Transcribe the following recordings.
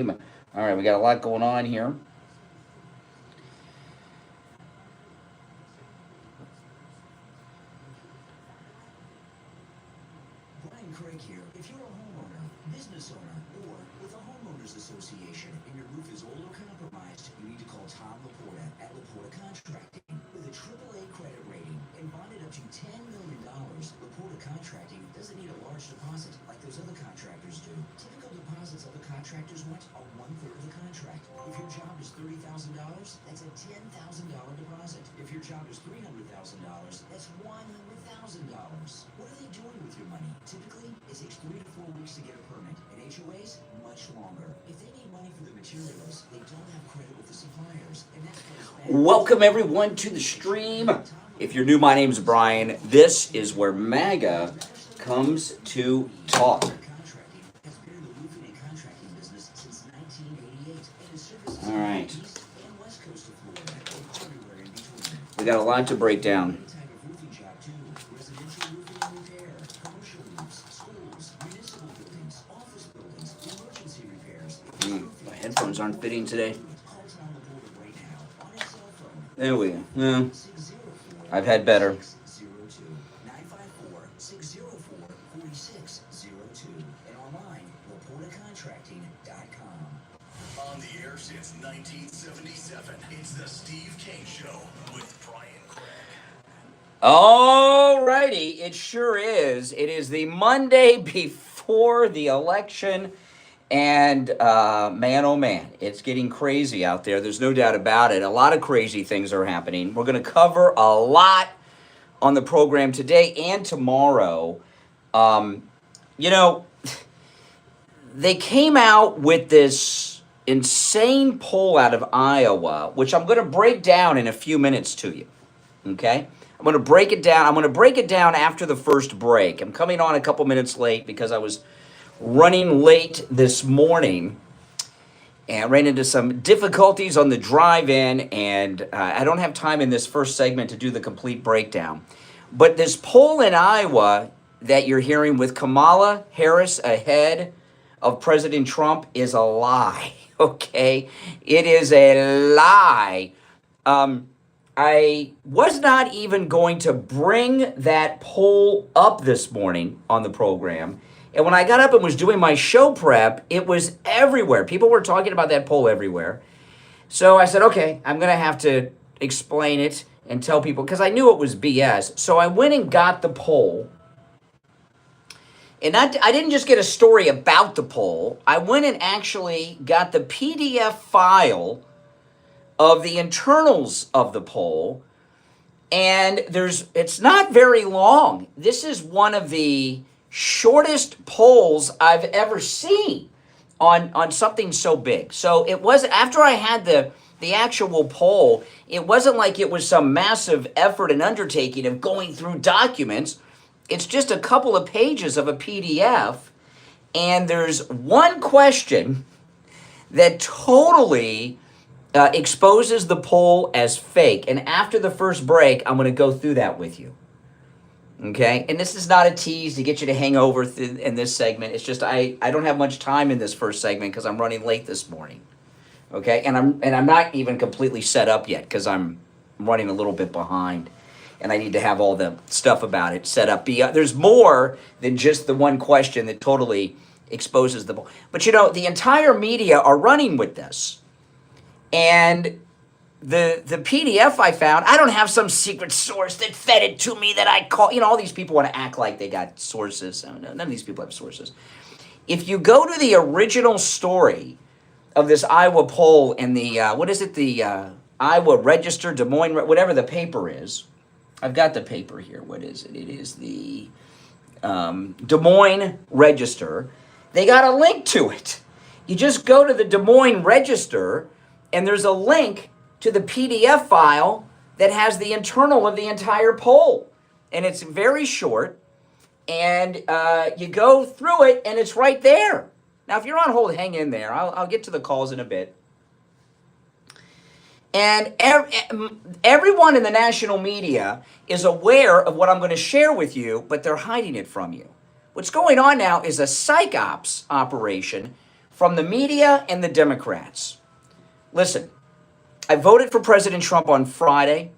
All right, we got a lot going on here. Brian Craig here. If you're a homeowner, business owner, or with a homeowners association and your roof is old or compromised, you need to call Tom Laporta at Laporta Contracting. With a AAA credit rating and bonded up to $10 million, Laporta Contracting doesn't need a large deposit like those other contractors do. Typical deposits other contractors want are 1/3 of the contract. If your job is $30,000, that's a $10,000 deposit. If your job is $300,000, that's $100,000. What are they doing with your money? Typically, it takes 3 to 4 weeks to get a permit, and HOAs, much longer. If they need money for the materials, they don't have credit with the suppliers, and that's Welcome everyone to the stream. If you're new, my name's Brian. This is where MAGA comes to talk. All right. We got a lot to break down. My headphones aren't fitting today. There we go. Yeah. I've had better. On the air since 1977, it's the Steve Kane Show with Brian Craig. All righty, it sure is. It is the Monday before the election, and man, oh man, it's getting crazy out there. There's no doubt about it. A lot of crazy things are happening. We're going to cover a lot on the program today and tomorrow. They came out with this insane poll out of Iowa, which I'm going to break down in a few minutes to you. Okay? I'm going to break it down. I'm going to break it down after the first break. I'm coming on a couple minutes late because I was running late this morning and ran into some difficulties on the drive-in, and I don't have time in this first segment to do the complete breakdown. But this poll in Iowa that you're hearing with Kamala Harris ahead of President Trump is a lie, okay? It is a lie. I was not even going to bring that poll up this morning on the program. And when I got up and was doing my show prep, it was everywhere. People were talking about that poll everywhere. So I said, okay, I'm going to have to explain it and tell people, because I knew it was BS. So I went and got the poll. And I didn't just get a story about the poll. I went and actually got the PDF file of the internals of the poll. And it's not very long. This is one of the shortest polls I've ever seen on something so big. So it was, after I had the actual poll, it wasn't like it was some massive effort and undertaking of going through documents. It's just a couple of pages of a PDF, and there's one question that totally exposes the poll as fake. And after the first break, I'm going to go through that with you. Okay? And this is not a tease to get you to hang over in this segment. It's just I don't have much time in this first segment because I'm running late this morning. Okay? And I'm not even completely set up yet because I'm running a little bit behind. And I need to have all the stuff about it set up. There's more than just the one question that totally exposes the poll. But the entire media are running with this. And the PDF I found, I don't have some secret source that fed it to me that I call. All these people want to act like they got sources. None of these people have sources. If you go to the original story of this Iowa poll in the, the Iowa Register, Des Moines, whatever the paper is. I've got the paper here. What is it? It is the Des Moines Register. They got a link to it. You just go to the Des Moines Register, and there's a link to the PDF file that has the internal of the entire poll. And it's very short, and you go through it, and it's right there. Now, if you're on hold, hang in there. I'll get to the calls in a bit. And everyone in the national media is aware of what I'm going to share with you, but they're hiding it from you. What's going on now is a psych ops operation from the media and the Democrats. Listen, I voted for President Trump on Friday,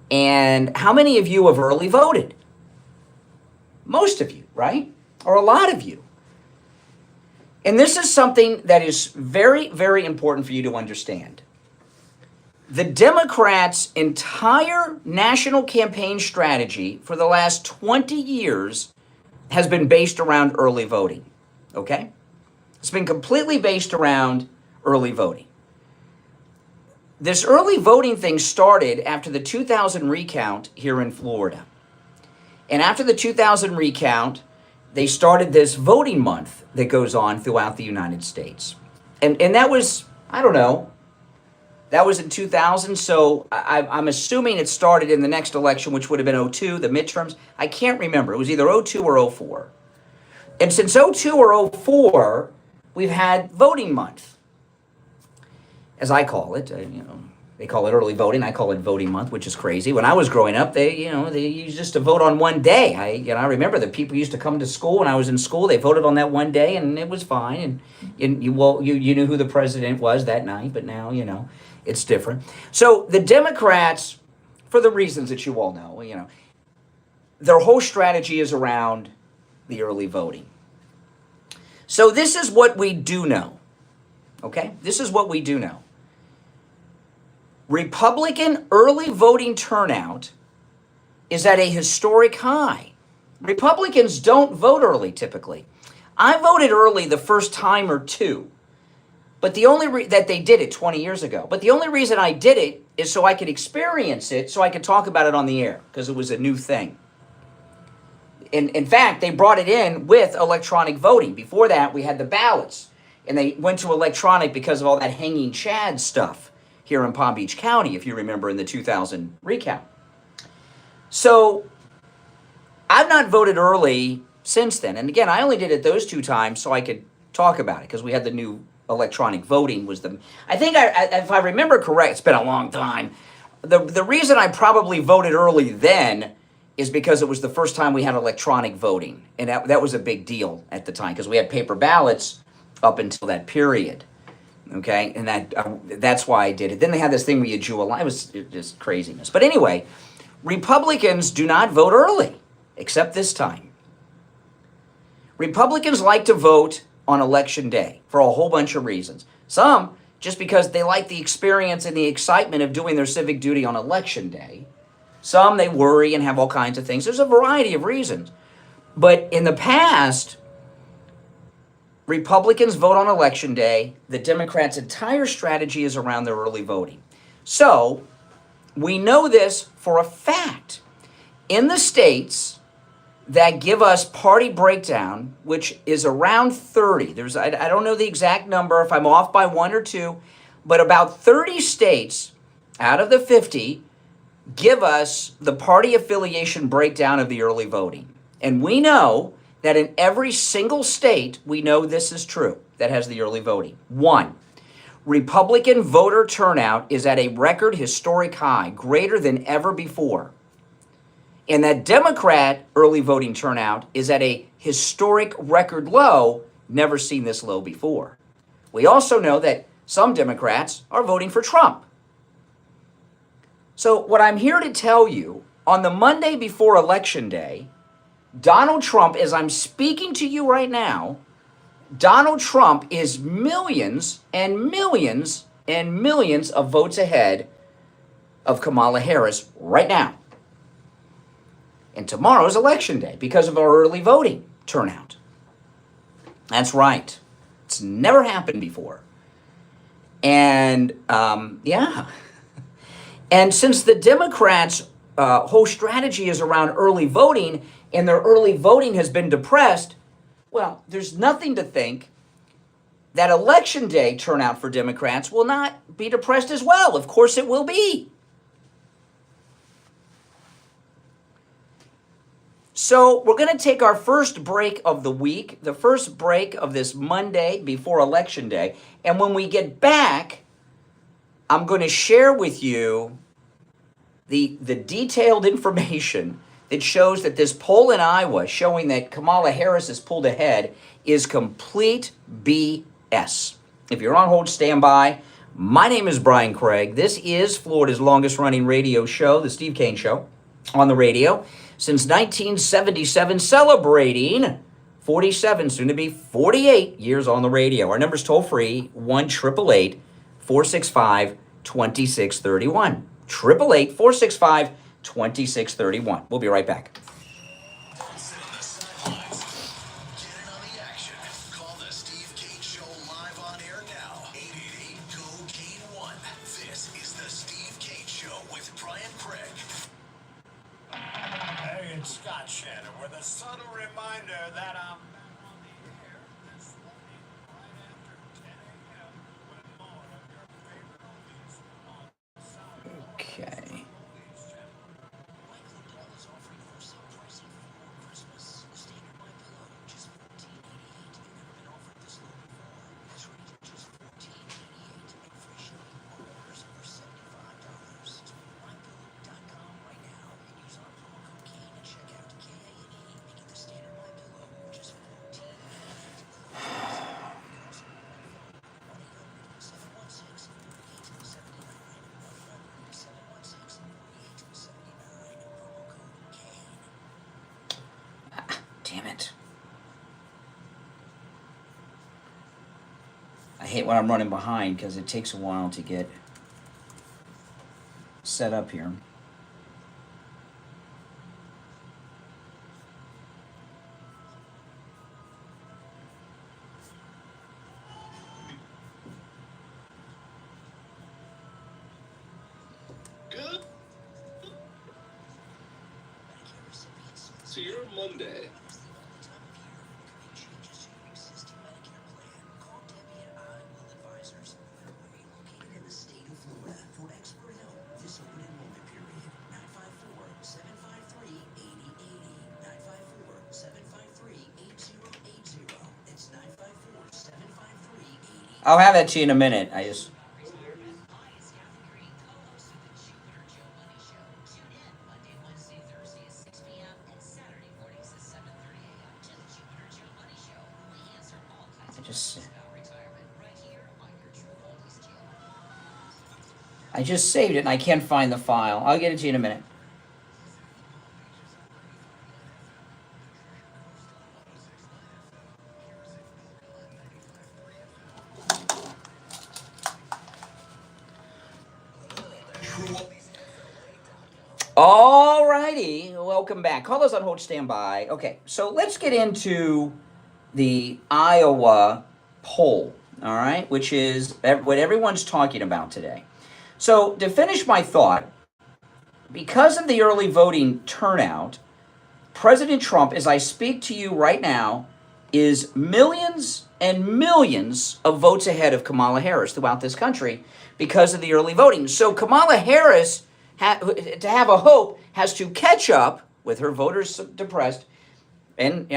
and how many of you have early voted? Most of you, right? Or a lot of you. And this is something that is very, very important for you to understand. The Democrats' entire national campaign strategy for the last 20 years has been based around early voting, okay? It's been completely based around early voting. This early voting thing started after the 2000 recount here in Florida. And after the 2000 recount, they started this voting month that goes on throughout the United States. And that was, I don't know, that was in 2000, so I'm assuming it started in the next election, which would have been 02, the midterms. I can't remember. It was either 02 or 04. And since 02 or 04, we've had voting month, as I call it. They call it early voting. I call it voting month, which is crazy. When I was growing up, they used just to vote on one day. I remember that people used to come to school when I was in school. They voted on that one day, and it was fine. And you knew who the president was that night. But now, it's different. So the Democrats, for the reasons that you all know, their whole strategy is around the early voting. So this is what we do know. Okay? This is what we do know. Republican early voting turnout is at a historic high. Republicans don't vote early typically. I voted early the first time or two, but the only that they did it 20 years ago. But the only reason I did it is so I could experience it, so I could talk about it on the air, because it was a new thing. In fact, they brought it in with electronic voting. Before that, we had the ballots, and they went to electronic because of all that hanging Chad stuff here in Palm Beach County, if you remember, in the 2000 recount. So I've not voted early since then. And again, I only did it those two times so I could talk about it, because we had the new electronic voting was the... I think, if I remember correct, it's been a long time. The reason I probably voted early then is because it was the first time we had electronic voting. And that was a big deal at the time, because we had paper ballots up until that period. Okay, and that's why I did it. Then they had this thing where you drew a line. It was just craziness. But anyway, Republicans do not vote early, except this time. Republicans like to vote on Election Day for a whole bunch of reasons. Some just because they like the experience and the excitement of doing their civic duty on Election Day. Some they worry and have all kinds of things. There's a variety of reasons. But in the past, Republicans vote on Election Day. The Democrats' entire strategy is around their early voting. So we know this for a fact. In the states that give us party breakdown, which is around 30, I don't know the exact number, if I'm off by 1 or 2, but about 30 states out of the 50 give us the party affiliation breakdown of the early voting. And we know that in every single state, we know this is true, that has the early voting. 1, Republican voter turnout is at a record historic high, greater than ever before. And that Democrat early voting turnout is at a historic record low, never seen this low before. We also know that some Democrats are voting for Trump. So what I'm here to tell you, on the Monday before Election Day, Donald Trump, as I'm speaking to you right now, Donald Trump is millions and millions and millions of votes ahead of Kamala Harris right now. And tomorrow is Election Day because of our early voting turnout. That's right. It's never happened before. And, yeah. And since the Democrats' whole strategy is around early voting, and their early voting has been depressed, well, there's nothing to think that Election Day turnout for Democrats will not be depressed as well. Of course it will be. So we're going to take our first break of the week, the first break of this Monday before Election Day. And when we get back, I'm going to share with you the detailed information that shows that this poll in Iowa showing that Kamala Harris has pulled ahead is complete BS. S. If you're on hold, stand by. My name is Brian Craig. This is Florida's longest running radio show, The Steve Kane Show, on the radio since 1977, celebrating 47, soon to be 48 years on the radio. Our number's toll free, 1-888-465-2631. 888-465-2631. We'll be right back. Don't sit on the sidelines. Get in on the action. Call the Steve Kane Show live on air now. 888-GO-KANE-1. This is the Steve Kane Show with Brian Craig. Hey, it's Scott Shannon with a subtle reminder that I'm back on the air this morning right after 10 a.m. with more of your favorite oldies on Saturday. Okay. Damn it. I hate when I'm running behind because it takes a while to get set up here. Good. So you're Monday. I'll have that to you in a minute. I just... I just saved it and I can't find the file. I'll get it to you in a minute. All righty, welcome back. Call us on hold, stand by. Okay, so let's get into the Iowa poll, all right, which is what everyone's talking about today. So to finish my thought, because of the early voting turnout, President Trump, as I speak to you right now, is millions and millions of votes ahead of Kamala Harris throughout this country because of the early voting. So Kamala Harris, to have a hope, has to catch up with her voters depressed, and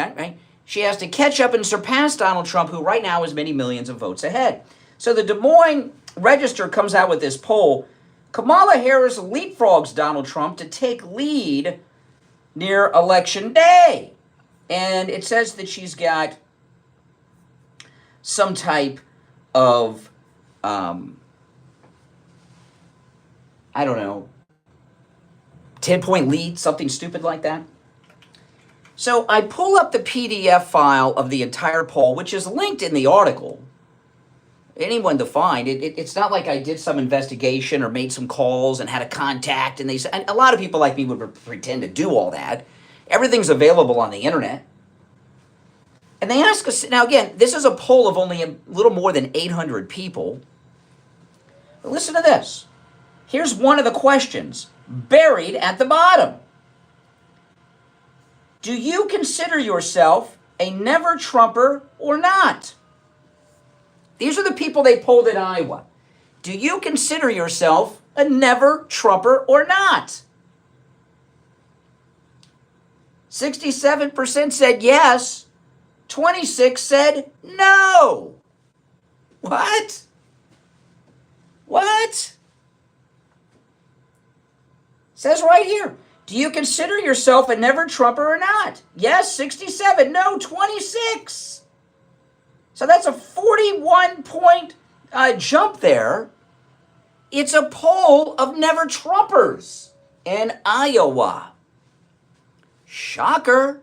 she has to catch up and surpass Donald Trump, who right now is many millions of votes ahead. So the Des Moines Register comes out with this poll. Kamala Harris leapfrogs Donald Trump to take lead near Election Day. And it says that she's got some type of, I don't know, 10-point lead, something stupid like that. So I pull up the PDF file of the entire poll, which is linked in the article. Anyone to find. It's not like I did some investigation or made some calls and had a contact. And a lot of people like me would pretend to do all that. Everything's available on the internet. And they ask us, now again, this is a poll of only a little more than 800 people. But listen to this. Here's one of the questions buried at the bottom. Do you consider yourself a never-Trumper or not? These are the people they polled in Iowa. Do you consider yourself a never-Trumper or not? 67% said yes. 26% said no. What? What? Says right here. Do you consider yourself a never-Trumper or not? Yes, 67. No, 26. So that's a 41-point jump there. It's a poll of never Trumpers in Iowa. Shocker.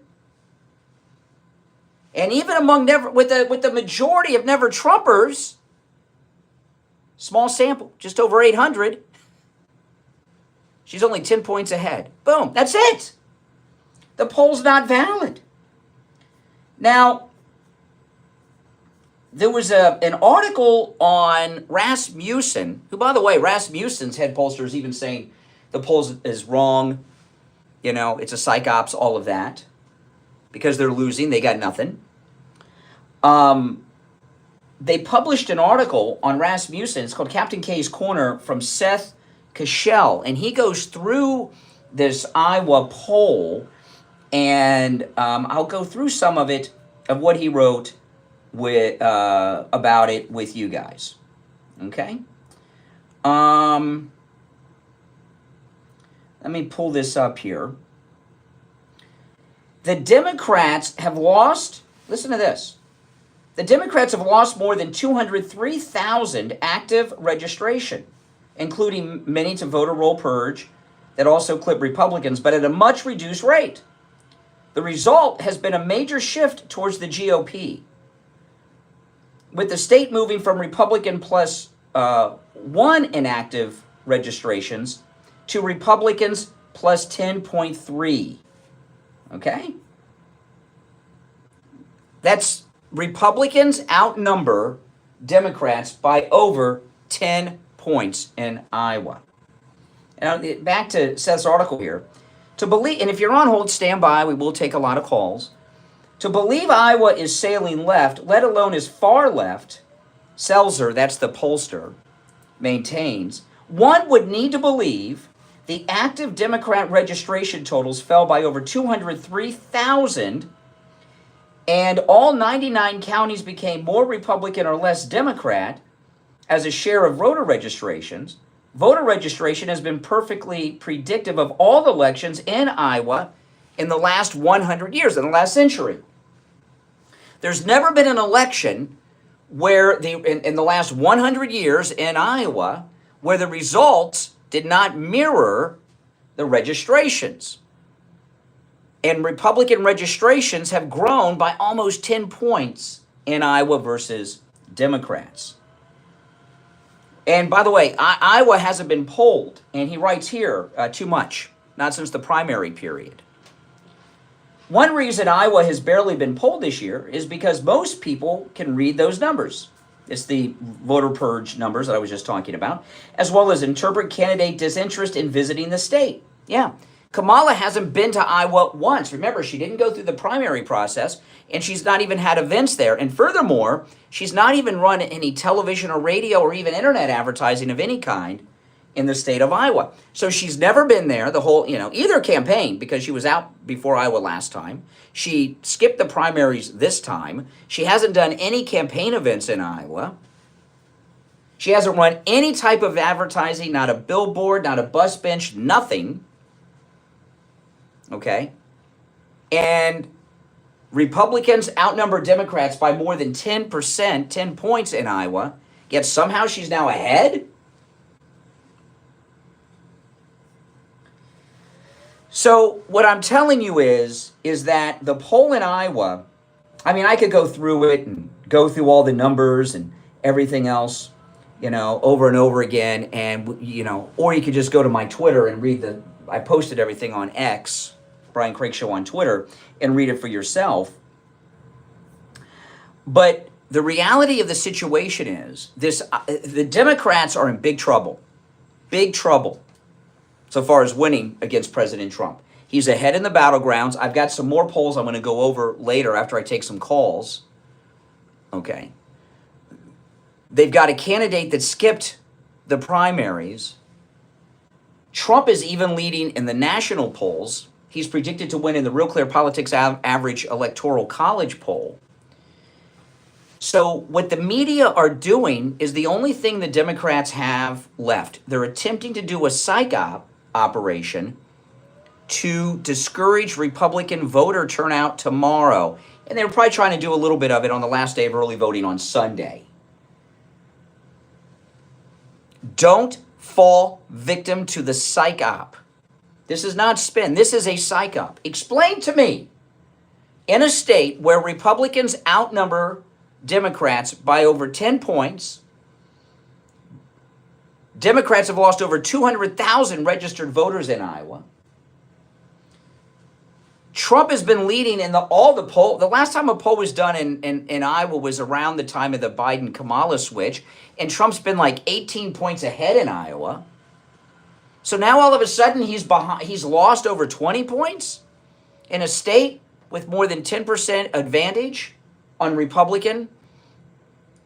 And even among with the majority of never Trumpers, small sample, just over 800, she's only 10 points ahead. Boom, that's it. The poll's not valid. Now, there was an article on Rasmussen, who, by the way, Rasmussen's head pollster is even saying the poll is wrong. You know, it's a psyops, all of that. Because they're losing, they got nothing. They published an article on Rasmussen. It's called Captain K's Corner from Seth Cashel. And he goes through this Iowa poll. And I'll go through some of it, of what he wrote with about it with you guys. Okay? Let me pull this up here. The Democrats have lost, listen to this. The Democrats have lost more than 203,000 active registration, including many to voter roll purge that also clip Republicans, but at a much reduced rate. The result has been a major shift towards the GOP, with the state moving from Republican plus 1 inactive registrations to Republicans plus 10.3. Okay? That's Republicans outnumber Democrats by over 10 points in Iowa. Now, back to Seth's article here. To believe, and if you're on hold, stand by. We will take a lot of calls. To believe Iowa is sailing left, let alone as far left, Selzer, that's the pollster, maintains, one would need to believe the active Democrat registration totals fell by over 203,000, and all 99 counties became more Republican or less Democrat as a share of voter registrations. Voter registration has been perfectly predictive of all the elections in Iowa in the last 100 years, in the last century. There's never been an election where in the last 100 years in Iowa where the results did not mirror the registrations. And Republican registrations have grown by almost 10 points in Iowa versus Democrats. And by the way, Iowa hasn't been polled, and he writes here, too much, not since the primary period. One reason Iowa has barely been polled this year is because most people can read those numbers. It's the voter purge numbers that I was just talking about, as well as interpret candidate disinterest in visiting the state. Yeah. Kamala hasn't been to Iowa once. Remember, she didn't go through the primary process, and she's not even had events there. And furthermore, she's not even run any television or radio or even internet advertising of any kind in the state of Iowa. So she's never been there, the whole, either campaign, because she was out before Iowa last time. She skipped the primaries this time. She hasn't done any campaign events in Iowa. She hasn't run any type of advertising, not a billboard, not a bus bench, nothing. Okay? And Republicans outnumber Democrats by more than 10%, 10 points in Iowa, yet somehow she's now ahead? So what I'm telling you is that the poll in Iowa, I mean, I could go through it and go through all the numbers and everything else, over and over again, and, or you could just go to my Twitter and read I posted everything on X, Brian Craig Show on Twitter, and read it for yourself. But the reality of the situation is the Democrats are in big trouble so far as winning against President Trump. He's ahead in the battlegrounds. I've got some more polls I'm going to go over later after I take some calls. Okay. They've got a candidate that skipped the primaries. Trump is even leading in the national polls. He's predicted to win in the Real Clear Politics Average Electoral College poll. So what the media are doing is the only thing the Democrats have left. They're attempting to do a psych operation to discourage Republican voter turnout tomorrow. And they were probably trying to do a little bit of it on the last day of early voting on Sunday. Don't fall victim to the psych op. This is not spin. This is a psych op. Explain to me, in a state where Republicans outnumber Democrats by over 10 points, Democrats have lost over 200,000 registered voters in Iowa. Trump has been leading in all the poll. The last time a poll was done in Iowa was around the time of the Biden-Kamala switch, and Trump's been like 18 points ahead in Iowa. So now all of a sudden he's lost over 20 points in a state with more than 10% advantage on Republican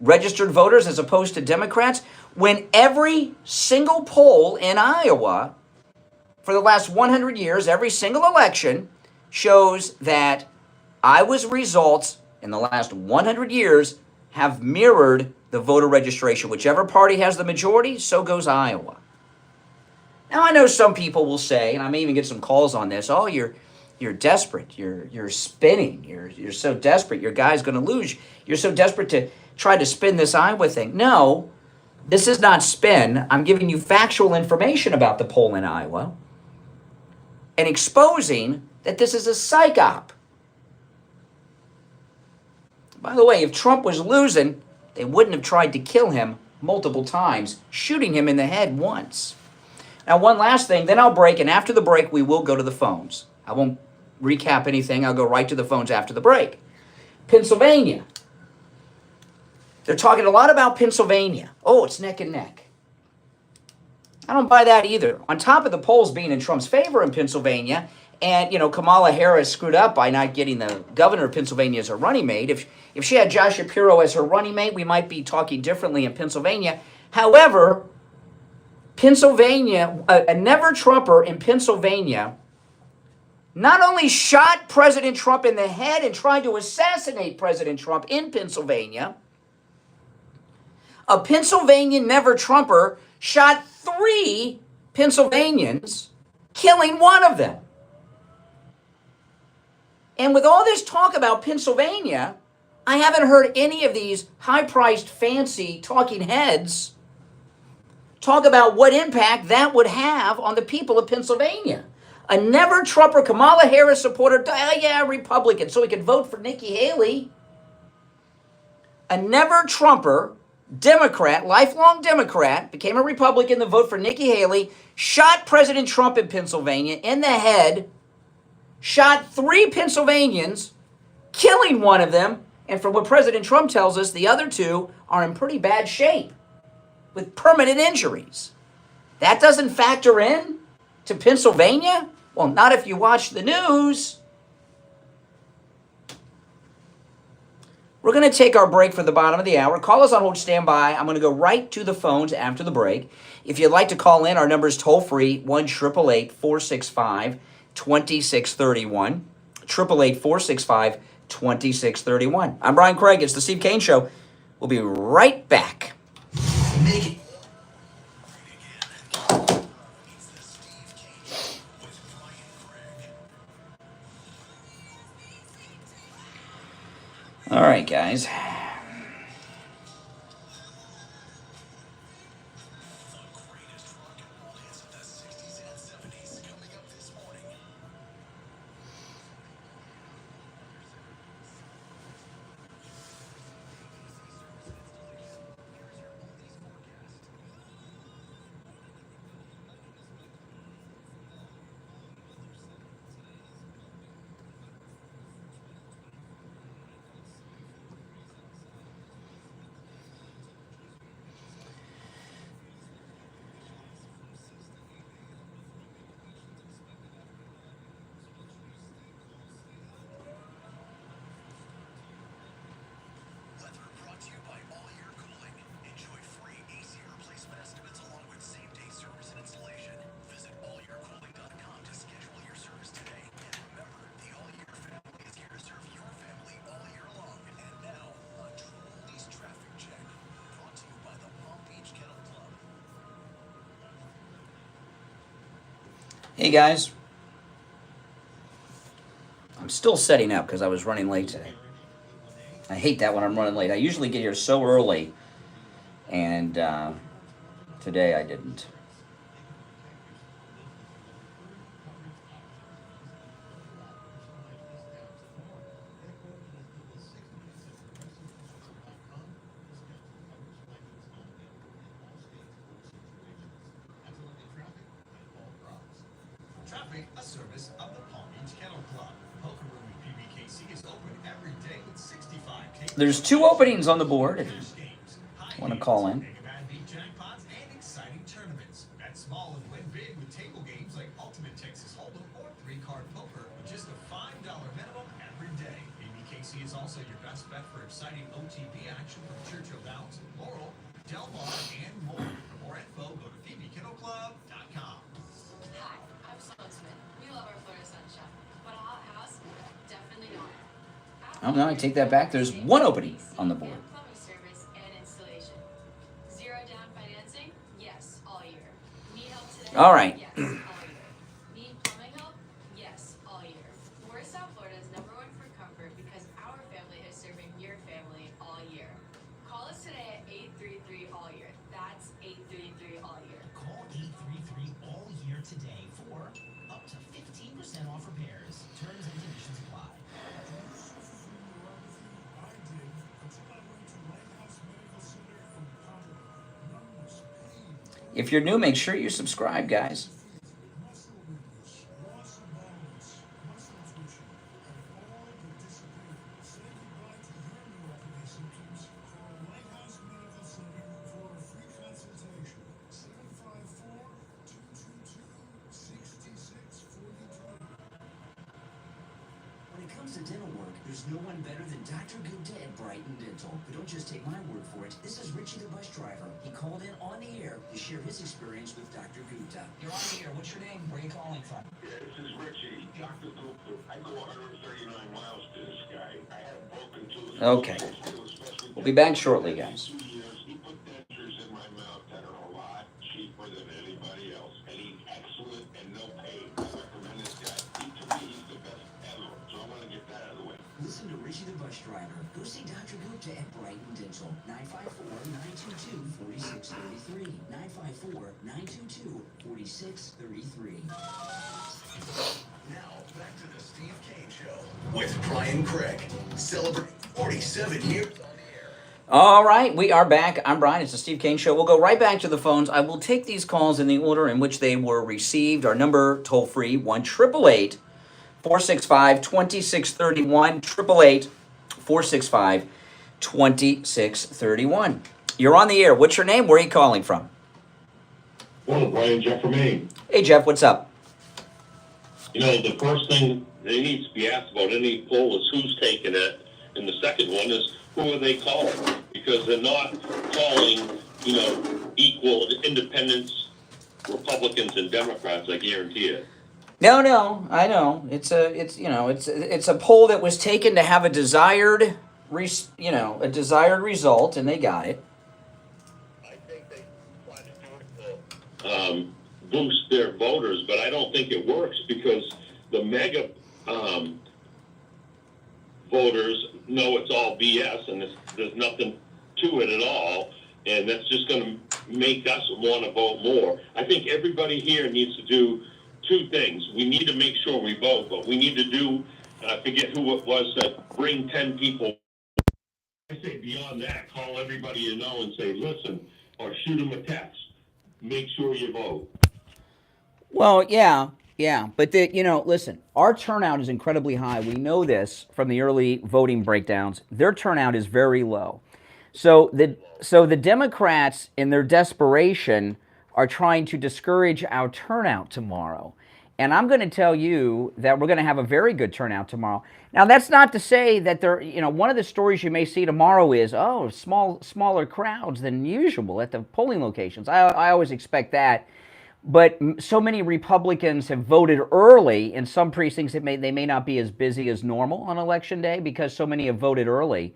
registered voters as opposed to Democrats, when every single poll in Iowa for the last 100 years, every single election, shows that Iowa's results in the last 100 years have mirrored the voter registration. Whichever party has the majority, so goes Iowa. Now, I know some people will say, and I may even get some calls on this, oh, you're desperate, you're spinning, you're so desperate, your guy's going to lose, you're so desperate to try to spin this Iowa thing. No, this is not spin. I'm giving you factual information about the poll in Iowa and exposing that this is a psych op. By the way, if Trump was losing, they wouldn't have tried to kill him multiple times, shooting him in the head once. Now, one last thing, then I'll break, and after the break, we will go to the phones. I won't recap anything. I'll go right to the phones after the break. Pennsylvania. They're talking a lot about Pennsylvania. Oh, it's neck and neck. I don't buy that either. On top of the polls being in Trump's favor in Pennsylvania, and, Kamala Harris screwed up by not getting the governor of Pennsylvania as her running mate. If she had Josh Shapiro as her running mate, we might be talking differently in Pennsylvania. However, Pennsylvania, a never-Trumper in Pennsylvania, not only shot President Trump in the head and tried to assassinate President Trump in Pennsylvania, a Pennsylvania never-Trumper shot 3 Pennsylvanians, killing one of them. And with all this talk about Pennsylvania, I haven't heard any of these high-priced, fancy talking heads talk about what impact that would have on the people of Pennsylvania. A never-Trumper Kamala Harris supporter, Republican, so he could vote for Nikki Haley. A never-Trumper Democrat, lifelong Democrat, became a Republican to vote for Nikki Haley, shot President Trump in Pennsylvania in the head, shot 3 Pennsylvanians, killing one of them, and from what President Trump tells us, the other 2 are in pretty bad shape with permanent injuries. That doesn't factor in to Pennsylvania? Well, not if you watch the news. We're going to take our break for the bottom of the hour. Call us on hold, stand by. I'm going to go right to the phones after the break. If you'd like to call in, our number is toll-free, 1-888-465-2631. 888-465-2631. I'm Brian Craig. It's the Steve Kane Show. We'll be right back. Make it. It's the Steve Kane Show with Brian Craig. All right, guys. The greatest rock and roll hits of the 60s and 70s coming up this morning. Weather brought to you by All Year Cooling. Enjoy free AC replacement estimates along with same-day service and installation. Visit allyearcooling.com to schedule your service today. And remember, the All Year family is here to serve your family all year long. And now, a True Oldies traffic check. Brought to you by the Palm Beach Kennel Club. Hey, guys. I'm still setting up because I was running late today. I hate that when I'm running late. I usually get here so early, and today I didn't. Traffic, a service of the Palm Beach Kennel Club. Poker Room in PBKC is open every day with 65 tables. There's 2 openings on the board if you want to call in. Big jackpots and exciting tournaments. Bet small and win big with table games like Ultimate Texas Hold'em or 3-card poker with just a $5 minimum every day. PBKC is also your best bet for exciting OTB action from Churchill Downs, Laurel, Del Mar, and more. For more info, go to pbkennelclub.com. Hi, I'm Sloansman. We love our Florida sunshine, but a hot house, definitely not. Oh no, I take that back. There's 1 opening on the board. Plumbing service and installation. Zero down financing? Yes, all year. Need help today? All right. Yes, all year. Need plumbing help? Yes, all year. We're South Florida's #1 for comfort because our family is serving your family all year. Call us today at 833 all year. That's 833 all year. Call 833 all year today for up to 15% off repairs. Terms and conditions apply. If you're new, make sure you subscribe, guys. When it comes to dental work, there's no one better than Dr. Gupta at Brighton Dental. But don't just take my word for it. This is Richie the bus driver. He called in on the air to share his experience with Dr. Gupta. You're on the air. What's your name? Where are you calling from? Yeah, this is Richie. Dr. Gupta. I go 139 miles to this guy. I have broken tooth. Okay. We'll be back shortly, guys. 2 years, he put dentures in my mouth that are a lot cheaper than anybody else. And he's excellent and no pain. I recommend this guy. To me, he's the best ever. So I want to get that out of the way. Listen to Richie the bus driver. Go see Dr. Gupta at Brighton Dental. 954-922-4633. 954-922-4633. Now, back to the Steve Kane Show with Brian Craig. Celebrating 47 years on the air. All right, we are back. I'm Brian. It's the Steve Kane Show. We'll go right back to the phones. I will take these calls in the order in which they were received. Our number, toll free, 1-888-465-2631. 888-465-2631. You're on the air. What's your name? Where are you calling from? Well, Brian, Jeff from Maine. Hey, Jeff. What's up? You know, the first thing that needs to be asked about any poll is who's taking it. And the second one is who are they calling? Because they're not calling, equal independents, Republicans, and Democrats, I guarantee it. No, I know. It's a poll that was taken to have a desired result, and they got it. I think they try to do it to boost their voters, but I don't think it works because the mega voters know it's all BS and there's nothing to it at all, and that's just going to make us want to vote more. I think everybody here needs to do 2 things. We need to make sure we vote, but we need to do, I forget who it was that bring 10 people. I say beyond that, call everybody you know and say, listen, or shoot them a text. Make sure you vote. Well, yeah, but listen, our turnout is incredibly high. We know this from the early voting breakdowns. Their turnout is very low. So the Democrats, in their desperation, are trying to discourage our turnout tomorrow. And I'm going to tell you that we're going to have a very good turnout tomorrow. Now, that's not to say that one of the stories you may see tomorrow is, smaller crowds than usual at the polling locations. I always expect that. But so many Republicans have voted early in some precincts. They may not be as busy as normal on Election Day because so many have voted early.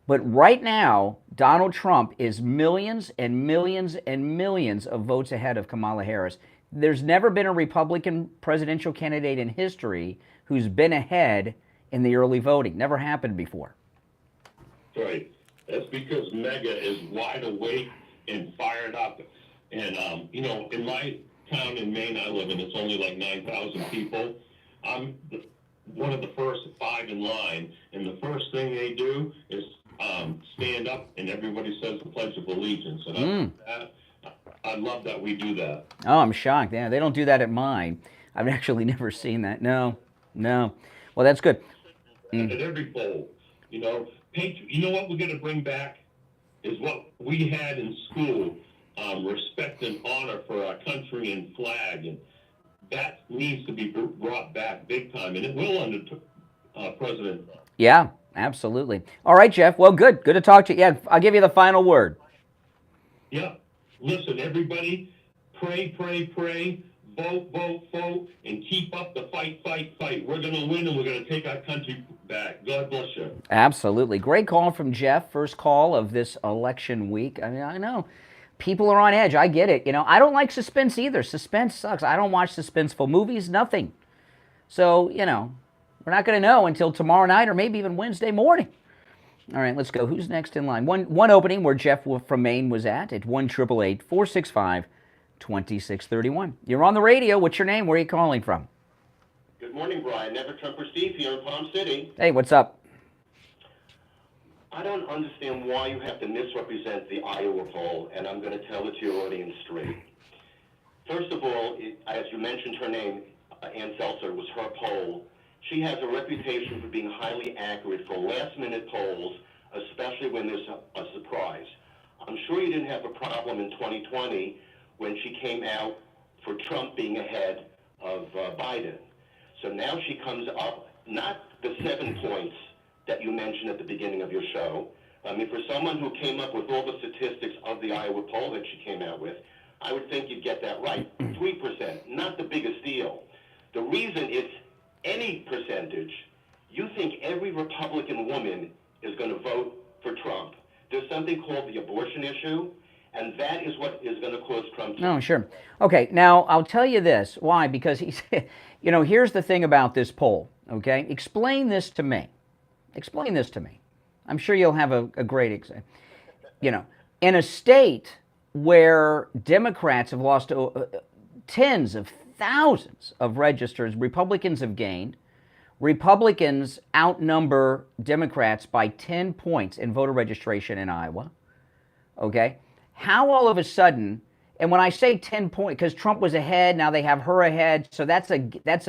But right now, Donald Trump is millions and millions and millions of votes ahead of Kamala Harris. There's never been a Republican presidential candidate in history who's been ahead in the early voting. Never happened before. Right. That's because Mega is wide awake and fired up. And, in my town in Maine I live in, it's only like 9,000 people. I'm one of the first 5 in line, and the first thing they do is stand up and everybody says the Pledge of Allegiance. And I love that we do that. Oh, I'm shocked. Yeah, they don't do that at mine. I've actually never seen that. No. Well, that's good. At every poll, you know what we're going to bring back is what we had in school, respect and honor for our country and flag, and that needs to be brought back big time, and it will under President Trump. Yeah, absolutely. All right, Jeff. Well, good to talk to you. Yeah, I'll give you the final word. Yeah. Listen, everybody, pray, vote, and keep up the fight. We're going to win, and we're going to take our country back. God bless you. Absolutely. Great call from Jeff. First call of this election week. I mean, I know. People are on edge. I get it. I don't like suspense either. Suspense sucks. I don't watch suspenseful movies, nothing. So, we're not going to know until tomorrow night or maybe even Wednesday morning. All right, let's go. Who's next in line? One opening where Jeff from Maine was at 1-888-465-2631. You're on the radio. What's your name? Where are you calling from? Good morning, Brian. Never Trumper Steve here in Palm City. Hey, what's up? I don't understand why you have to misrepresent the Iowa poll, and I'm going to tell it to your audience straight. First of all, as you mentioned her name, Ann Seltzer, was her poll. She has a reputation for being highly accurate for last-minute polls, especially when there's a surprise. I'm sure you didn't have a problem in 2020 when she came out for Trump being ahead of Biden. So now she comes up, not the 7 points that you mentioned at the beginning of your show. I mean, for someone who came up with all the statistics of the Iowa poll that she came out with, I would think you'd get that right. 3%, not the biggest deal. The reason it's any percentage, you think every Republican woman is going to vote for Trump. There's something called the abortion issue, and that is what is going to cause Trump to... Oh, sure. Okay, now I'll tell you this. Why? Because here's the thing about this poll, okay? Explain this to me. I'm sure you'll have a great example. In a state where Democrats have lost tens of thousands of registers, Republicans have gained. Republicans outnumber Democrats by 10 points in voter registration in Iowa. Okay? How all of a sudden, and when I say 10 points, because Trump was ahead, now they have her ahead, so that's a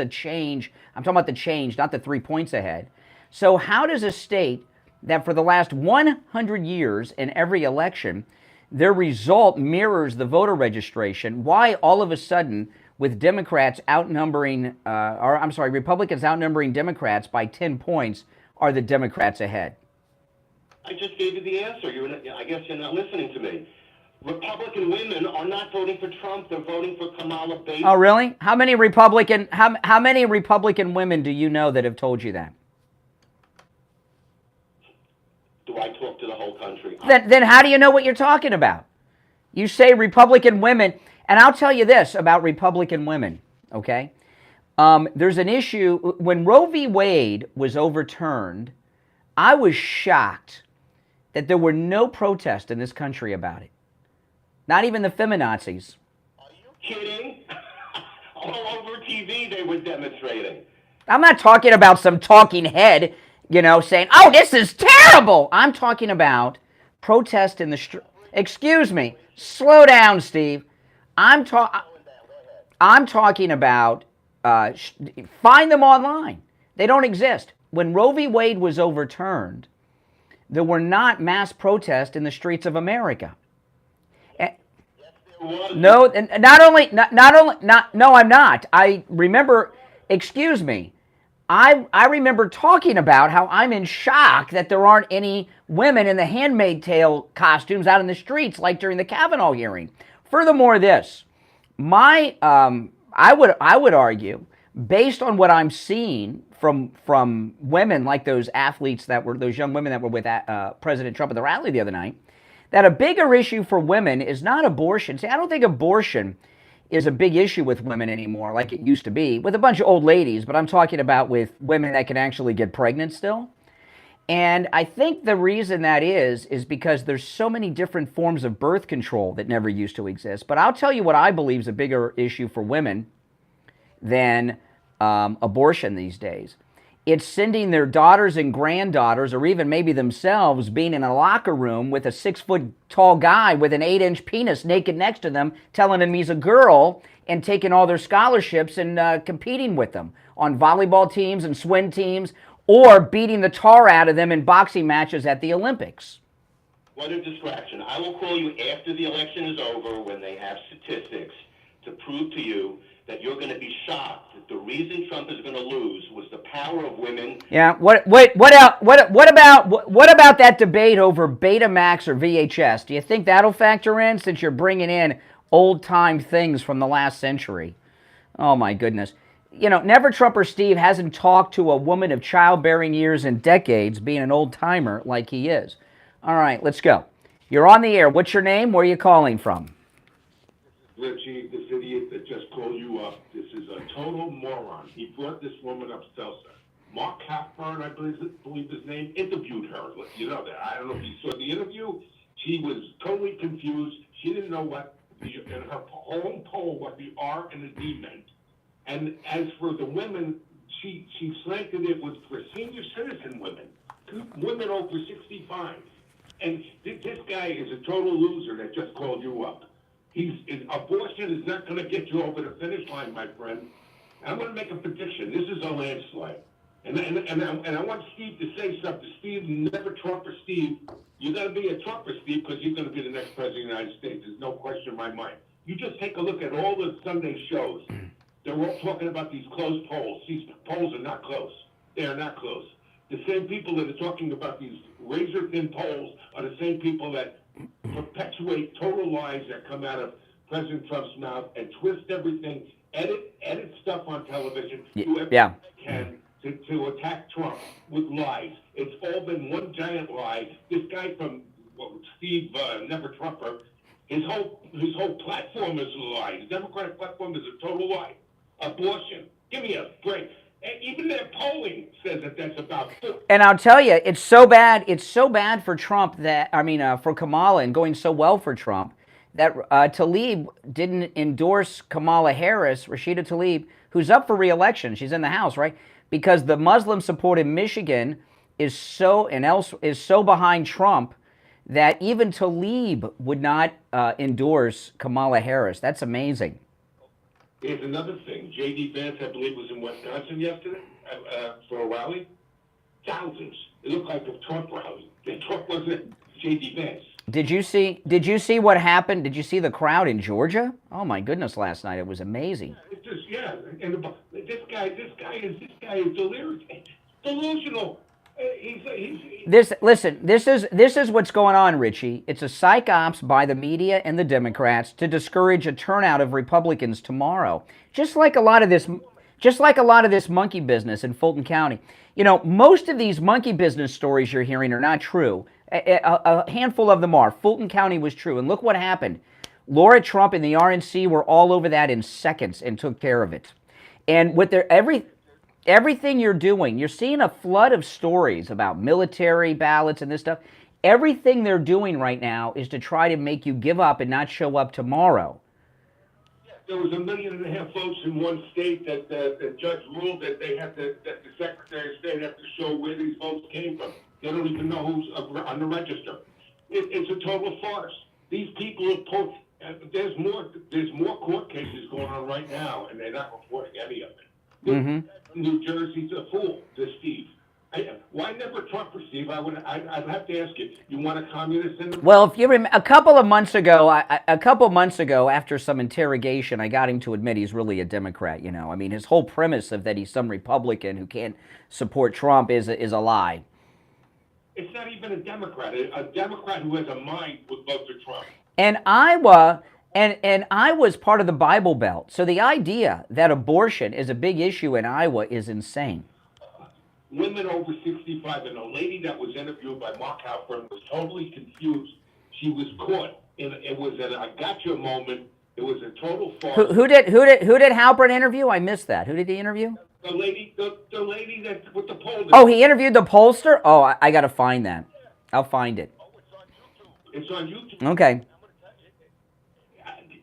change. I'm talking about the change, not the 3 points ahead. So how does a state that for the last 100 years in every election, their result mirrors the voter registration, why all of a sudden, with Republicans outnumbering Democrats by 10 points, are the Democrats ahead? I just gave you the answer. I guess you're not listening to me. Republican women are not voting for Trump. They're voting for Kamala Harris. Oh, really? How many Republican women do you know that have told you that? Do I talk to the whole country? Then how do you know what you're talking about? You say Republican women, and I'll tell you this about Republican women, okay? There's an issue. When Roe v. Wade was overturned, I was shocked that there were no protests in this country about it. Not even the feminazis. Are you kidding? All over TV they were demonstrating. I'm not talking about some talking head, saying, oh, this is terrible. I'm talking about protest in the street. Excuse me. Slow down, Steve. I'm talking about, find them online. They don't exist. When Roe v. Wade was overturned, there were not mass protests in the streets of America. No, I'm not. I remember, excuse me, I remember talking about how I'm in shock that there aren't any women in the Handmaid's Tale costumes out in the streets like during the Kavanaugh hearing. Furthermore, I would argue, based on what I'm seeing from women like those young women that were with President Trump at the rally the other night, that a bigger issue for women is not abortion. See, I don't think abortion is a big issue with women anymore like it used to be, with a bunch of old ladies, but I'm talking about with women that can actually get pregnant still. And I think the reason that is because there's so many different forms of birth control that never used to exist. But I'll tell you what I believe is a bigger issue for women than abortion these days. It's sending their daughters and granddaughters, or even maybe themselves, being in a locker room with a 6-foot-tall guy with an 8-inch penis naked next to them, telling them he's a girl, and taking all their scholarships and competing with them on volleyball teams and swim teams, or beating the tar out of them in boxing matches at the Olympics. What a distraction. I will call you after the election is over when they have statistics to prove to you that you're going to be shocked that the reason Trump is going to lose was the power of women. Yeah. What about that debate over Betamax or VHS? Do you think that'll factor in, since you're bringing in old-time things from the last century? Oh my goodness. You know, Never Trumper Steve hasn't talked to a woman of childbearing years in decades, being an old-timer like he is. All right, let's go. You're on the air. What's your name? Where are you calling from? Richie, this idiot that just called you up, this is a total moron. He brought this woman up Stelzer. Mark Halfburn, I believe his name, interviewed her. You know that. I don't know if you saw the interview. She was totally confused. She didn't know what, in her own poll, what the R and the D meant. And as for the women, she slanted it with for senior citizen women, women over 65. And this guy is a total loser that just called you up. Abortion is not going to get you over the finish line, my friend. I'm going to make a prediction. This is a landslide. And I want Steve to say something. Steve, Never Trumper Steve. You got to be a Trumper, Steve, because you're going to be the next president of the United States. There's no question in my mind. You just take a look at all the Sunday shows. They're all talking about these closed polls. These polls are not close. They are not close. The same people that are talking about these razor-thin polls are the same people that perpetuate total lies that come out of President Trump's mouth and twist everything, edit stuff on television, do everything they can to attack Trump with lies. It's all been one giant lie. This guy from Steve Never Trumper, his whole platform is a lie. The Democratic platform is a total lie. Abortion. Give me a break. Even their polling says that that's about it. And I'll tell you, it's so bad. It's so bad for Trump for Kamala, and going so well for Trump, that Tlaib didn't endorse Kamala Harris, Rashida Tlaib, who's up for re-election. She's in the House, right? Because the Muslim support in Michigan is so behind Trump that even Tlaib would not endorse Kamala Harris. That's amazing. Here's another thing. J.D. Vance, I believe, was in Wisconsin yesterday for a rally. Thousands. It looked like a Trump rally. Trump wasn't J.D. Vance. Did you see what happened? Did you see the crowd in Georgia? Oh my goodness! Last night it was amazing. It's just, and this guy is delirious, delusional. This is what's going on, Richie. It's a psych ops by the media and the Democrats to discourage a turnout of Republicans tomorrow. Just like a lot of this monkey business in Fulton County. You know, most of these monkey business stories you're hearing are not true. A handful of them are. Fulton County was true, and look what happened. Laura Trump and the RNC were all over that in seconds and took care of it. And with everything you're doing, you're seeing a flood of stories about military ballots and this stuff. Everything they're doing right now is to try to make you give up and not show up tomorrow. There was 1.5 million votes in one state that the judge ruled that that the Secretary of State have to show where these votes came from. They don't even know who's on the register. It's a total farce. These people are there's more court cases going on right now, and they're not reporting any of it. Mm-hmm. New Jersey's a fool, to Steve. Why never Trump, Steve? I'd have to ask you. You want a communist in the... Well, if you remember, a couple of months ago, after some interrogation, I got him to admit he's really a Democrat. You know, I mean, his whole premise of that he's some Republican who can't support Trump is a lie. It's not even a Democrat. A Democrat who has a mind would vote for Trump. And Iowa. And Iowa's part of the Bible Belt. So the idea that abortion is a big issue in Iowa is insane. Women over 65, and a lady that was interviewed by Mark Halford was totally confused. She was caught. It was a gotcha moment. It was a total farce. Who did Halpern interview? I missed that. Who did he interview? The lady that with the poll. Oh, he interviewed the pollster? Oh, I got to find that. I'll find it. It's on YouTube. Okay.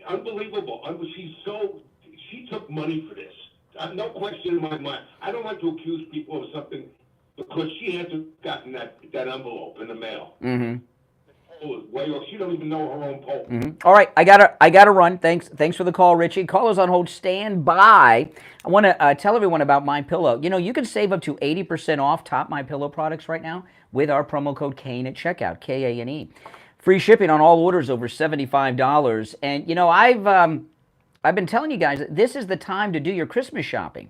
Unbelievable. She took money for this. No question in my mind. I don't like to accuse people of something because she hasn't gotten that envelope in the mail. Mm-hmm. Way off. She don't even know her own poll. Mm-hmm. All right, I gotta run. Thanks for the call, Richie. Callers on hold, stand by. I want to tell everyone about MyPillow. You know, you can save up to 80% off top MyPillow products right now with our promo code Kane at checkout, Kane. Free shipping on all orders over $75. And you know, I've been telling you guys that this is the time to do your Christmas shopping.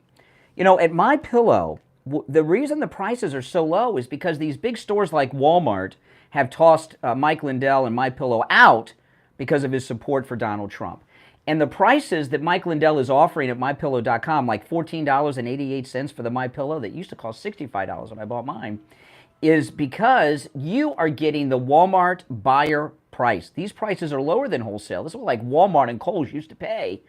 You know, at MyPillow, the reason the prices are so low is because these big stores like Walmart have tossed Mike Lindell and MyPillow out because of his support for Donald Trump. And the prices that Mike Lindell is offering at MyPillow.com, like $14.88 for the MyPillow that used to cost $65 when I bought mine, is because you are getting the Walmart buyer price. These prices are lower than wholesale. This is what like Walmart and Kohl's used to pay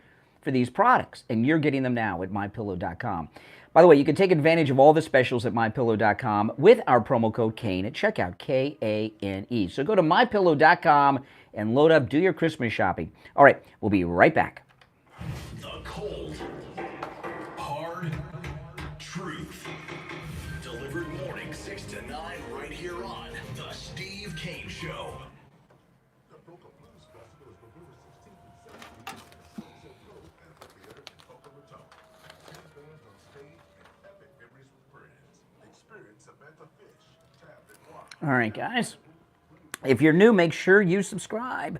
for these products, and you're getting them now at MyPillow.com. By the way, you can take advantage of all the specials at MyPillow.com with our promo code Kane at checkout, Kane. So go to MyPillow.com and load up, do your Christmas shopping. All right, we'll be right back. The cold, hard truth. Delivered morning 6 to 9 right here on The Steve Kane Show. All right, guys. If you're new, make sure you subscribe.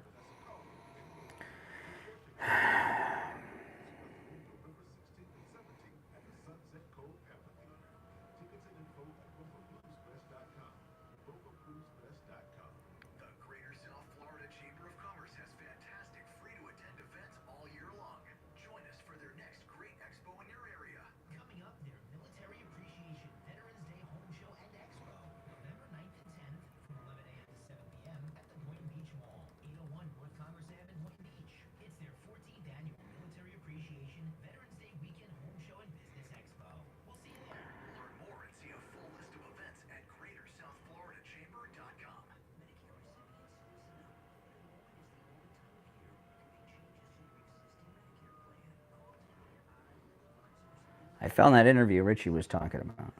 I found that interview Richie was talking about.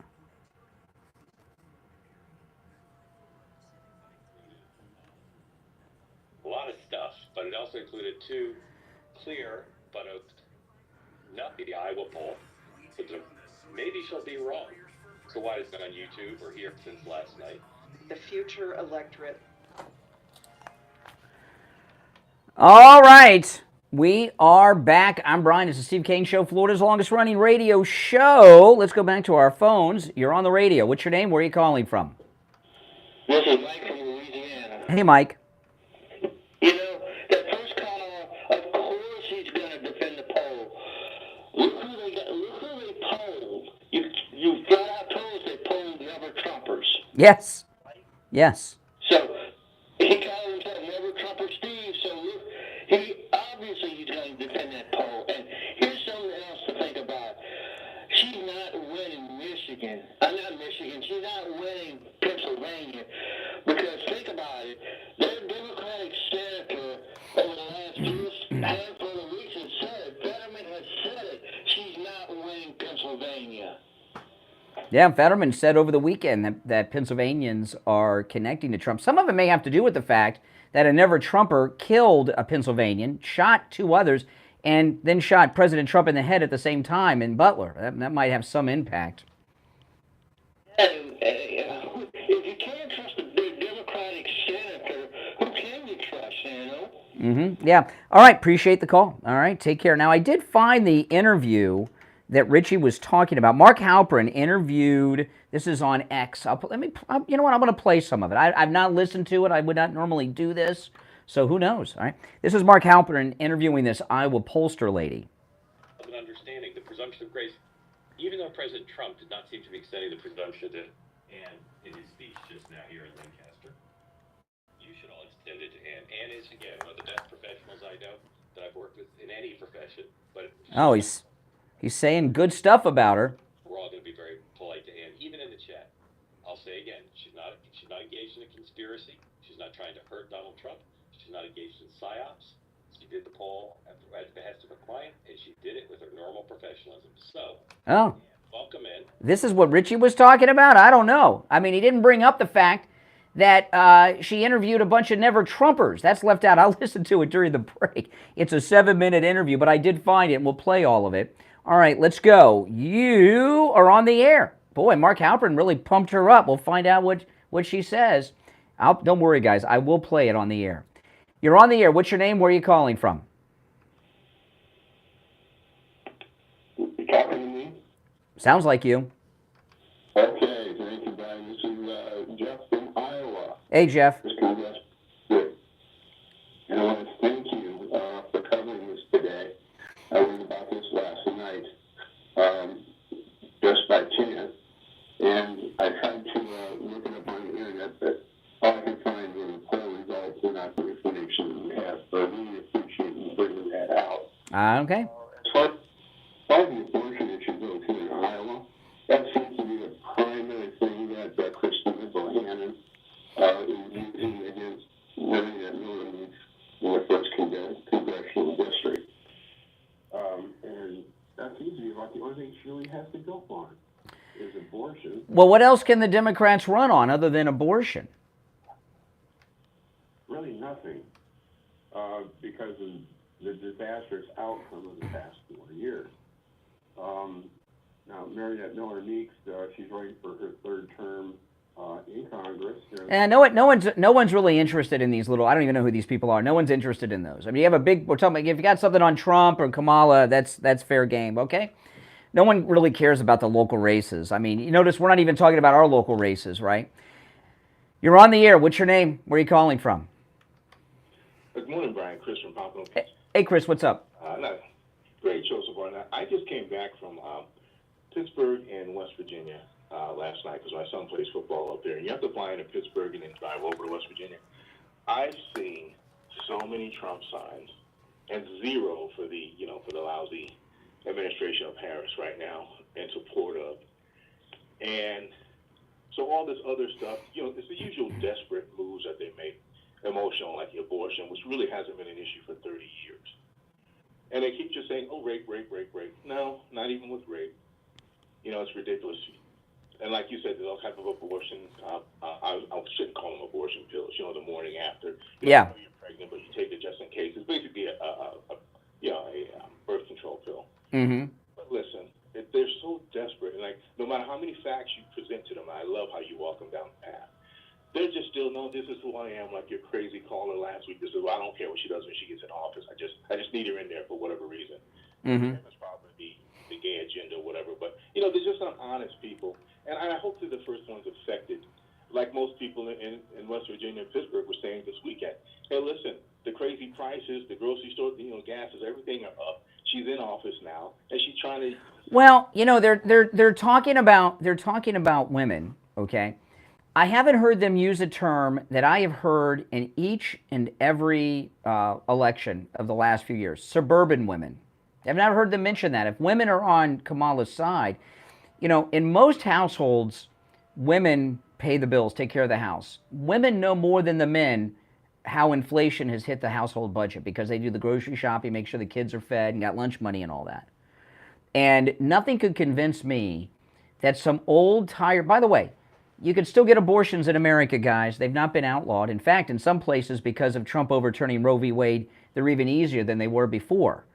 A lot of stuff, but it also included two clear but not the Iowa poll. So maybe she'll be wrong. So why is it on YouTube or here since last night? The future electorate. All right. We are back. I'm Brian. It's the Steve Kane Show, Florida's longest running radio show. Let's go back to our phones. You're on the radio. What's your name? Where are you calling from? This is Mike from Louisiana. Hey, Mike. You know, that first caller, of course he's going to defend the poll. Look who they polled. You flat out told us they polled never Trumpers. Yes. Yes. So he called himself never Trumper Steve. So obviously he's going to defend that poll. And here's something else to think about. She's not winning Michigan. Not Michigan. She's not winning Pennsylvania. Because think about it. Their Democratic senator over the last handful of weeks has said it. Fetterman has said it. She's not winning Pennsylvania. Yeah, Fetterman said over the weekend that Pennsylvanians are connecting to Trump. Some of it may have to do with the fact that a never Trumper killed a Pennsylvanian, shot two others, and then shot President Trump in the head at the same time in Butler. That might have some impact. And if you can't trust the Democratic senator, who can you trust, you know? Mm-hmm. Yeah. All right. Appreciate the call. All right. Take care. Now, I did find the interview that Richie was talking about. Mark Halperin interviewed, this is on X. You know what? I'm going to play some of it. I've not listened to it. I would not normally do this. So who knows? All right. This is Mark Halperin interviewing this Iowa pollster lady. An understanding, the presumption of grace, even though President Trump did not seem to be extending the presumption to Ann in his speech just now here in Lancaster, you should all extend it to Ann. Ann is, again, one of the best professionals I know that I've worked with in any profession. But oh, he's saying good stuff about her. did the poll at the behest of a client, and she did it with her normal professionalism. So, Oh, welcome in. this is what Richie was talking about? I don't know. I mean, he didn't bring up the fact that she interviewed a bunch of never-Trumpers. That's left out. I'll listen to it during the break. It's a 7-minute interview, but I did find it, and we'll play all of it. All right, let's go. You are on the air. Boy, Mark Halpern really pumped her up. We'll find out what she says. Don't worry, guys. I will play it on the air. You're on the air. What's your name? Where are you calling from? You talking to me? Sounds like you. Okay, thank you, Brian. This is Jeff from Iowa. Hey, Jeff. Good. And I want to thank you for covering this today. I read about this last night, just by chance, and I tried to look it up on the internet, but all I can find were the poll results and not the information we have. So I really appreciate you bringing that out. Okay. As far as the abortion issue goes here in Iowa, that seems to be the primary thing that Christy Bohannon is using against women that Miller needs in the first congressional district. And that seems to be about the only thing she really has to go on is abortion. Well, what else can the Democrats run on other than abortion? Really nothing, because of the disastrous outcome of the past 4 years. Now, Mariette Miller Meeks, she's running for her third term in Congress. And no one's really interested in these little. I don't even know who these people are. No one's interested in those. I mean, you have a big. We're talking. If you got something on Trump or Kamala, that's fair game. Okay. No one really cares about the local races. I mean, you notice we're not even talking about our local races, right? You're on the air. What's your name? Where are you calling from? Good morning, Brian. Chris from Pamela. Hey, Chris. What's up? Great show so far. I just came back from Pittsburgh and West Virginia last night because my son plays football up there. And you have to fly into Pittsburgh and then drive over to West Virginia. I've seen so many Trump signs and zero for the lousy administration of Harris right now in support of. And so all this other stuff, it's the usual desperate moves that they make, emotional, like the abortion, which really hasn't been an issue for 30 years. And they keep just saying, oh, rape. No, not even with rape. It's ridiculous. And like you said, there's all type of abortion. I shouldn't call them abortion pills. The morning after. Yeah. You're pregnant, but you take it just in case. It's basically a birth control pill. Mm-hmm. But listen, they're so desperate, and no matter how many facts you present to them, I love how you walk them down the path. They're just still, no, this is who I am, like your crazy caller last week. This is, I don't care what she does when she gets in office. I just need her in there for whatever reason. Mm-hmm. It's probably the gay agenda or whatever. But, they're just not honest people. And I hope they're the first ones affected, like most people in West Virginia and Pittsburgh were saying this weekend. Hey, listen, the crazy prices, the grocery store, gases, everything are up. She's in office now, and she's trying to. Well, they're talking about women. Okay, I haven't heard them use a term that I have heard in each and every election of the last few years: suburban women. I've never heard them mention that. If women are on Kamala's side, in most households, women pay the bills, take care of the house. Women know more than the men how inflation has hit the household budget because they do the grocery shopping, make sure the kids are fed, and got lunch money and all that. And nothing could convince me that some old, tired... By the way, you can still get abortions in America, guys. They've not been outlawed. In fact, in some places, because of Trump overturning Roe v. Wade, they're even easier than they were before.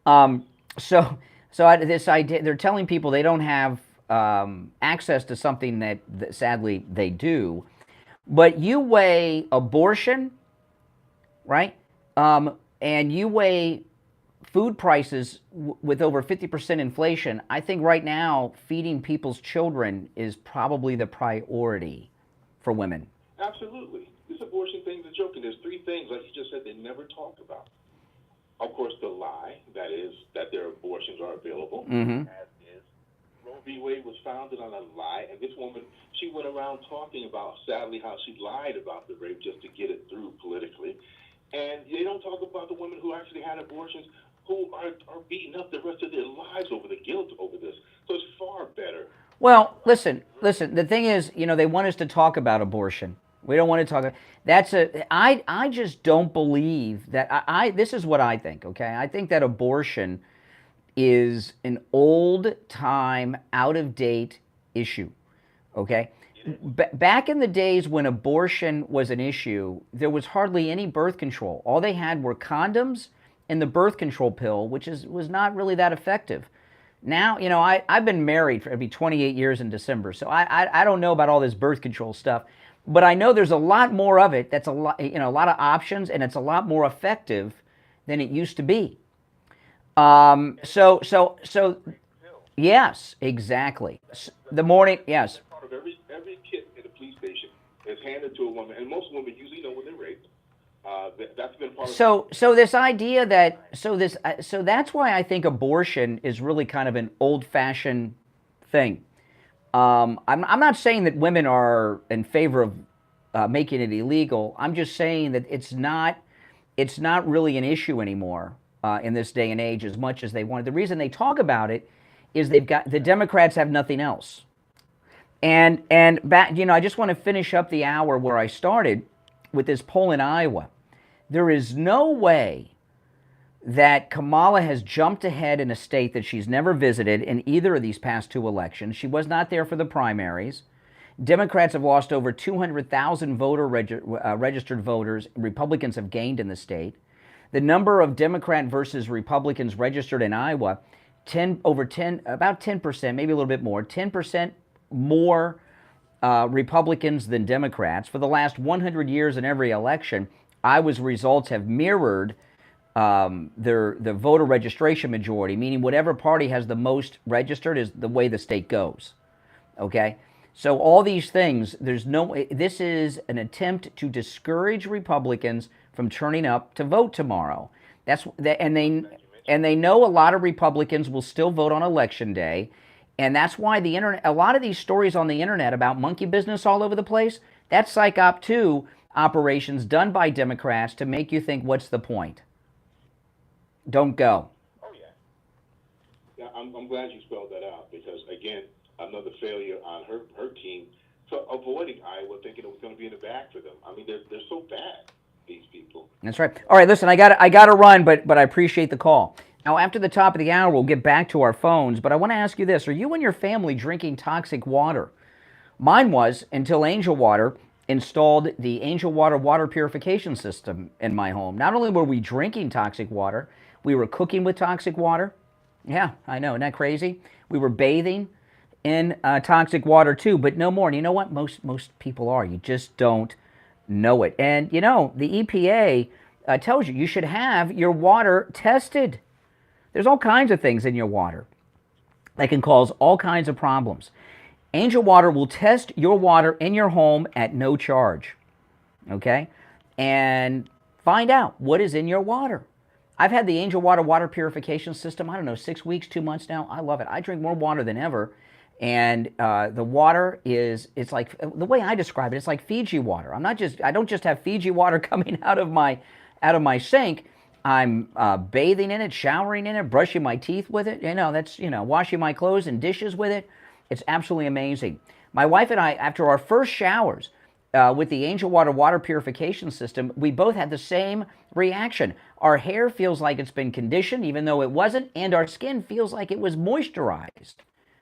So this idea, they're telling people they don't have access to something that sadly they do. But you weigh abortion, right? And you weigh food prices with over 50% inflation. I think right now feeding people's children is probably the priority for women. Absolutely. This abortion thing's a joke, and there's three things, like you just said, they never talk about. Of course, the lie, that is, that their abortions are available, Mm-hmm. as is. Roe v. Wade was founded on a lie, and this woman, she went around talking about, sadly, how she lied about the rape just to get it through politically. And they don't talk about the women who actually had abortions, who are beaten up the rest of their lives over the guilt over this. So it's far better. Well, listen, the thing is, they want us to talk about abortion. We don't want to talk. I just don't believe that. This is what I think, okay? I think that abortion is an old-time, out-of-date issue, okay? Back in the days when abortion was an issue, there was hardly any birth control. All they had were condoms and the birth control pill, which was not really that effective. Now, you know, I've been married for, it'll be 28 years in December, so I don't know about all this birth control stuff, but I know there's a lot more of it. That's a lot, you know, a lot of options, and it's a lot more effective than it used to be. So yes, exactly. The morning, yes. Part of every kit in a police station is handed to a woman, and most women usually know when they're raped. That's been part of. So this idea that so that's why I think abortion is really kind of an old-fashioned thing. I'm not saying that women are in favor of making it illegal. I'm just saying that it's not really an issue anymore in this day and age as much as they wanted. The reason they talk about it is the Democrats have nothing else. And back, you know, I just want to finish up the hour where I started with this poll in Iowa. There is no way that Kamala has jumped ahead in a state that she's never visited in either of these past two elections. She was not there for the primaries. Democrats have lost over 200,000 registered voters. Republicans have gained in the state. The number of Democrat versus Republicans registered in Iowa, about 10%, maybe a little bit more, 10% more Republicans than Democrats. For the last 100 years in every election, Iowa's results have mirrored the voter registration majority, meaning whatever party has the most registered is the way the state goes. Okay? So all these things, this is an attempt to discourage Republicans from turning up to vote tomorrow. And they know a lot of Republicans will still vote on Election Day, and that's why the internet, a lot of these stories on the internet about monkey business all over the place, that's Psych Op 2 operations done by Democrats to make you think, what's the point? Don't go. Oh, yeah. Yeah, I'm glad you spelled that out because, again, another failure on her team for avoiding Iowa, thinking it was going to be in the bag for them. I mean, they're so bad, these people. That's right. All right, listen, I got to run, but I appreciate the call. Now, after the top of the hour, we'll get back to our phones, but I want to ask you this. Are you and your family drinking toxic water? Mine was until Angel Water installed the Angel water purification system in my home. Not only were we drinking toxic water, we were cooking with toxic water. Yeah, I know, isn't that crazy? We were bathing in toxic water too, but no more. And you know what? Most people are. You just don't know it. And you know, the EPA tells you should have your water tested. There's all kinds of things in your water that can cause all kinds of problems. Angel Water will test your water in your home at no charge, okay? And find out what is in your water. I've had the Angel water purification system, I don't know, 6 weeks, 2 months now. I love it. I drink more water than ever. And the water it's like, the way I describe it, it's like Fiji water. I don't just have Fiji water coming out of my sink. I'm bathing in it, showering in it, brushing my teeth with it. You know, that's, you know, washing my clothes and dishes with it. It's absolutely amazing. My wife and I, after our first showers with the Angel water purification system, we both had the same reaction. Our hair feels like it's been conditioned, even though it wasn't, and our skin feels like it was moisturized.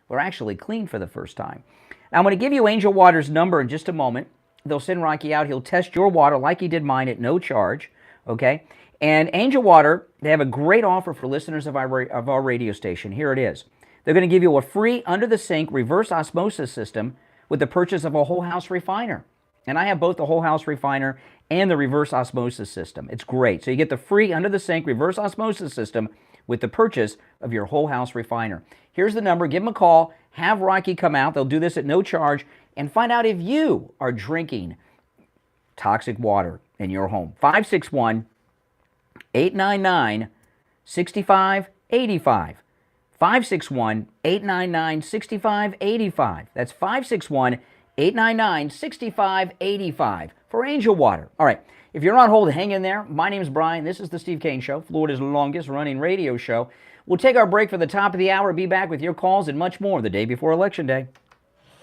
We're actually clean for the first time. Now, I'm going to give you Angel Water's number in just a moment. They'll send Rocky out. He'll test your water like he did mine at no charge, okay? And Angel Water, they have a great offer for listeners of our radio station. Here it is. They're going to give you a free under-the-sink reverse osmosis system with the purchase of a whole house refiner. And I have both the whole house refiner and the reverse osmosis system. It's great. So you get the free under-the-sink reverse osmosis system with the purchase of your whole house refiner. Here's the number. Give them a call. Have Rocky come out. They'll do this at no charge. And find out if you are drinking toxic water in your home. 561-899-6585. 561-899-6585. That's 561-899-6585 for Angel Water. All right, if you're on hold, hang in there. My name's Brian. This is the Steve Kane Show, Florida's longest running radio show. We'll take our break for the top of the hour, be back with your calls and much more the day before Election Day.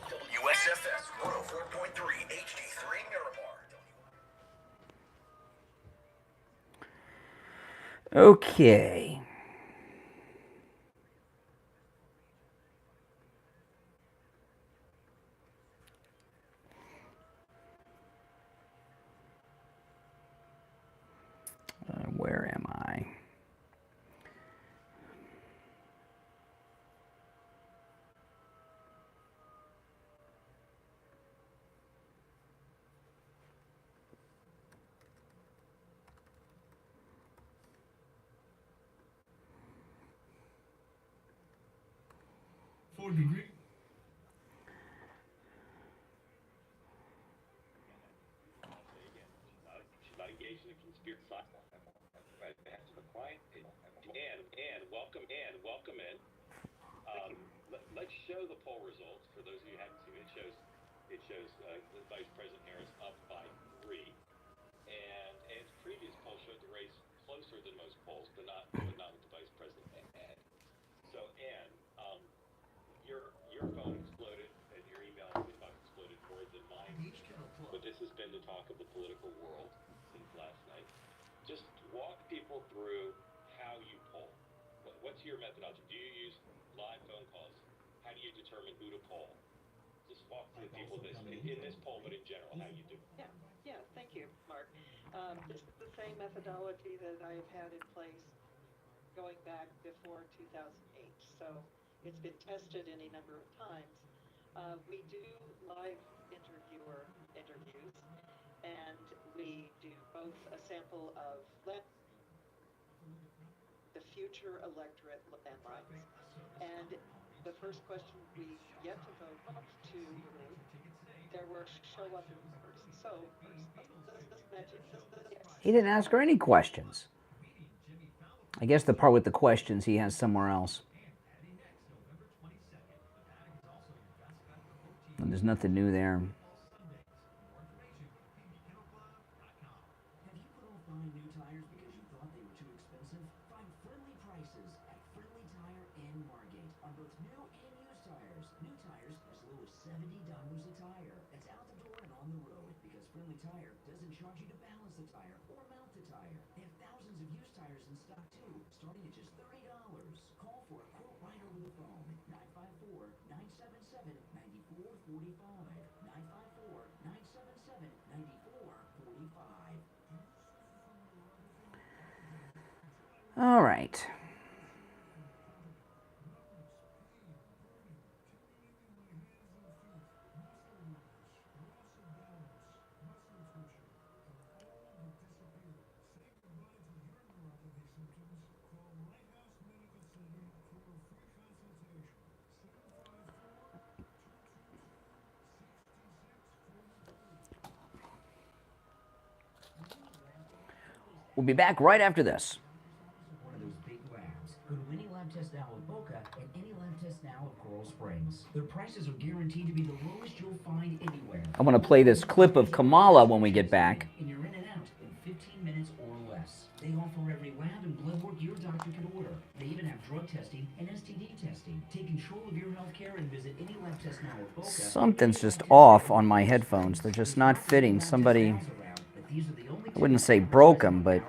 USFS 104.3 HD3 Miramar. Okay. Where am I? Degree. She's not engaged in a conspiracy. And welcome in. Let's show the poll results for those of you who haven't seen it. It shows Vice President Harris up by 3, and its previous poll showed the race closer than most polls, but not with the Vice President ahead. So, Ann, your phone exploded and your email inbox exploded more than mine. But this has been the talk of the political world since last night. Just walk people through how you poll. What's your methodology? Do you use live phone calls? How do you determine who to poll? Just walk through people in this poll, but in general, how you do it. Yeah, thank you, Mark. This is the same methodology that I've had in place going back before 2008. So it's been tested any number of times. We do live interviews, and we do both a sample of the future electorate landlines, and the first question we get to vote up to there were show up in person. So He didn't ask her any questions. I guess the part with the questions he has somewhere else. And there's nothing new there. Have you put off buying new tires because you thought they were too expensive? Find friendly prices at Friendly Tire and Margate on both new and used tires. New tires as low as $70 a tire. That's out the door and on the road because Friendly Tire doesn't charge you to balance the tire or mount the tire. They have thousands of used tires in stock too, starting at just $30. Call for a quote right over the phone. 954-977-9445. 954-977-9445. All right. We'll be back right after this. One of those big labs. Go to any lab test now of Boca and any lab test now of Coral Springs. Their prices are guaranteed to be the lowest you'll find anywhere. I want to play this clip of Kamala when we get back. And you're in and out in 15 minutes or less. They offer every lab and blood work your doctor can order. They even have drug testing and STD testing. Take control of your health care and visit any lab test now of Boca. Something's just off on my headphones. They're just not fitting. Somebody, I wouldn't say broke them, but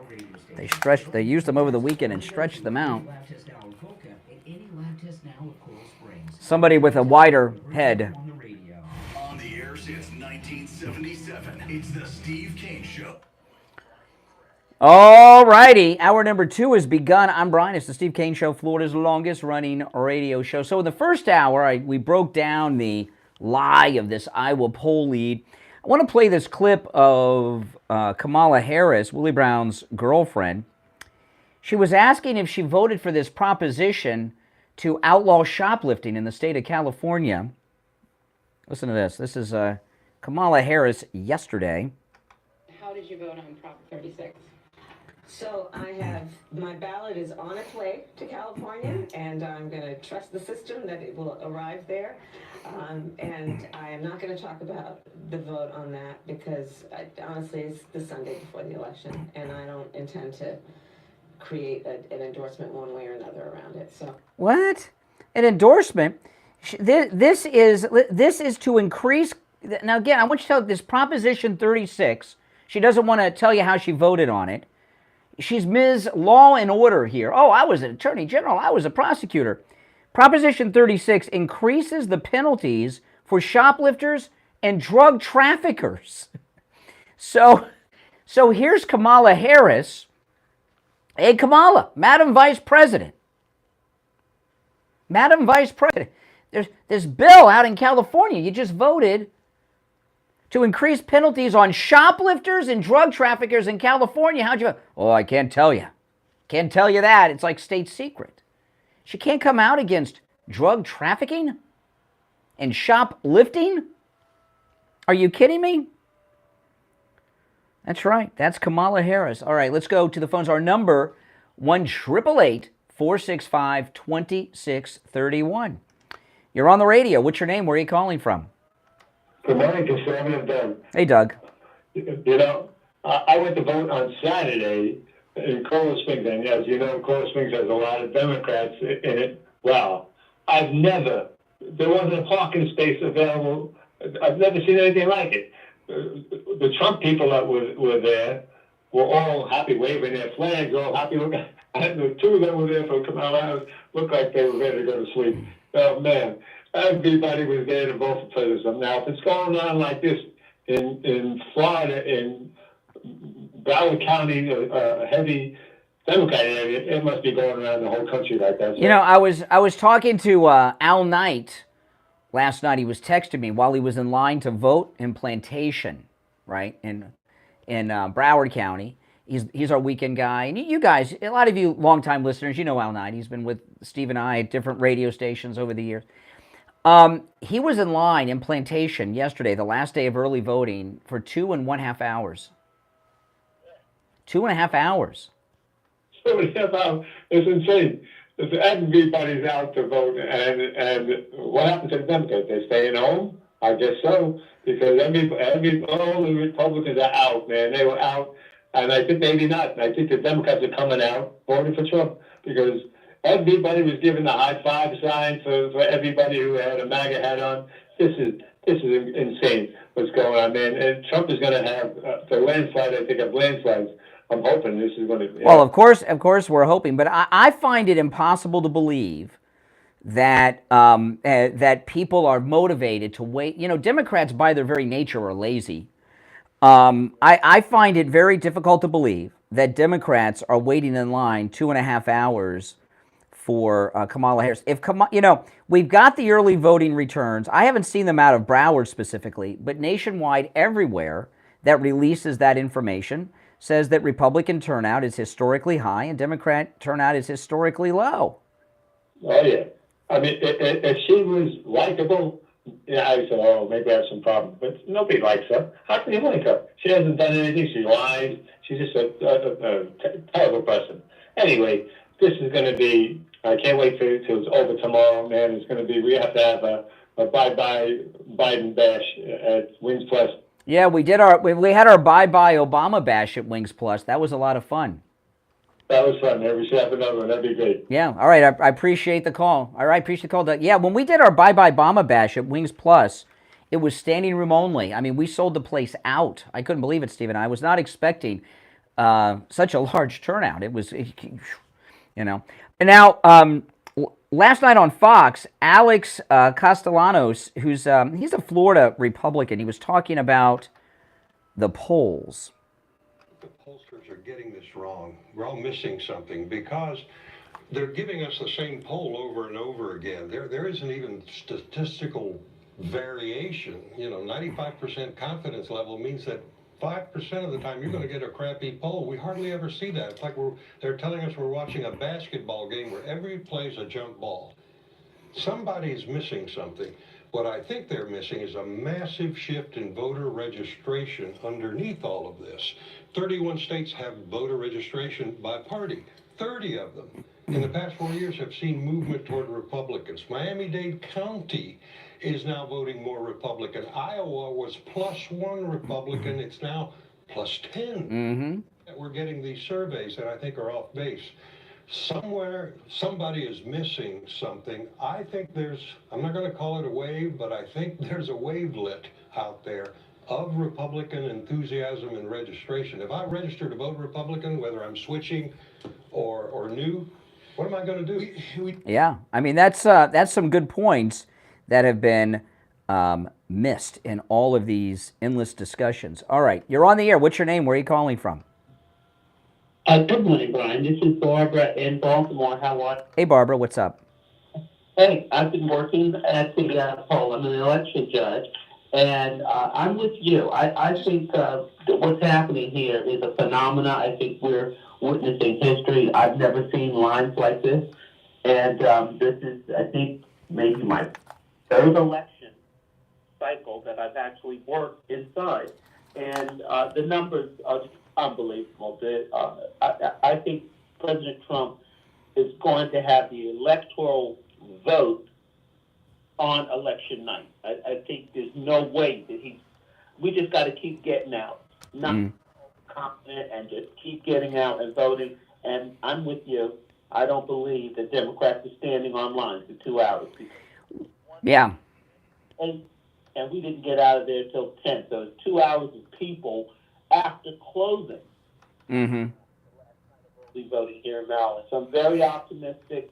they used them over the weekend and stretched them out. Somebody with a wider head. On the air since 1977, it's the Steve Kane Show. All righty, hour number 2 has begun. I'm Brian. It's the Steve Kane Show, Florida's longest-running radio show. So in the first hour, we broke down the lie of this Iowa poll lead. I want to play this clip of Kamala Harris, Willie Brown's girlfriend. She was asking if she voted for this proposition to outlaw shoplifting in the state of California. Listen to this. This is Kamala Harris yesterday. How did you vote on Prop 36? So my ballot is on its way to California, and I'm going to trust the system that it will arrive there. And I am not going to talk about the vote on that because, honestly, it's the Sunday before the election, and I don't intend to create an endorsement one way or another around it. So what? An endorsement? This is to increase. Now, again, I want you to tell this Proposition 36. She doesn't want to tell you how she voted on it. She's Ms. Law and Order here. Oh, I was an attorney general. I was a prosecutor. Proposition 36 increases the penalties for shoplifters and drug traffickers. So here's Kamala Harris. Hey, Kamala, Madam Vice President. Madam Vice President. There's this bill out in California. You just voted to increase penalties on shoplifters and drug traffickers in California. How'd you? Oh, I can't tell you. Can't tell you that. It's like state secret. She can't come out against drug trafficking and shoplifting? Are you kidding me? That's right. That's Kamala Harris. All right, let's go to the phones. Our number, 1-888-465-2631. You're on the radio. What's your name? Where are you calling from? Good morning, Conservative Doug. Hey, Doug. You know, I went to vote on Saturday in Coral Springs, and as you know, Coral Springs has a lot of Democrats in it. Wow. There wasn't a parking space available. I've never seen anything like it. The Trump people that were there were all happy, waving their flags, all happy. The two that were there for Kamala Harris looked like they were ready to go to sleep. Oh, man. Everybody was there to vote for Patriotism. Now, if it's going on like this in Florida, in Broward County, a heavy Democrat area, it must be going around the whole country like that. So. You know, I was talking to Al Knight last night. He was texting me while he was in line to vote in Plantation, right, in Broward County. He's our weekend guy. And you guys, a lot of you longtime listeners, you know Al Knight. He's been with Steve and I at different radio stations over the years. He was in line in Plantation yesterday, the last day of early voting, for 2.5 hours. 2.5 hours. 2.5 hours. It's insane. Everybody's out to vote, and what happened to the Democrats? They're staying home? I guess so, because all the Republicans are out, man. They were out, and I think maybe not. I think the Democrats are coming out voting for Trump, because everybody was giving the high five sign for everybody who had a MAGA hat on. This is insane what's going on, man. And Trump is going to have the landslide. I think of landslides. I'm hoping this is going to. Yeah. Well, of course, we're hoping, but I find it impossible to believe that that people are motivated to wait. You know, Democrats by their very nature are lazy. I find it very difficult to believe that Democrats are waiting in line 2.5 hours for Kamala Harris. We've got the early voting returns. I haven't seen them out of Broward specifically, but nationwide, everywhere that releases that information says that Republican turnout is historically high and Democrat turnout is historically low. Oh, yeah. I mean, if she was likable, yeah, I would say, oh, maybe I have some problem. But nobody likes her. How can you like her? She hasn't done anything. She lies. She's just a terrible person. Anyway, this is going to be, I can't wait till it's over tomorrow, man. It's going to be, we have to have a bye-bye Biden bash at Wings Plus. Yeah, we had our bye-bye Obama bash at Wings Plus. That was a lot of fun. That was fun. We should have another one. That'd be great. Yeah, all right. I appreciate the call. All right, appreciate the call. Yeah, when we did our bye-bye Obama bash at Wings Plus, it was standing room only. I mean, we sold the place out. I couldn't believe it, Stephen. I was not expecting such a large turnout. It was, you know. And now, last night on Fox, Alex Castellanos, he's a Florida Republican, he was talking about the polls. The pollsters are getting this wrong. We're all missing something because they're giving us the same poll over and over again. There isn't even statistical variation. 95% confidence level means that 5% of the time you're going to get a crappy poll. We hardly ever see that. It's like they're telling us we're watching a basketball game where every play's a jump ball. Somebody's missing something. What I think they're missing is a massive shift in voter registration underneath all of this. 31 states have voter registration by party. 30 of them in the past 4 years have seen movement toward Republicans. Miami-Dade County is now voting more Republican. Iowa was +1 Republican. It's now +10. Mm-hmm. We're getting these surveys that I think are off base. Somewhere, somebody is missing something. I think I'm not going to call it a wave, but I think there's a wavelet out there of Republican enthusiasm and registration. If I register to vote Republican, whether I'm switching or new, what am I going to do? Yeah, I mean, that's some good points that have been missed in all of these endless discussions. All right, you're on the air. What's your name? Where are you calling from? Good morning, Brian. This is Barbara in Baltimore. How are you? Hey, Barbara, what's up? Hey, I've been working at the poll. I'm an election judge, and I'm with you. I think that what's happening here is a phenomena. I think we're witnessing history. I've never seen lines like this, and this is, I think, maybe my third election cycle that I've actually worked inside, and the numbers are unbelievable. I think President Trump is going to have the electoral vote on election night. I think there's no way that we just got to keep getting out, not confident, and just keep getting out and voting. And I'm with you. I don't believe that Democrats are standing on line for 2 hours. Yeah. And we didn't get out of there till 10. So it's 2 hours of people after closing. Mm-hmm. Voting here in Maryland. So I'm very optimistic,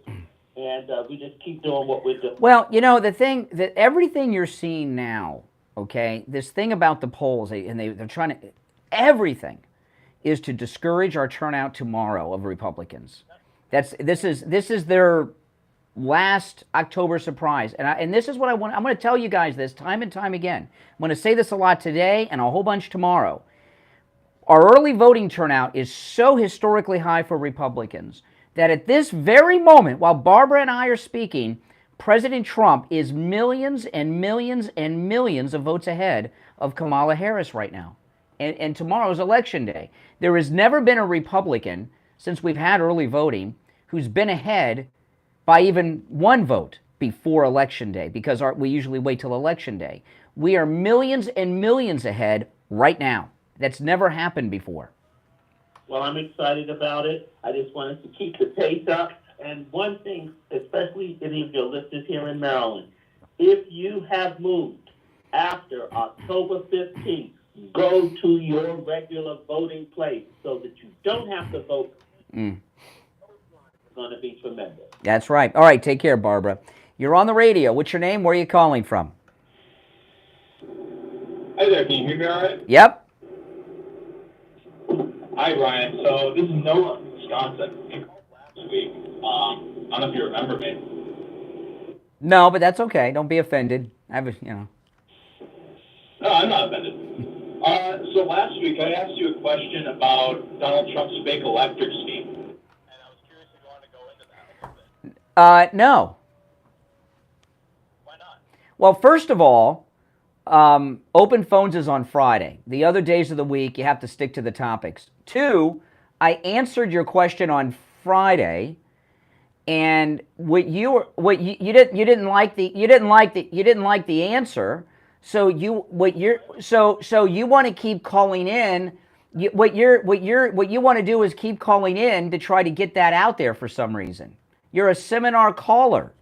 and we just keep doing what we're doing. Well, you know, the thing that everything you're seeing now, okay, this thing about the polls, they're trying to, everything is to discourage our turnout tomorrow of Republicans. This is their last October surprise, and this is what I want. I'm going to tell you guys this time and time again. I'm going to say this a lot today and a whole bunch tomorrow. Our early voting turnout is so historically high for Republicans that at this very moment, while Barbara and I are speaking, President Trump is millions and millions and millions of votes ahead of Kamala Harris right now. And tomorrow's election day. There has never been a Republican, since we've had early voting, who's been ahead by even one vote before election day, because we usually wait till election day. We are millions and millions ahead right now. That's never happened before. Well, I'm excited about it. I just wanted to keep the pace up. And one thing, especially any of your listeners here in Maryland, if you have moved after October 15th, go to your regular voting place so that you don't have to vote. It's going to be tremendous. That's right. All right, take care, Barbara. You're on the radio. What's your name? Where are you calling from? Hi there. Can you hear me all right? Yep. Hi, Brian. So this is Noah from Wisconsin. I called last week. I don't know if you remember me. No, but that's okay. Don't be offended. No, I'm not offended. So last week I asked you a question about Donald Trump's fake electric scheme, and I was curious if you wanted to go into that a little bit. No. Why not? Well, first of all, open phones is on Friday. The other days of the week, you have to stick to the topics. 2, I answered your question on Friday, and you didn't like the answer. So you want to keep calling in. What you want to do is keep calling in to try to get that out there for some reason. You're a seminar caller.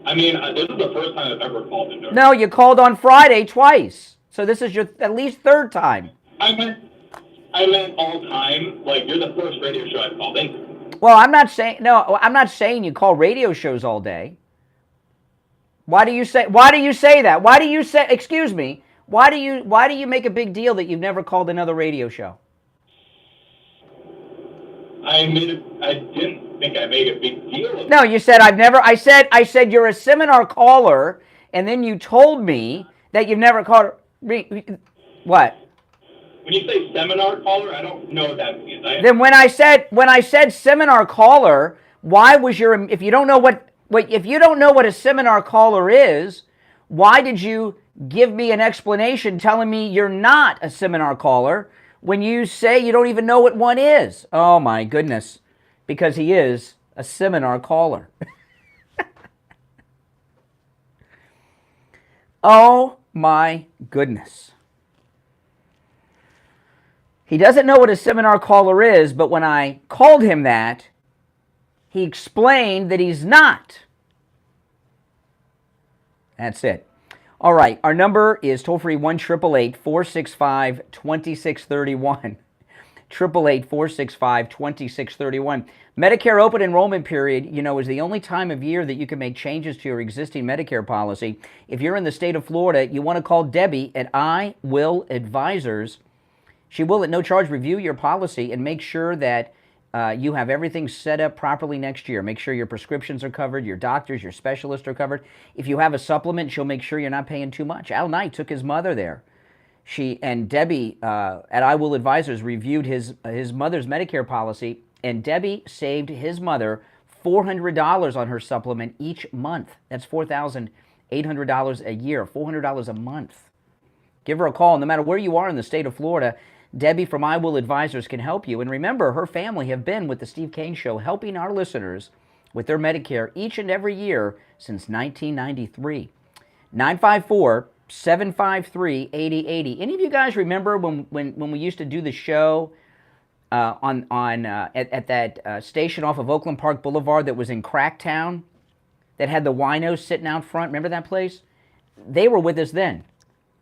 I mean, this is the first time I've ever called in. No, you called on Friday twice. So this is your at least third time. I meant all time. Like, you're the first radio show I've called in. Well, I'm not saying you call radio shows all day. Why do you say that? Excuse me, why do you make a big deal that you've never called another radio show? I didn't think I made a big deal of it. No, you said I said you're a seminar caller, and then you told me that you've never called. What? When you say seminar caller, I don't know what that means. Then when I said seminar caller, why was if you don't know what a seminar caller is, why did you give me an explanation telling me you're not a seminar caller when you say you don't even know what one is? Oh my goodness, because he is a seminar caller. Oh my goodness. He doesn't know what a seminar caller is, but when I called him that, he explained that he's not. That's it. All right, our number is toll-free 1-888-465-2631. 888-465-2631. Medicare open enrollment period, is the only time of year that you can make changes to your existing Medicare policy. If you're in the state of Florida, you want to call Debbie at I Will Advisors. She will at no charge review your policy and make sure that you have everything set up properly next year. Make sure your prescriptions are covered, your doctors, your specialists are covered. If you have a supplement, she'll make sure you're not paying too much. Al Knight took his mother there. She and Debbie at I Will Advisors reviewed his mother's Medicare policy, and Debbie saved his mother $400 on her supplement each month. That's $4,800 a year, $400 a month. Give her a call. No matter where you are in the state of Florida, Debbie from I Will Advisors can help you. And remember, her family have been with the Steve Kane Show, helping our listeners with their Medicare each and every year since 1993. 954-753-8080. Any of you guys remember when we used to do the show at that station off of Oakland Park Boulevard that was in Cracktown, that had the winos sitting out front? Remember that place? They were with us then,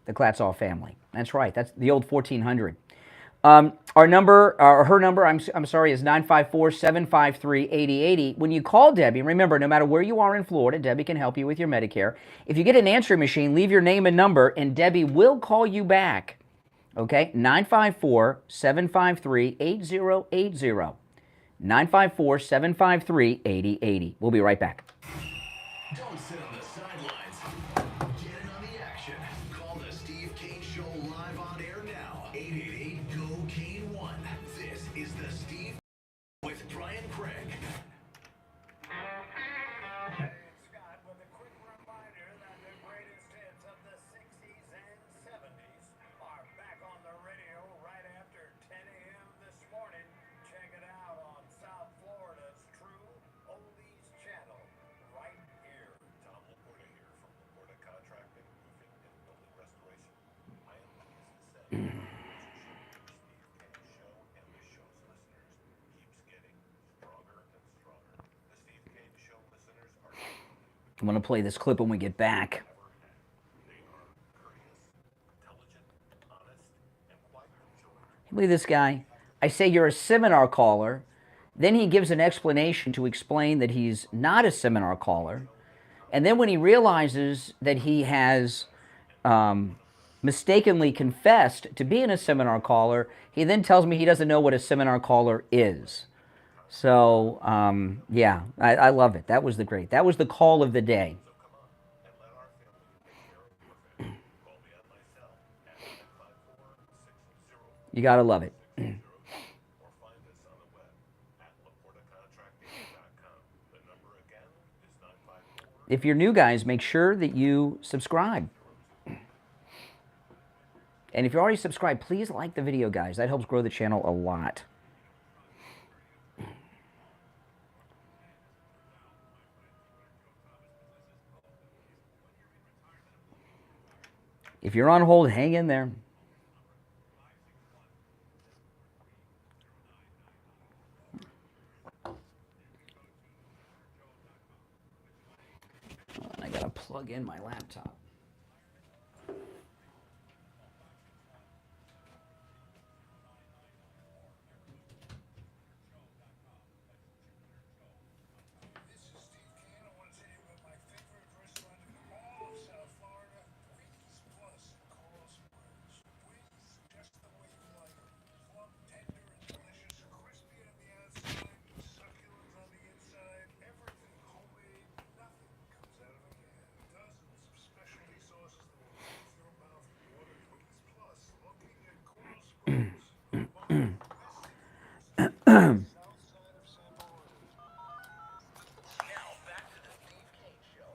the Klatzall family. That's right. That's the old 1400. Her number, I'm sorry, is 954-753-8080. When you call Debbie, remember, no matter where you are in Florida, Debbie can help you with your Medicare. If you get an answering machine, leave your name and number, and Debbie will call you back. Okay? 954-753-8080. 954-753-8080. We'll be right back. Don't sit on the sidelines. Get in on the action. Call the Steve Kane Show live on air now. 888-GO-KANE-1. This is the Steve with Brian Craig. Scott with a quick reminder that the greatest hits of the 60s and 70s are back on the radio right after 10 a.m. this morning. Check it out on South Florida's True Oldies channel right here. Tom Laporta here from Laporta Contracting, Roofing, and Building Restoration. I am pleased to say that the Steve Kane Show and the show's listeners keeps getting stronger and stronger. The Steve Kane Show listeners are I'm going to play this clip when we get back. they are courteous, intelligent, honest, and quite enjoyable. Look at this guy. I say you're a seminar caller. Then he gives an explanation to explain that he's not a seminar caller. And then when he realizes that he has mistakenly confessed to being a seminar caller, he then tells me he doesn't know what a seminar caller is. So, yeah, I love it. That was the call of the day. You got to love it. Or find us on the web at laportacontracting.com. The number again is 954. If you're new, guys, make sure that you subscribe. And if you're already subscribed, please like the video, guys. That helps grow the channel a lot. If you're on hold, hang in there. I gotta plug in my laptop. This is Steve Kane. I want to tell you about my favorite restaurant in all of South Florida, Wings Plus, Coral Springs. Wings just the way you like them. Plump, tender, and delicious. Crispy on the outside, succulent on the inside. Everything homemade. Nothing comes out of a can. Dozens of specialty sauces that will melt your mouth watering. Wings Plus, located at Coral Springs. Among the best south side of San Paulo. Now back to the Steve Kane Show.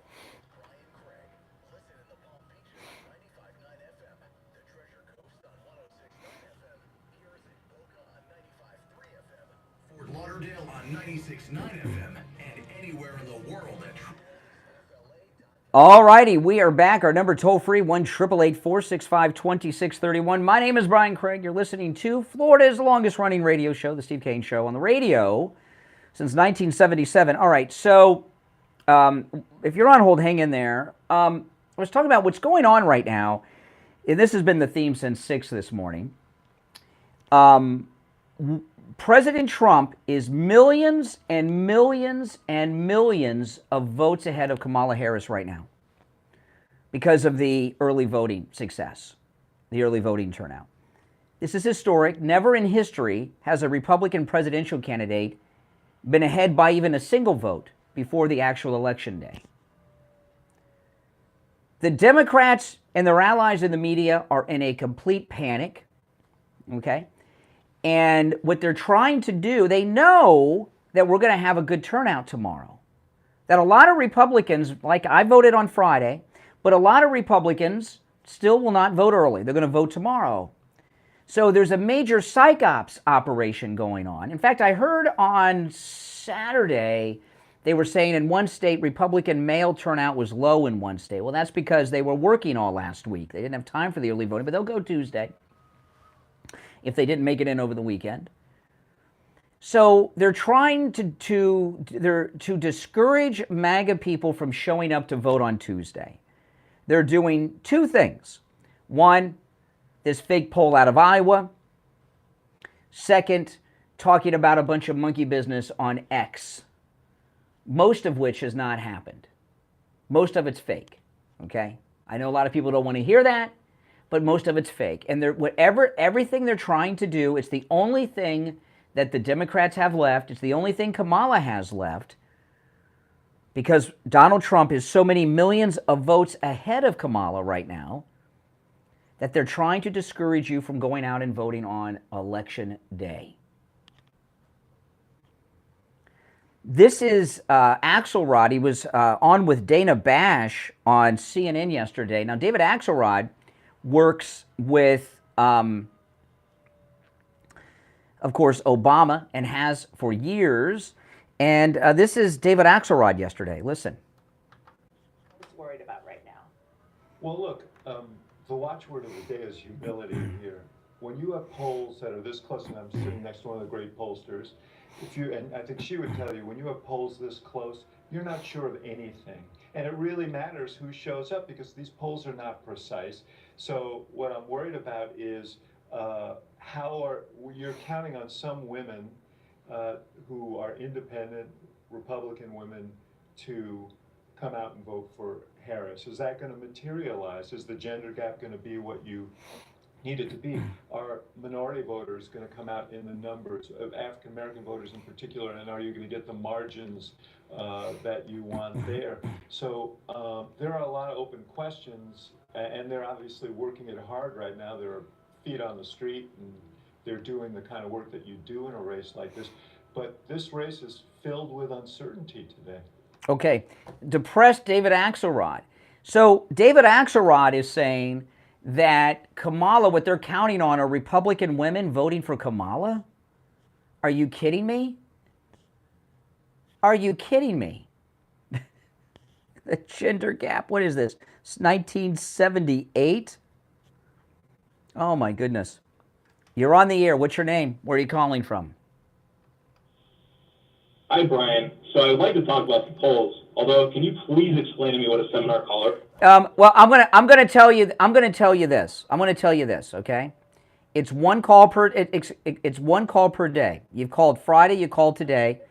Brian Craig. Listen in the Palm Beaches on 95.9 FM, the Treasure Coast on 106.9 FM, Pierce and Boca on 95.3 FM, Fort Lauderdale on 96.9 FM, and anywhere in the world at All righty, we are back. Our number toll-free, 1-888-465-2631. My name is Brian Craig. You're listening to Florida's longest-running radio show, The Steve Kane Show, on the radio since 1977. All right, so if you're on hold, hang in there. I was talking about what's going on right now, and this has been the theme since 6 this morning. President Trump is millions and millions and millions of votes ahead of Kamala Harris right now because of the early voting success, the early voting turnout. This is historic. Never in history has a Republican presidential candidate been ahead by even a single vote before the actual election day. The Democrats and their allies in the media are in a complete panic, okay? And what they're trying to do, they know that we're going to have a good turnout tomorrow. That a lot of Republicans, like I voted on Friday, but a lot of Republicans still will not vote early. They're going to vote tomorrow. So there's a major psych ops operation going on. In fact, I heard on Saturday, they were saying in one state, Republican mail turnout was low in one state. Well, that's because they were working all last week. They didn't have time for the early voting, but they'll go Tuesday if they didn't make it in over the weekend. So they're trying to discourage MAGA people from showing up to vote on Tuesday. They're doing two things. One, this fake poll out of Iowa. Second, talking about a bunch of monkey business on X, most of which has not happened. Most of it's fake, okay? I know a lot of people don't want to hear that, but most of it's fake. And everything they're trying to do, it's the only thing that the Democrats have left. It's the only thing Kamala has left, because Donald Trump is so many millions of votes ahead of Kamala right now that they're trying to discourage you from going out and voting on Election Day. This is Axelrod. He was on with Dana Bash on CNN yesterday. Now, David Axelrod works with, of course, Obama, and has for years. And this is David Axelrod yesterday. Listen. What's worried about right now? Well, look, the watchword of the day is humility here. When you have polls that are this close, and I'm sitting next to one of the great pollsters, and I think she would tell you, when you have polls this close, you're not sure of anything. And it really matters who shows up, because these polls are not precise. So what I'm worried about is you're counting on some women who are independent Republican women to come out and vote for Harris. Is that going to materialize? Is the gender gap going to be what you need it to be? Are minority voters going to come out in the numbers of African American voters in particular, and are you going to get the margins that you want there? So there are a lot of open questions, and they're obviously working it hard right now. There are feet on the street, and they're doing the kind of work that you do in a race like this. But this race is filled with uncertainty today. Okay, depressed David Axelrod. So David Axelrod is saying that Kamala, what they're counting on are Republican women voting for Kamala? Are you kidding me? Are you kidding me? The gender gap, what is this? It's 1978? Oh my goodness. You're on the air. What's your name? Where are you calling from? Hi, Brian. So I'd like to talk about the polls. Although, can you please explain to me what a seminar caller? Well, I'm gonna tell you this. Okay? It's one call per it's one call per day. You've called Friday, you called today.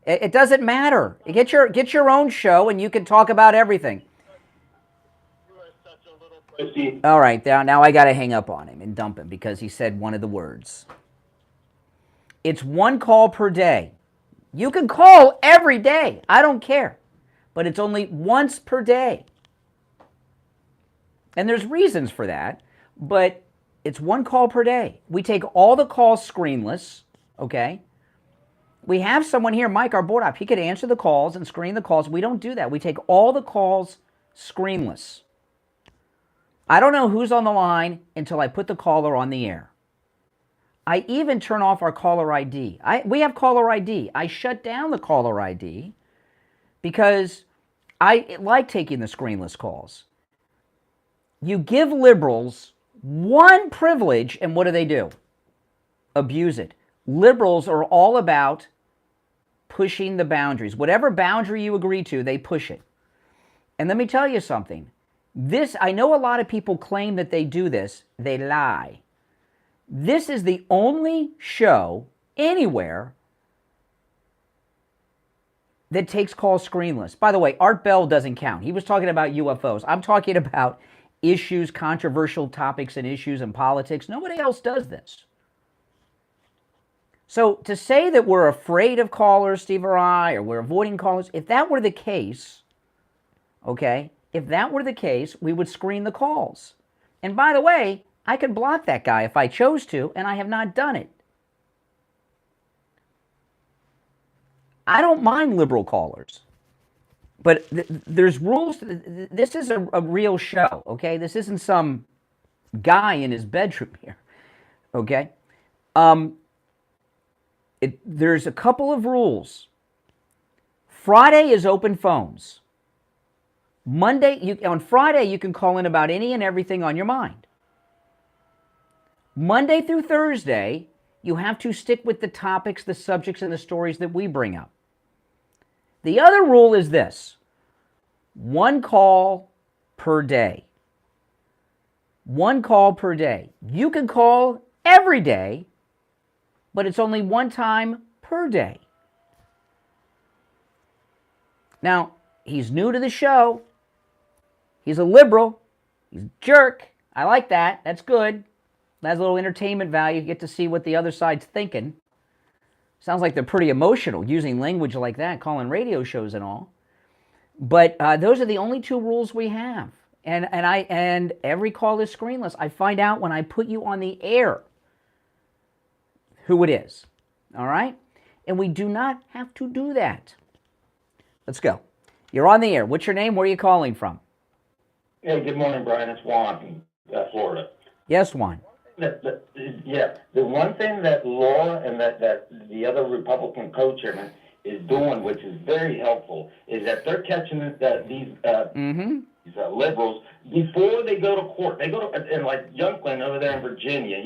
It doesn't matter. Get your own show, and you can talk about everything. All right, now I got to hang up on him and dump him because he said one of the words. It's one call per day. You can call every day. I don't care. But it's only once per day. And there's reasons for that, but it's one call per day. We take all the calls screenless, okay? We have someone here, Mike, our board op. He could answer the calls and screen the calls. We don't do that. We take all the calls screenless. I don't know who's on the line until I put the caller on the air. I even turn off our caller ID. We have caller ID. I shut down the caller ID because I like taking the screenless calls. You give liberals one privilege, and what do? Abuse it. Liberals are all about pushing the boundaries. Whatever boundary you agree to, they push it. And let me tell you something. This, I know a lot of people claim that they do this. They lie. This is the only show anywhere that takes calls screenless. By the way, Art Bell doesn't count. He was talking about UFOs. I'm talking about issues, controversial topics and issues in politics. Nobody else does this. So to say that we're afraid of callers, Steve or I, or we're avoiding callers, if that were the case, okay, if that were the case, we would screen the calls. And by the way, I could block that guy if I chose to, and I have not done it. I don't mind liberal callers. But there's rules. This is a real show, okay? This isn't some guy in his bedroom here, okay? There's a couple of rules. Friday is open phones. On Friday, you can call in about any and everything on your mind. Monday through Thursday, you have to stick with the topics, the subjects, and the stories that we bring up. The other rule is this: 1 call per day. 1 call per day. You can call every day, but it's only 1 time per day. Now, he's new to the show. He's a liberal. He's a jerk. I like that. That's good. That's a little entertainment value. You get to see what the other side's thinking. Sounds like they're pretty emotional using language like that, calling radio shows and all. But those are the only 2 rules we have. And every call is screenless. I find out when I put you on the air who it is. All right? And we do not have to do that. Let's go. You're on the air. What's your name? Where are you calling from? Hey, good morning, Brian. It's Juan from Florida. Yes, Juan. The one thing that Laura and that the other Republican co-chairman is doing, which is very helpful, is that they're catching these liberals before they go to court. They go to, and like Youngkin over there in Virginia,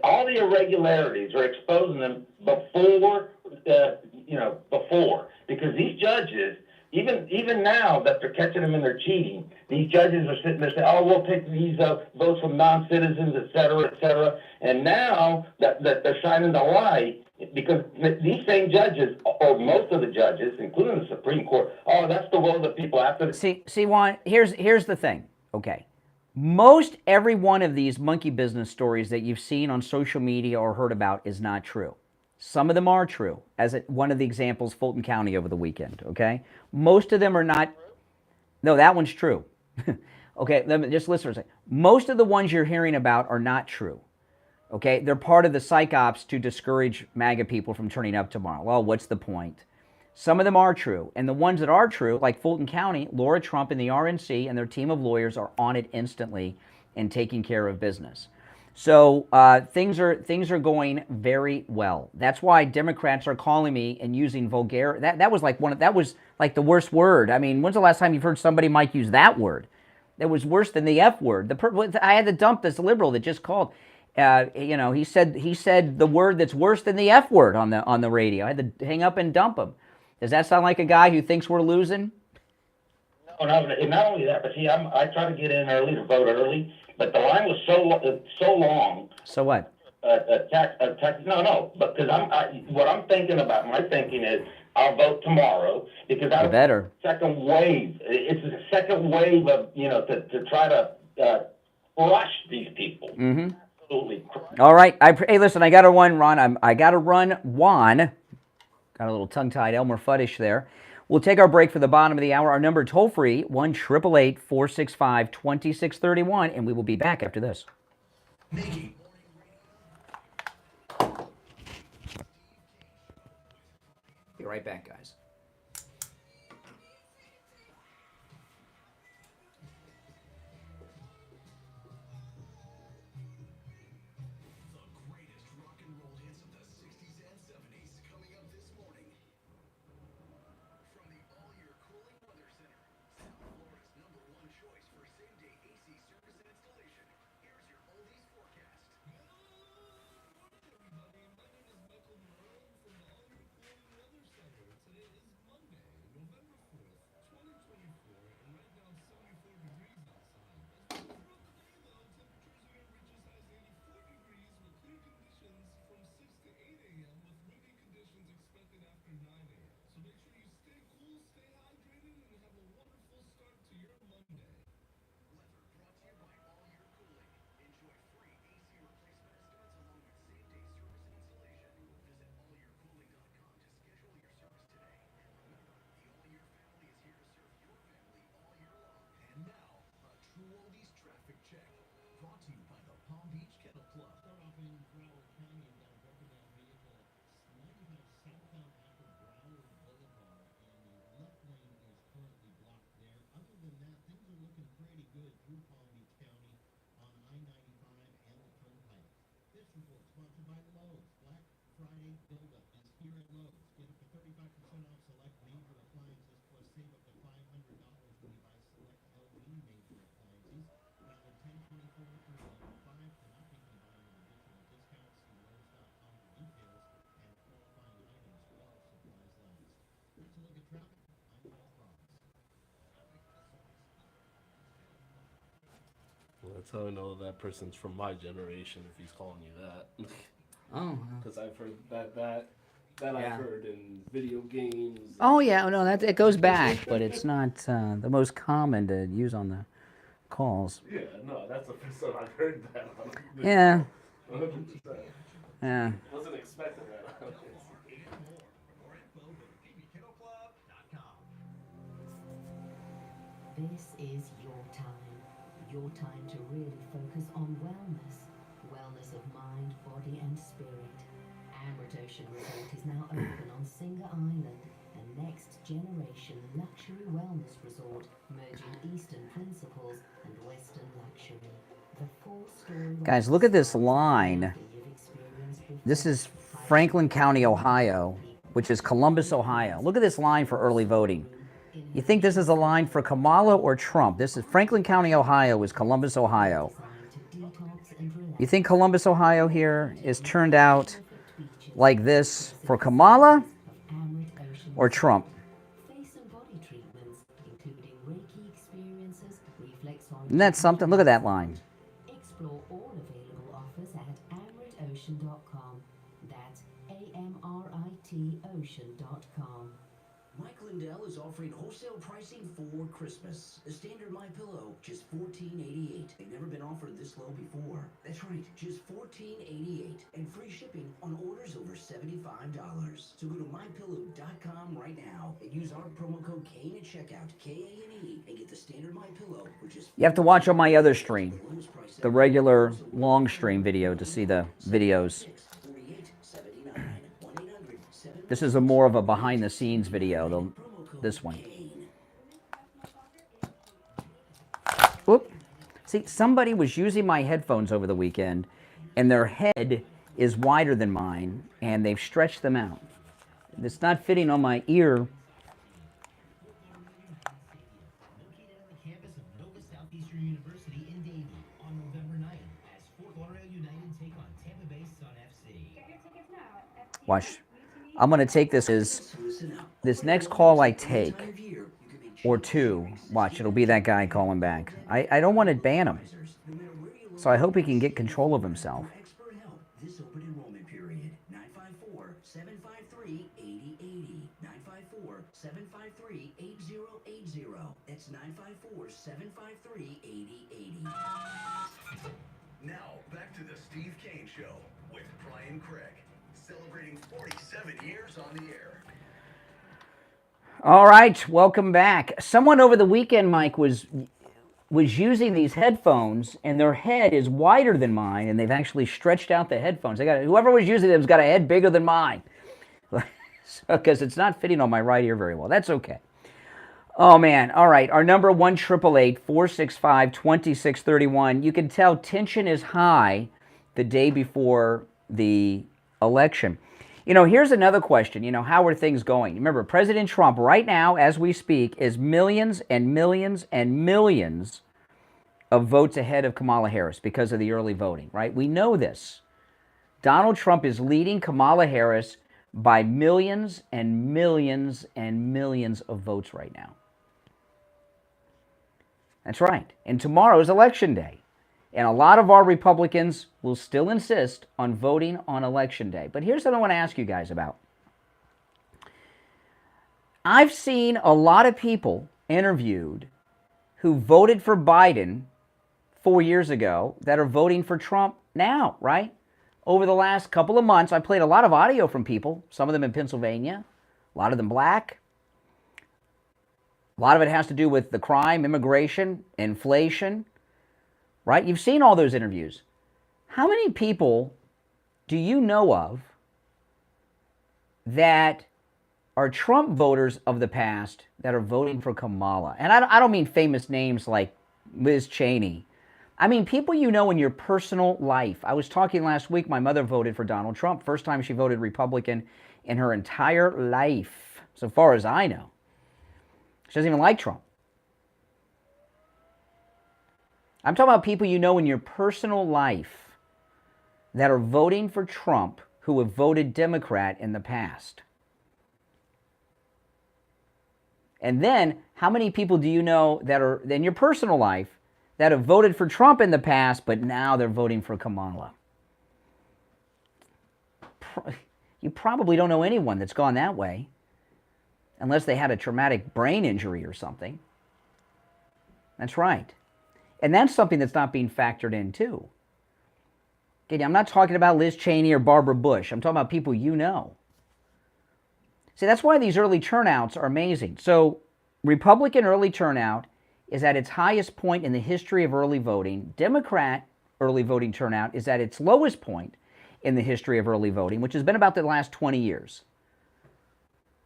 all the irregularities are exposing them before, because these judges, even now that they're catching them in their cheating, these judges are sitting there saying, "Oh, we'll take these votes from non-citizens, et cetera, et cetera." And now that they're shining the light, because these same judges, or most of the judges, including the Supreme Court, oh, that's the will of the people after. See, Juan, here's the thing, okay? Most every one of these monkey business stories that you've seen on social media or heard about is not true. Some of them are true, as one of the examples, Fulton County over the weekend, okay? Most of them are not. No, that one's true. Okay, just listen for a second. Most of the ones you're hearing about are not true, okay? They're part of the psych ops to discourage MAGA people from turning up tomorrow. Well, what's the point? Some of them are true, and the ones that are true, like Fulton County, Laura Trump and the RNC and their team of lawyers are on it instantly and taking care of business. So things are going very well. That's why Democrats are calling me and using vulgar. That was like the worst word. I mean, when's the last time you've heard somebody might use that word? That was worse than the F word. I had to dump this liberal that just called. He said the word that's worse than the F word on the radio. I had to hang up and dump him. Does that sound like a guy who thinks we're losing? No, not only that, but see, I try to get in early to vote early. But the line was so long. So what? No, because what I'm thinking about, my thinking is I'll vote tomorrow because I better. Second wave. It's a second wave of to try to crush these people. Mm-hmm. Absolutely. All right. Hey, listen, I got to run, Ron. I got to run, Juan. Got a little tongue-tied Elmer Fuddish there. We'll take our break for the bottom of the hour. Our number toll-free, 1-888-465-2631, and we will be back after this. Making Be right back, guys. Today is That's how I know that person's from my generation if he's calling you that. Oh. Because I've heard that Yeah. I've heard in video games. Oh yeah, no, that it goes back, but it's not the most common to use on the calls. Yeah, no, that's the first time I've heard that. Yeah. 100%. Yeah. Wasn't expecting that. This is your time to really focus on wellness of mind, body and spirit. Amrit Ocean Resort is now open on Singer Island, a next generation luxury wellness resort merging Eastern principles and Western luxury. The 4-story Guys, look at this line. This is Franklin County, Ohio, which is Columbus, Ohio. Look at this line for early voting. You think this is a line for Kamala or Trump? This is Franklin County, Ohio, is Columbus, Ohio. You think Columbus, Ohio here is turned out like this for Kamala or Trump? Isn't that something? Look at that line. Explore all available offers at amritocean.com. That's AMRIT ocean.com. Mike Lindell is offering wholesale pricing for Christmas. A standard MyPillow, just $14.88. They've never been offered this low before. That's right, just $14.88. And free shipping on orders over $75. So go to MyPillow.com right now and use our promo code Kane at checkout, K-A-N-E, and get the standard MyPillow for just You have to watch on my other stream, the regular long stream video to see the videos. This is more of a behind-the-scenes video, this one. Whoop. See, somebody was using my headphones over the weekend, and their head is wider than mine, and they've stretched them out. It's not fitting on my ear. Watch. I'm going to take this next call I take, or two, watch, it'll be that guy calling back. I don't want to ban him, so I hope he can get control of himself. this open enrollment period. 954-753-8080. 954-753-8080. That's 954-753-8080. Now, back to the Steve Kane Show with Brian Craig, celebrating 47 years on the air. All right, welcome back. Someone over the weekend, Mike, was using these headphones, and their head is wider than mine, and they've actually stretched out the headphones. Whoever was using them has got a head bigger than mine, because it's not fitting on my right ear very well. That's okay. Oh, man. All right, our number 1-888-465-2631. You can tell tension is high the day before the election. You know, here's another question. You know, how are things going? Remember, President Trump right now, as we speak, is millions and millions and millions of votes ahead of Kamala Harris because of the early voting, right? We know this. Donald Trump is leading Kamala Harris by millions and millions and millions of votes right now. That's right. And tomorrow is Election Day. And a lot of our Republicans will still insist on voting on Election Day. But here's what I want to ask you guys about. I've seen a lot of people interviewed who voted for Biden 4 years ago that are voting for Trump now, right? Over the last couple of months, I played a lot of audio from people, some of them in Pennsylvania, a lot of them black. A lot of it has to do with the crime, immigration, inflation, right? You've seen all those interviews. How many people do you know of that are Trump voters of the past that are voting for Kamala? And I don't mean famous names like Liz Cheney, I mean, people you know in your personal life. I was talking last week, my mother voted for Donald Trump. First time she voted Republican in her entire life, so far as I know. She doesn't even like Trump. I'm talking about people you know in your personal life that are voting for Trump who have voted Democrat in the past. And then, how many people do you know that are in your personal life that have voted for Trump in the past, but now they're voting for Kamala? You probably don't know anyone that's gone that way, unless they had a traumatic brain injury or something. That's right. And that's something that's not being factored in, too. Okay, I'm not talking about Liz Cheney or Barbara Bush. I'm talking about people you know. See, that's why these early turnouts are amazing. So, Republican early turnout is at its highest point in the history of early voting. Democrat early voting turnout is at its lowest point in the history of early voting, which has been about the last 20 years.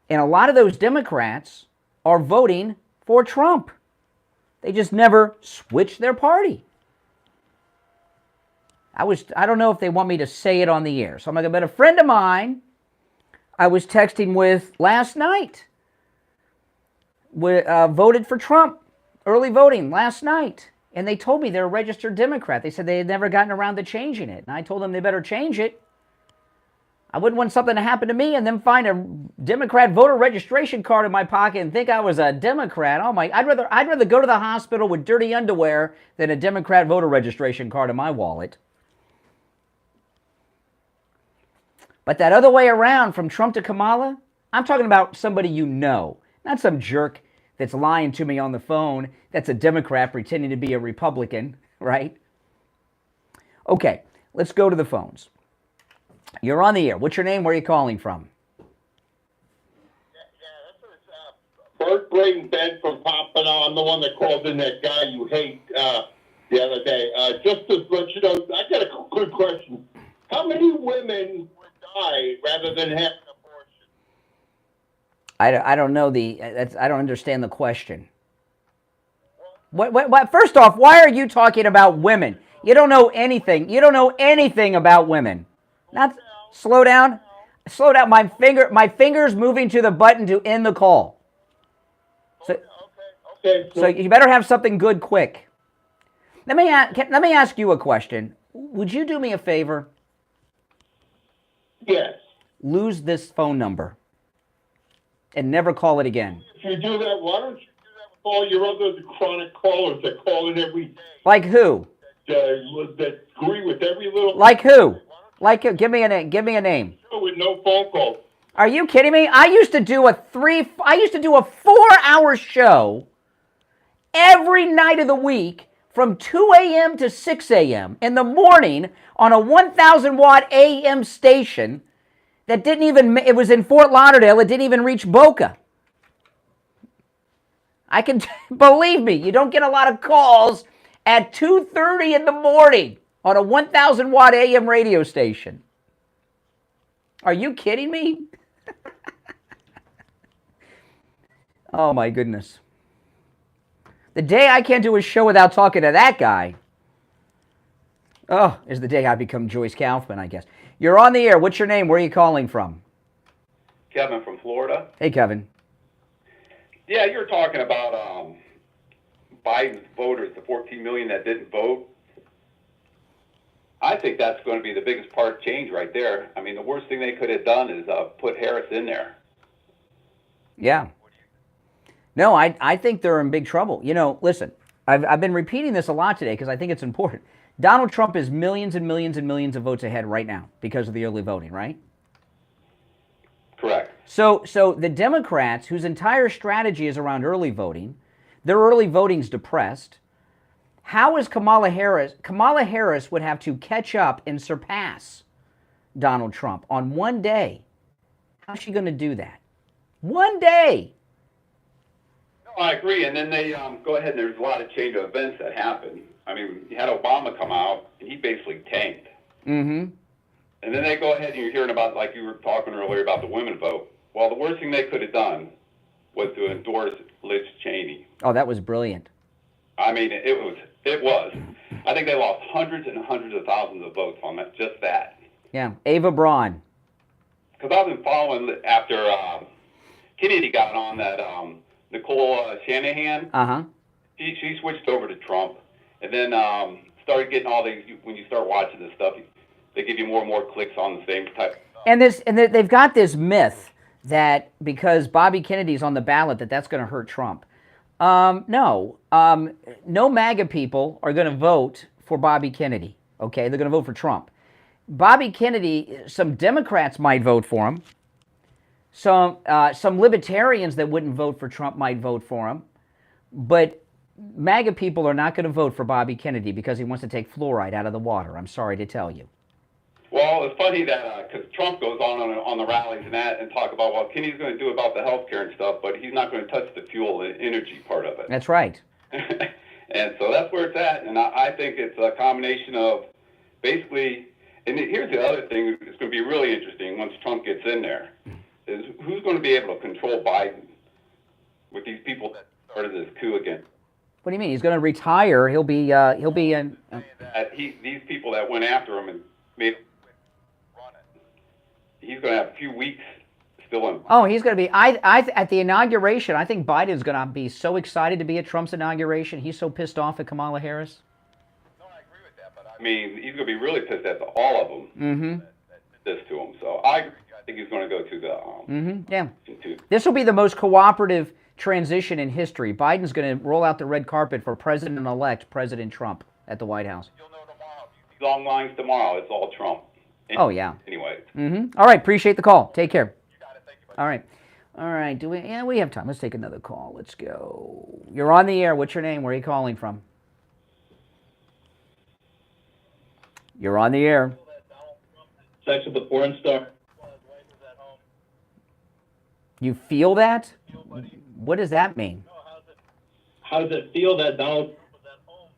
And a lot of those Democrats are voting for Trump. They just never switched their party. I don't know if they want me to say it on the air. So I'm like, but a friend of mine I was texting with last night voted for Trump, early voting last night. And they told me they're a registered Democrat. They said they had never gotten around to changing it. And I told them they better change it. I wouldn't want something to happen to me and then find a Democrat voter registration card in my pocket and think I was a Democrat. Oh my! I'd rather go to the hospital with dirty underwear than a Democrat voter registration card in my wallet. But that other way around, from Trump to Kamala, I'm talking about somebody you know, not some jerk that's lying to me on the phone that's a Democrat pretending to be a Republican, right? Okay, let's go to the phones. You're on the air. What's your name? Where are you calling from? Bert Braden Ben from Pompano. I'm the one that called in that guy you hate the other day. Just to let you know, I got a good question. How many women would die rather than have an abortion? I don't know I don't understand the question. What? First off, why are you talking about women? You don't know anything. You don't know anything about women. Slow down. Slow down. My finger's moving to the button to end the call. So you better have something good quick. Let me ask you a question. Would you do me a favor? Yes. Lose this phone number and never call it again. If you do that, why don't you do that with all your other chronic callers that call in every day? Like who? That agree with every little. Like who? Like who? Give me a name. Give me a name. With no phone calls. Are you kidding me? I used to do a 4-hour show every night of the week from 2 a.m. to 6 a.m. in the morning on a 1,000-watt AM station that didn't even, it was in Fort Lauderdale, it didn't even reach Boca. I can, believe me, you don't get a lot of calls at 2:30 in the morning on a 1,000-watt AM radio station. Are you kidding me? Oh my goodness. The day I can't do a show without talking to that guy, is the day I become Joyce Kaufman, I guess. You're on the air. What's your name? Where are you calling from? Kevin from Florida. Hey, Kevin. Yeah, you're talking about Biden's voters, the 14 million that didn't vote. I think that's going to be the biggest part of change right there. I mean, the worst thing they could have done is put Harris in there. Yeah. No, I think they're in big trouble. You know, listen, I've been repeating this a lot today because I think it's important. Donald Trump is millions and millions and millions of votes ahead right now because of the early voting, right? Correct. So the Democrats, whose entire strategy is around early voting, their early voting's depressed. How is Kamala Harris? Kamala Harris would have to catch up and surpass Donald Trump on one day. How's she going to do that? One day. No, I agree. And then they go ahead and there's a lot of chain of events that happen. I mean, you had Obama come out and he basically tanked. Mm-hmm. And then they go ahead and you're hearing about, like you were talking earlier about the women vote. Well, the worst thing they could have done was to endorse Liz Cheney. Oh, that was brilliant. I mean, it was. I think they lost hundreds and hundreds of thousands of votes on that, just that. Yeah, Ava Braun. Because I've been following after Kennedy got on that Nicole Shanahan. Uh-huh. She switched over to Trump, and then started getting all these. When you start watching this stuff, they give you more and more clicks on the same type. And they've got this myth that because Bobby Kennedy's on the ballot, that's going to hurt Trump. No. No MAGA people are going to vote for Bobby Kennedy. Okay, they're going to vote for Trump. Bobby Kennedy, some Democrats might vote for him. Some libertarians that wouldn't vote for Trump might vote for him. But MAGA people are not going to vote for Bobby Kennedy because he wants to take fluoride out of the water. I'm sorry to tell you. Well, it's funny that because Trump goes on the rallies and talk about what Kennedy's going to do about the health care and stuff, but he's not going to touch the fuel and energy part of it. That's right. And so that's where it's at. And I think it's a combination of basically, and here's the other thing that's going to be really interesting once Trump gets in there, is who's going to be able to control Biden with these people that started this coup again. What do you mean? He's going to retire. He'll be in. These people that went after him and made him run it. He's going to have a few weeks still in. Oh, he's going to be. At the inauguration, I think Biden's going to be so excited to be at Trump's inauguration. He's so pissed off at Kamala Harris. I mean, he's going to be really pissed at all of them. Mm-hmm. That did this to him. So I agree. I think he's going to go to the. Yeah. This will be the most cooperative transition in history. Biden's going to roll out the red carpet for President-elect President Trump at the White House. Long lines tomorrow. It's all Trump. Oh, yeah. Anyway. All right. Appreciate the call. Take care. You got it. Thank you. All right. All right. Yeah, we have time. Let's take another call. Let's go. You're on the air. What's your name? Where are you calling from? You're on the air. Sex with the porn star. You feel that? What does that mean? How does it feel that Donald Trump was at home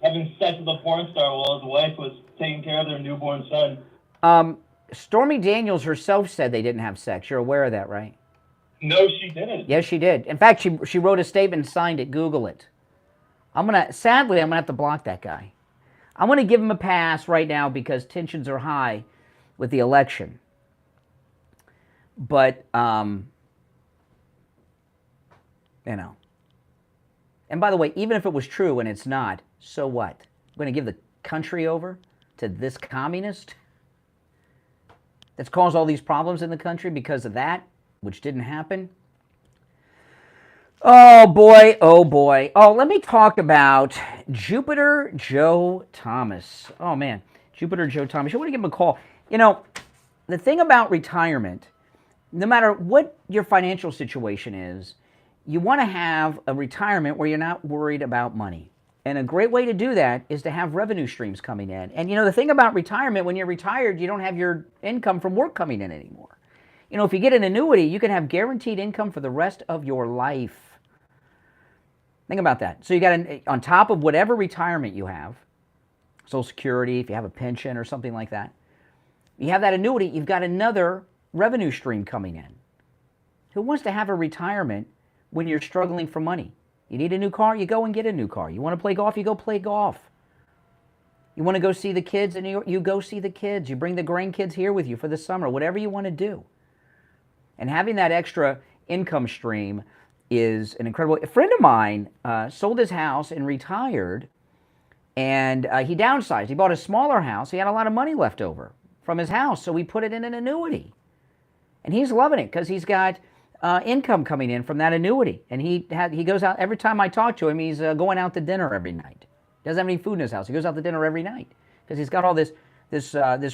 having sex with a porn star while his wife was taking care of their newborn son? Stormy Daniels herself said they didn't have sex. You're aware of that, right? No, she didn't. Yes, she did. In fact, she wrote a statement and signed it. Google it. Sadly, I'm going to have to block that guy. I'm going to give him a pass right now because tensions are high with the election. But, you know. And by the way, even if it was true and it's not, so what? We're going to give the country over to this communist that's caused all these problems in the country because of that, which didn't happen? Oh, boy. Oh, boy. Oh, let me talk about Jupiter Joe Thomas. Oh, man. Jupiter Joe Thomas. You want to give him a call. You know, the thing about retirement, no matter what your financial situation is, you want to have a retirement where you're not worried about money. And a great way to do that is to have revenue streams coming in. And, you know, the thing about retirement, when you're retired, you don't have your income from work coming in anymore. You know, if you get an annuity, you can have guaranteed income for the rest of your life. Think about that. So you got, on top of whatever retirement you have, Social Security, if you have a pension or something like that, you have that annuity, you've got another revenue stream coming in. Who wants to have a retirement when you're struggling for money? You need a new car, you go and get a new car. You want to play golf, you go play golf. You want to go see the kids in New York, you go see the kids. You bring the grandkids here with you for the summer, whatever you want to do. And having that extra income stream is an incredible. A friend of mine sold his house and retired, and he downsized. He bought a smaller house. He had a lot of money left over from his house, so he put it in an annuity. And he's loving it because he's got income coming in from that annuity. And he goes out, every time I talk to him, he's going out to dinner every night. He doesn't have any food in his house. He goes out to dinner every night because he's got all this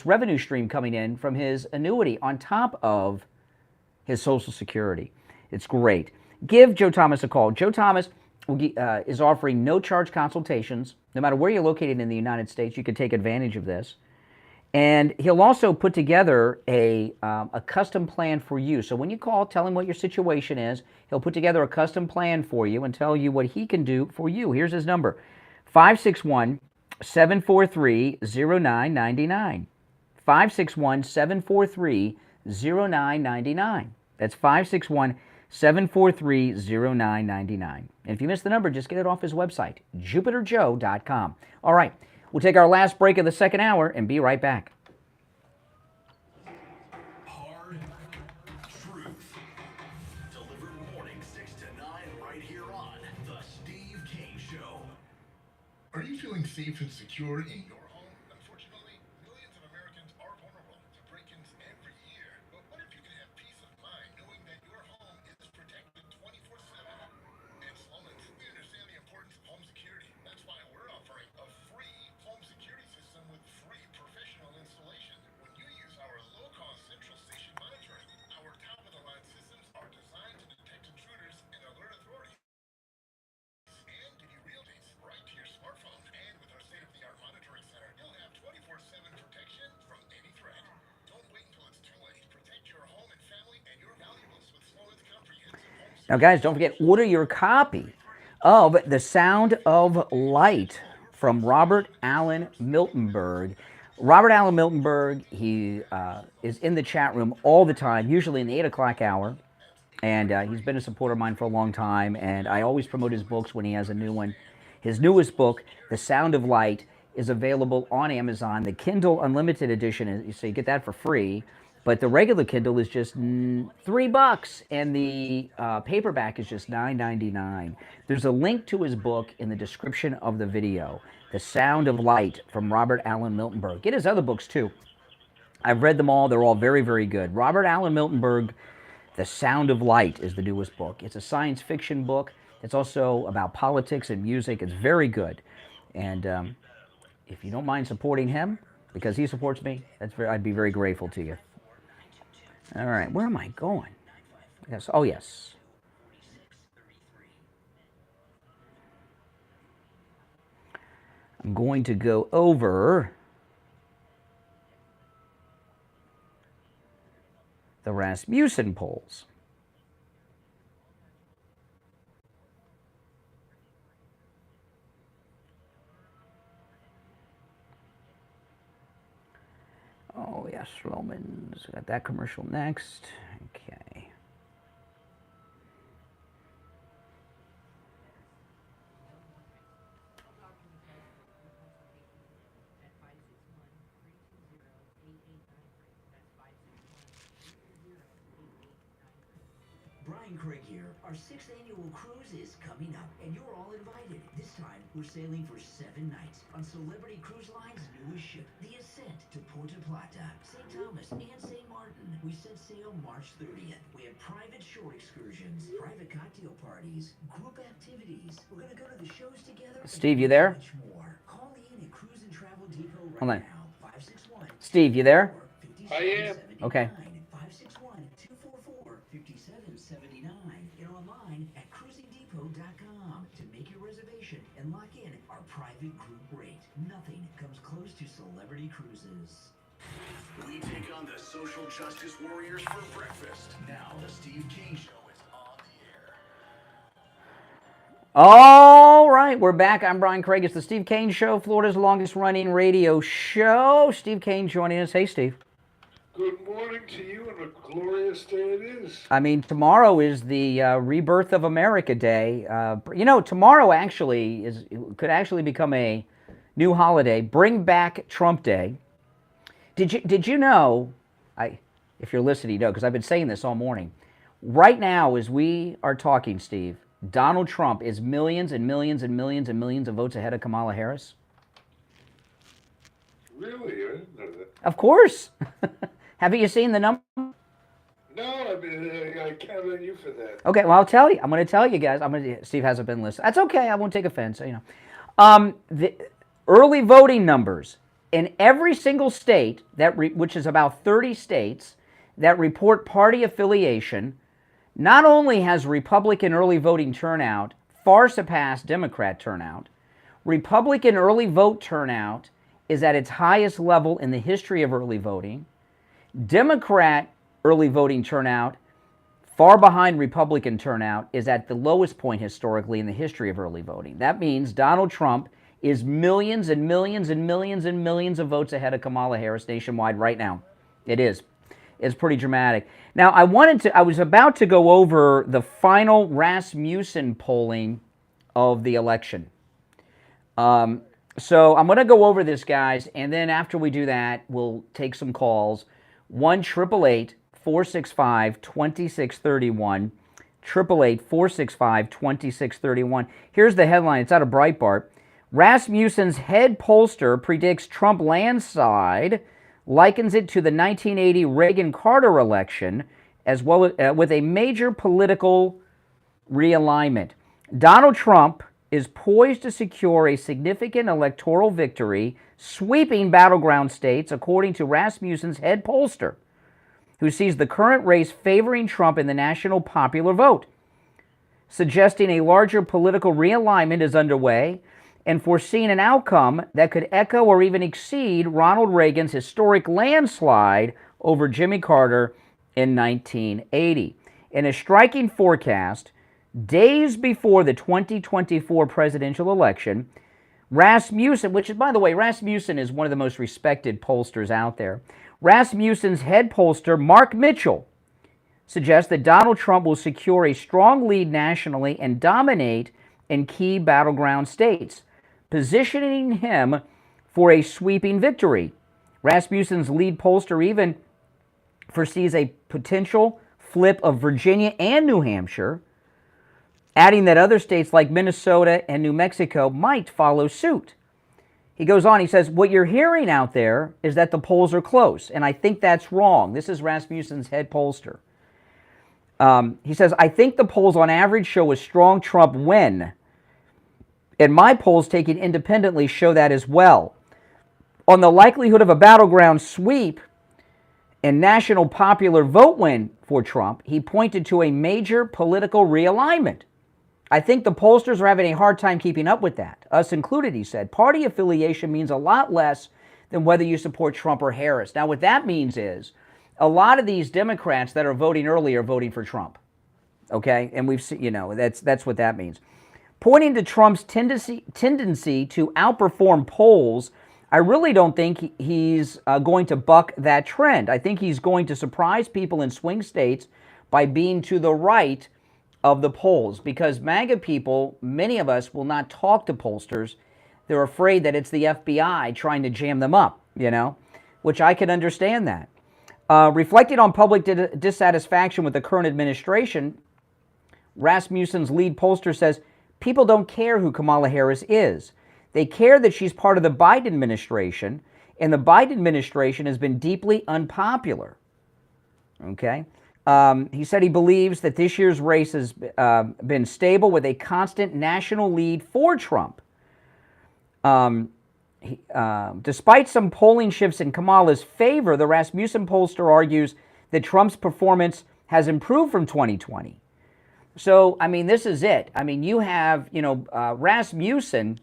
revenue stream coming in from his annuity on top of his Social Security. It's great. Give Joe Thomas a call. Joe Thomas is offering no-charge consultations. No matter where you're located in the United States, you can take advantage of this. And he'll also put together a custom plan for you. So when you call, tell him what your situation is. He'll put together a custom plan for you and tell you what he can do for you. Here's his number, 561-743-0999. 561-743-0999. That's 561 743-0999. And if you missed the number, just get it off his website, jupiterjoe.com. All right, we'll take our last break of the second hour and be right back. Hard Truth. Delivered morning 6 to 9 right here on The Steve Kane Show. Are you feeling safe and secure in your home? Unfortunately, millions of Americans are vulnerable to break-ins every year. But what if you can have peace of mind knowing that your home is protected 24/7? At Sloman's, we understand the importance of home security. That's why we're offering a free home security system with free professional installation. When you use our low-cost central station monitoring, our top-of-the-line systems are designed to detect intruders and alert authorities. And give you real dates right to your smartphone. And with our state-of-the-art monitoring center, you'll have 24/7 protection from any threat. Don't wait until it's too late. Protect your home and family and your valuables with Sloan's comprehensive home. Now, guys, don't forget, order your copy of The Sound of Light from Robert Allen Miltenberg. Robert Allen Miltenberg, he is in the chat room all the time, usually in the 8 o'clock hour. And he's been a supporter of mine for a long time, and I always promote his books when he has a new one. His newest book, The Sound of Light, is available on Amazon. The Kindle Unlimited edition, so you get that for free, but the regular Kindle is just $3, and the paperback is just $9.99. There's a link to his book in the description of the video, The Sound of Light from Robert Allen Miltenberg. Get his other books, too. I've read them all. They're all very, very good. Robert Allen Miltenberg, The Sound of Light is the newest book. It's a science fiction book. It's also about politics and music. It's very good. And if you don't mind supporting him, because he supports me, I'd be very grateful to you. All right, where am I going? Yes. Oh, yes. I'm going to go over the Rasmussen polls. Oh, yes, Romans. Got that commercial next. Okay. Brian Craig here. Our 6th annual cruise is coming up, and you're all invited. This time, we're sailing for 7 nights on Celebrity Cruise Line's newest ship, the Ascent, to Puerto Plata, St. Thomas, and St. Martin. We set sail March 30th. We have private shore excursions, private cocktail parties, group activities. We're going to go to the shows together. Steve, you there? Much more. Call in at Cruise and Travel Depot right Hold on. now. 561. Steve, you there? I am. Okay. 561-244-5779 and online at cruisingdepot.com to make your reservation and lock in our private group rate. Nothing comes close to Celebrity Cruises. We take on the social justice warriors for breakfast. Now the Steve Kane Show is on the air. All right, we're back. I'm Brian Craig. It's the Steve Kane Show, Florida's longest running radio show. Steve Kane joining us. Hey, Steve. Good morning to you, and a glorious day it is. I mean, tomorrow is the Rebirth of America Day. Tomorrow could actually become a new holiday. Bring back Trump Day. Did you know? If you're listening, you know, because I've been saying this all morning. Right now, as we are talking, Steve, Donald Trump is millions and millions and millions and millions of votes ahead of Kamala Harris. Really? I didn't know that. Of course. Haven't you seen the number? No, I mean, I count on you for that. Okay, well, I'll tell you. I'm going to tell you guys. Steve hasn't been listening. That's okay. I won't take offense. The early voting numbers in every single state which is about 30 states that report party affiliation. Not only has Republican early voting turnout far surpassed Democrat turnout, Republican early vote turnout is at its highest level in the history of early voting. Democrat early voting turnout, far behind Republican turnout, is at the lowest point historically in the history of early voting. That means Donald Trump is millions and millions and millions and millions of votes ahead of Kamala Harris nationwide right now. It is. It's pretty dramatic. Now, I was about to go over the final Rasmussen polling of the election. So I'm going to go over this, guys, and then after we do that, we'll take some calls. 1-888-465-2631. 888-465-2631. Here's the headline. It's out of Breitbart. Rasmussen's head pollster predicts Trump landslide, likens it to the 1980 Reagan-Carter election, as well as, with a major political realignment. Donald Trump is poised to secure a significant electoral victory, sweeping battleground states, according to Rasmussen's head pollster, who sees the current race favoring Trump in the national popular vote, suggesting a larger political realignment is underway and foreseeing an outcome that could echo or even exceed Ronald Reagan's historic landslide over Jimmy Carter in 1980. In a striking forecast, days before the 2024 presidential election, Rasmussen, which is, by the way, Rasmussen is one of the most respected pollsters out there. Rasmussen's head pollster, Mark Mitchell, suggests that Donald Trump will secure a strong lead nationally and dominate in key battleground states, positioning him for a sweeping victory. Rasmussen's lead pollster even foresees a potential flip of Virginia and New Hampshire, adding that other states like Minnesota and New Mexico might follow suit. He goes on, he says, what you're hearing out there is that the polls are close, and I think that's wrong. This is Rasmussen's head pollster. He says, I think the polls on average show a strong Trump win, and my polls taken independently show that as well. On the likelihood of a battleground sweep and national popular vote win for Trump, he pointed to a major political realignment. I think the pollsters are having a hard time keeping up with that, us included, he said. Party affiliation means a lot less than whether you support Trump or Harris. Now, what that means is a lot of these Democrats that are voting early are voting for Trump, okay? And we've seen, that's what that means. Pointing to Trump's tendency to outperform polls, I really don't think he's going to buck that trend. I think he's going to surprise people in swing states by being to the right of the polls, because MAGA people, many of us, will not talk to pollsters. They're afraid that it's the FBI trying to jam them up, which I can understand that. Reflecting on public dissatisfaction with the current administration, Rasmussen's lead pollster says, people don't care who Kamala Harris is. They care that she's part of the Biden administration, and the Biden administration has been deeply unpopular. Okay? He said he believes that this year's race has been stable with a constant national lead for Trump. Despite some polling shifts in Kamala's favor, the Rasmussen pollster argues that Trump's performance has improved from 2020. So, this is it. You have, Rasmussen,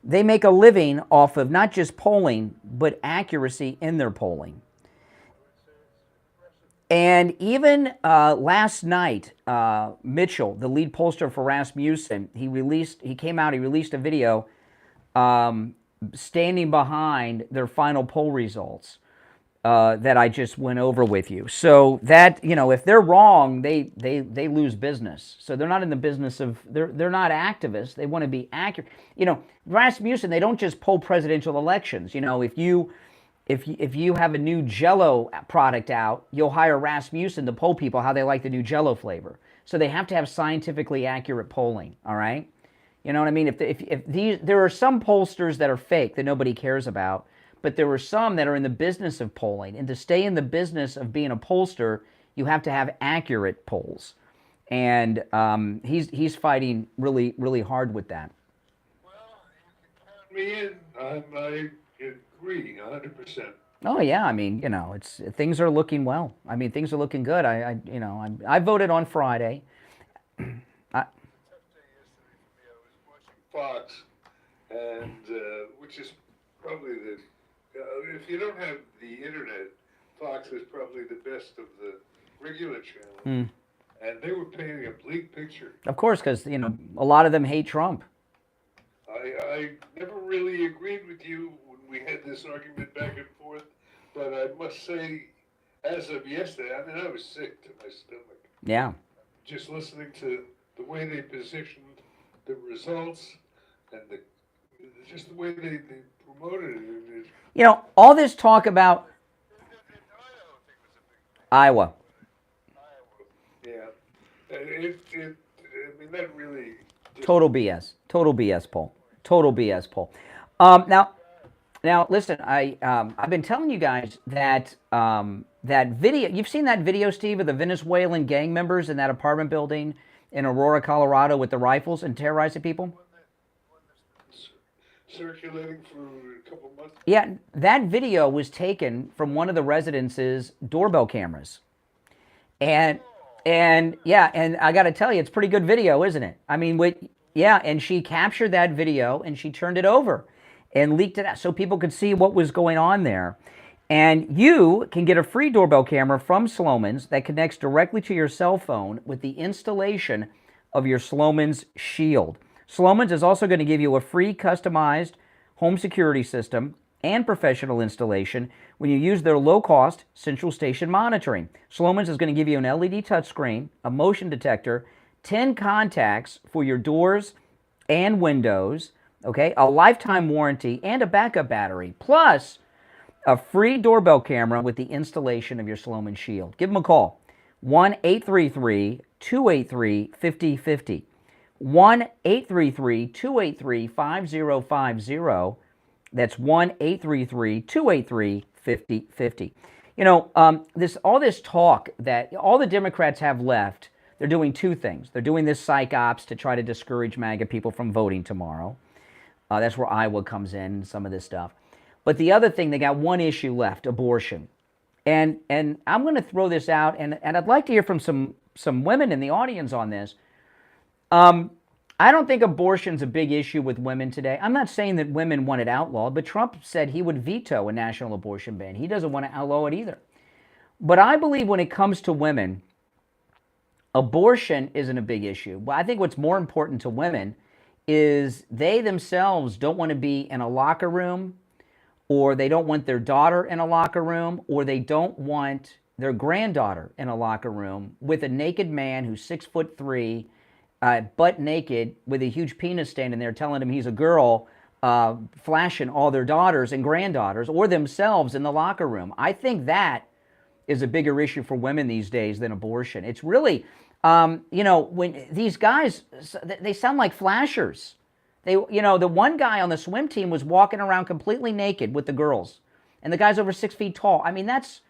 they make a living off of not just polling, but accuracy in their polling. And even last night, Mitchell, the lead pollster for Rasmussen, he released a video standing behind their final poll results that I just went over with you. So that, if they're wrong, they lose business. So they're not in the business of, they're not activists. They want to be accurate. Rasmussen, they don't just poll presidential elections. If you have a new Jell-O product out, you'll hire Rasmussen to poll people how they like the new Jell-O flavor. So they have to have scientifically accurate polling, all right? You know what I mean? There are some pollsters that are fake that nobody cares about, but there are some that are in the business of polling. And to stay in the business of being a pollster, you have to have accurate polls. And he's fighting really, really hard with that. Me in, I agree 100%. Oh yeah, things are looking well. Things are looking good. I voted on Friday. Fox, and which is probably if you don't have the internet, Fox is probably the best of the regular channels. And they were painting a bleak picture. Of course, because a lot of them hate Trump. I never really agreed with you when we had this argument back and forth, but I must say, as of yesterday, I mean, I was sick to my stomach. Yeah. Just listening to the way they positioned the results and just the way they promoted it. You know, all this talk about Iowa. Yeah. I mean, that really... Total BS. Total BS poll. Total BS poll. Now, listen. I've been telling you guys that that video. You've seen that video, Steve, of the Venezuelan gang members in that apartment building in Aurora, Colorado, with the rifles and terrorizing people. Circulating for a couple months. Yeah, that video was taken from one of the residence's doorbell cameras, and yeah, and I got to tell you, it's pretty good video, isn't it? I mean, yeah, and she captured that video and she turned it over and leaked it out so people could see what was going on there. And you can get a free doorbell camera from Slomin's that connects directly to your cell phone with the installation of your Slomin's Shield. Slomin's is also going to give you a free customized home security system and professional installation when you use their low-cost central station monitoring. Slomin's is going to give you an LED touchscreen, a motion detector, 10 contacts for your doors and windows, okay, a lifetime warranty, and a backup battery, plus a free doorbell camera with the installation of your Slomin's Shield. Give them a call, 1-833-283-5050. 1-833-283-5050. That's 1-833-283-5050. You know, all this talk that all the Democrats have left, they're doing two things. They're doing this psych ops to try to discourage MAGA people from voting tomorrow. That's where Iowa comes in, some of this stuff. But the other thing, they got one issue left, abortion. And I'm going to throw this out, and I'd like to hear from some women in the audience on this. I don't think abortion's a big issue with women today. I'm not saying that women want it outlawed, but Trump said he would veto a national abortion ban. He doesn't want to outlaw it either. But I believe when it comes to women, abortion isn't a big issue. But I think what's more important to women is they themselves don't want to be in a locker room, or they don't want their daughter in a locker room, or they don't want their granddaughter in a locker room with a naked man who's 6'3", butt naked with a huge penis standing there telling him he's a girl, flashing all their daughters and granddaughters or themselves in the locker room. I think that is a bigger issue for women these days than abortion. It's really, you know, when these guys, they sound like flashers. You know, the one guy on the swim team was walking around completely naked with the girls, and the guy's over 6 feet tall. I mean, that's,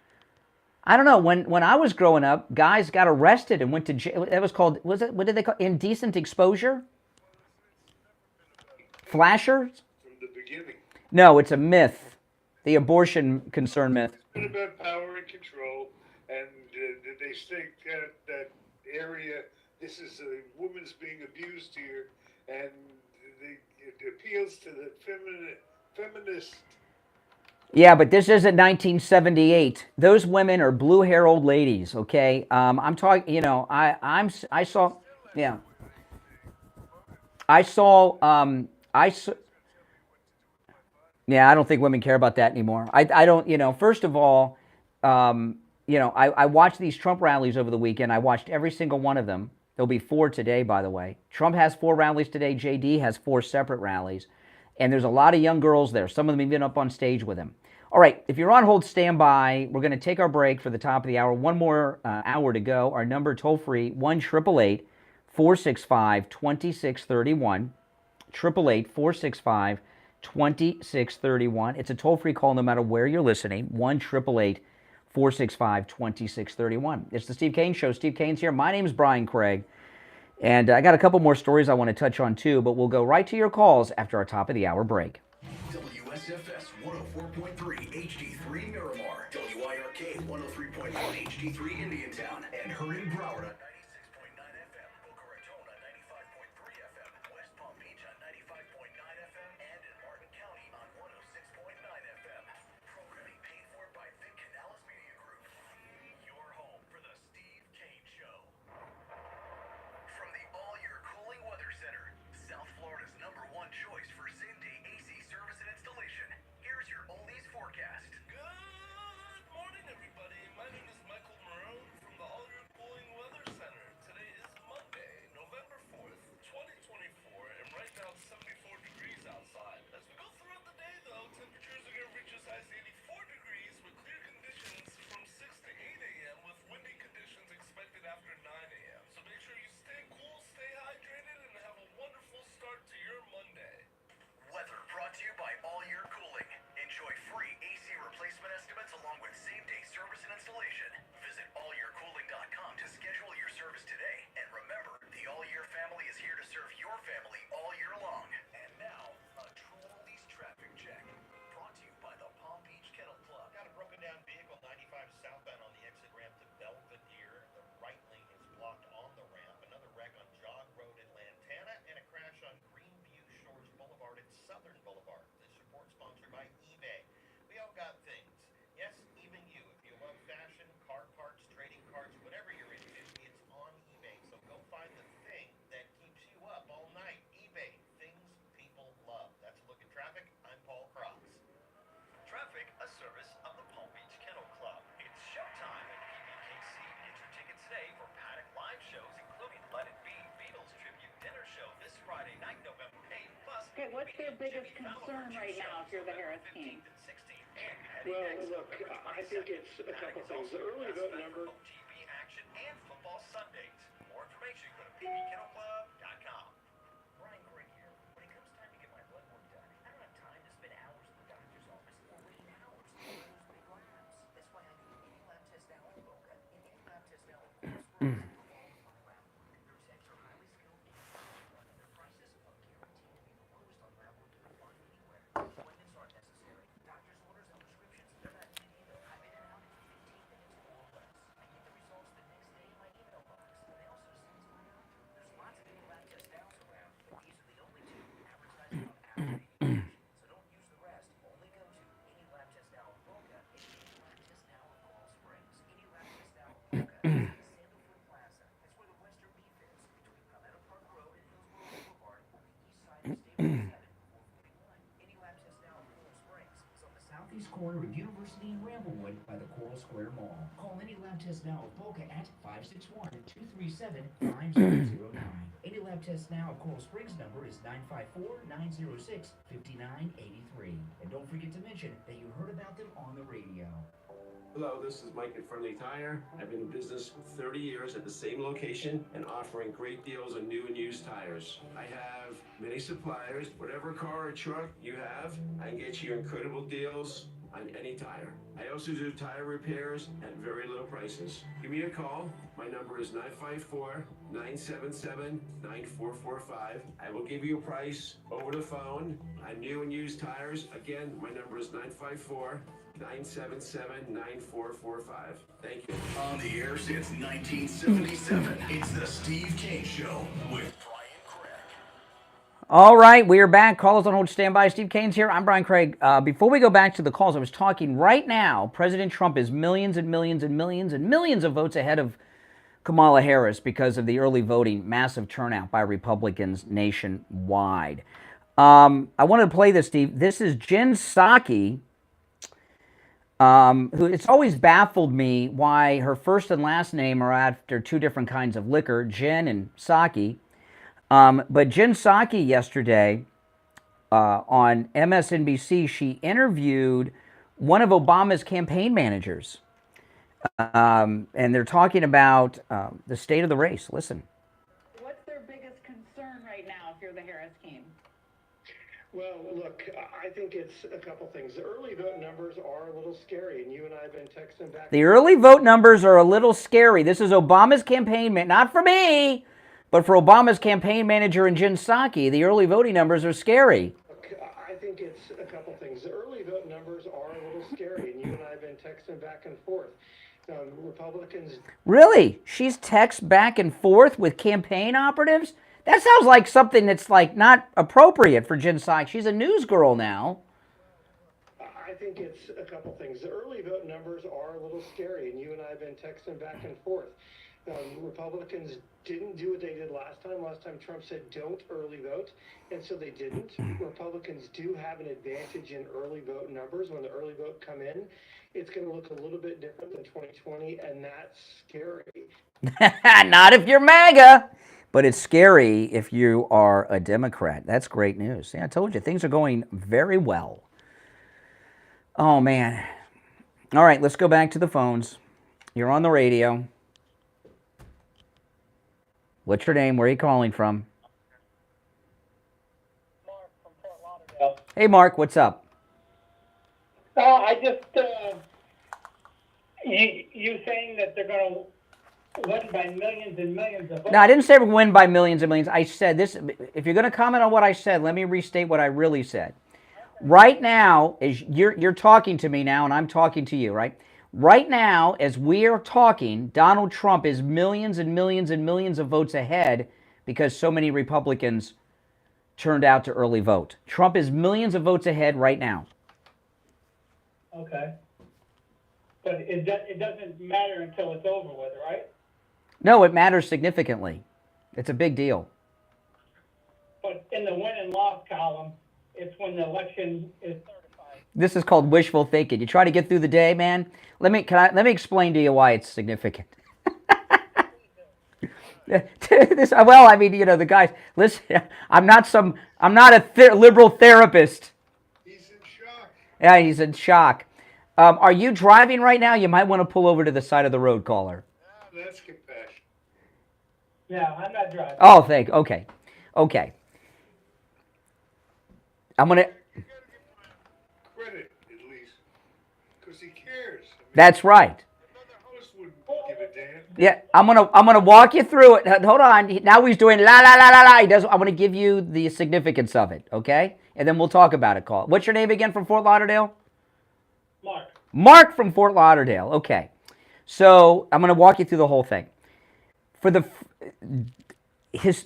I don't know. When I was growing up, guys got arrested and went to jail. That was called, what did they call it? Indecent exposure? Flashers? From the beginning. No, it's a myth. The abortion concern myth. It's been about power and control, and they think that area, this is a woman's being abused here, and it appeals to the feminist. Yeah, but this isn't 1978. Those women are blue hair old ladies. Okay, I'm talking. You know, I saw. Yeah, I saw. Yeah, I don't think women care about that anymore. I don't. You know, first of all, you know, I watched these Trump rallies over the weekend. I watched every single one of them. There'll be 4 today, by the way. Trump has 4 rallies today. JD has 4 separate rallies. And there's a lot of young girls there. Some of them have been up on stage with him. All right, if you're on hold, stand by. We're going to take our break for the top of the hour. One more hour to go. Our number toll-free, 1-888-465-2631. 888-465-2631. It's a toll-free call no matter where you're listening. 1-888-465-2631. It's the Steve Kane Show. Steve Kane's here. My name is Brian Craig. And I got a couple more stories I want to touch on too, but we'll go right to your calls after our top of the hour break. WSFS 104.3 HD3 Miramar, WIRK 103.1 HD3 Indiantown, and heard in Broward on 96.9 FM, Boca Raton on 95.3 FM, West Palm Beach on 95.9 FM, and in Martin County on 106.9 FM. Programming paid for by Vic Canales Media Group. Your home for the Steve Kane Show. From the All-Year Cooling Weather Center, South Florida's #1 choice for same-day AC service and installation. Here's your oldies forecast. Good morning, everybody. My name is Okay, what's their biggest concern right now if you're the Harris team? Well, look, I think it's a couple things. The early vote number. TV action and football Sundays. More information, go to ppkennelclub.com. Brian Craig here. When it comes time to get my blood work done, I don't have time to spend hours in the doctor's office or waiting hours for those big labs. That's why I do any lab test now in Boca, and any lab test now in Cold Springs. All my lab work. Their techs are highly skilled and their prices are guaranteed to be the lowest on lab work you can find anywhere. Appointments aren't necessary. Doctor's orders and prescriptions, they're not needed either. I'm in and out in 15 minutes or less. I get the results the next day in my email box. And they also send to my doctor. There's lots of any lab test styles around, but these are the only two advertising on our radio. So don't use the rest. Only go to any lab test now in Boca and any lab test now in Coral Springs. Any lab test now in Boca is Sandalwood Plaza. That's where the Western Beef is, between Palmetto Park Road and Hillsborough Boulevard on the east side of State Road 7, 441. Any lab test now in Coral Springs is on the southeast corner of University and Ramblewood by the Coral Square Mall. Call any lab test now of Boca at 561-237-5009. Any lab test now of Coral Springs number is 954-906-5983. And don't forget to mention that you heard about them on the radio. Hello, this is Mike at Friendly Tire. I've been in business for 30 years at the same location and offering great deals on new and used tires. I have many suppliers. Whatever car or truck you have, I can get you incredible deals on any tire. I also do tire repairs at very low prices. Give me a call. My number is 954-977-9445. I will give you a price over the phone on new and used tires. Again, my number is 954-977-9445. Thank you. On the air since 1977, it's the Steve Kane Show with All right, we are back. Callers on hold, stand by. Steve Kane's here. I'm Brian Craig. Before we go back to the calls, I was talking right now, President Trump is millions and millions and millions and millions of votes ahead of Kamala Harris because of the early voting, massive turnout by Republicans nationwide. I wanted to play this, Steve. This is Jen Psaki, who it's always baffled me why her first and last name are after two different kinds of liquor, Jen and Psaki. But Jen Psaki yesterday on MSNBC, she interviewed one of Obama's campaign managers. And they're talking about the state of the race. Listen. What's their biggest concern right now if you're the Harris team? Well, look, I think it's a couple things. The early vote numbers are a little scary, and you and I have been texting back. The early vote numbers are a little scary. This is Obama's campaign, not for me. But for Obama's campaign manager and Jen Psaki, the early voting numbers are scary. Look, I think it's a couple things. The early vote numbers are a little scary, and you and I have been texting back and forth. Republicans... Really? She's text back and forth with campaign operatives? That sounds like something that's like not appropriate for Jen Psaki. She's a news girl now. I think it's a couple things. The early vote numbers are a little scary, and you and I have been texting back and forth. Republicans didn't do what they did last time. Last time Trump said don't early vote, and so they didn't. Republicans do have an advantage in early vote numbers. When the early vote come in, it's going to look a little bit different than 2020, and that's scary. Not if you're MAGA, but it's scary if you are a Democrat. That's great news. Yeah, I told you, things are going very well. Oh, man. All right, let's go back to the phones. You're on the radio. What's your name? Where are you calling from? Mark from Fort Lauderdale. Hey, Mark, what's up? I just, you saying that they're going to win by millions and millions of votes? No, I didn't say win by millions and millions. I said this. If you're going to comment on what I said, let me restate what I really said. Right now, as you're talking to me now, and I'm talking to you, right? Right now, as we are talking, Donald Trump is millions and millions and millions of votes ahead because so many Republicans turned out to early vote. Trump is millions of votes ahead right now. Okay. But it doesn't matter until it's over with, right? No, it matters significantly. It's a big deal. But in the win and loss column, it's when the election is certified. This is called wishful thinking. You try to get through the day, man. Let me explain to you why it's significant. Well, I mean, the guys. Listen, I'm not a liberal therapist. He's in shock. Yeah, he's in shock. Are you driving right now? You might want to pull over to the side of the road, caller. That's compassion. Yeah, I'm not driving. Oh, okay. I'm gonna. Credit, at least, because he cares. That's right. Host wouldn't give a damn. Yeah, I'm gonna walk you through it. Hold on. Now he's doing la la la la la. He does. I'm gonna give you the significance of it, okay? And then we'll talk about it. Call. What's your name again from Fort Lauderdale? Mark. Mark from Fort Lauderdale. Okay. So I'm gonna walk you through the whole thing.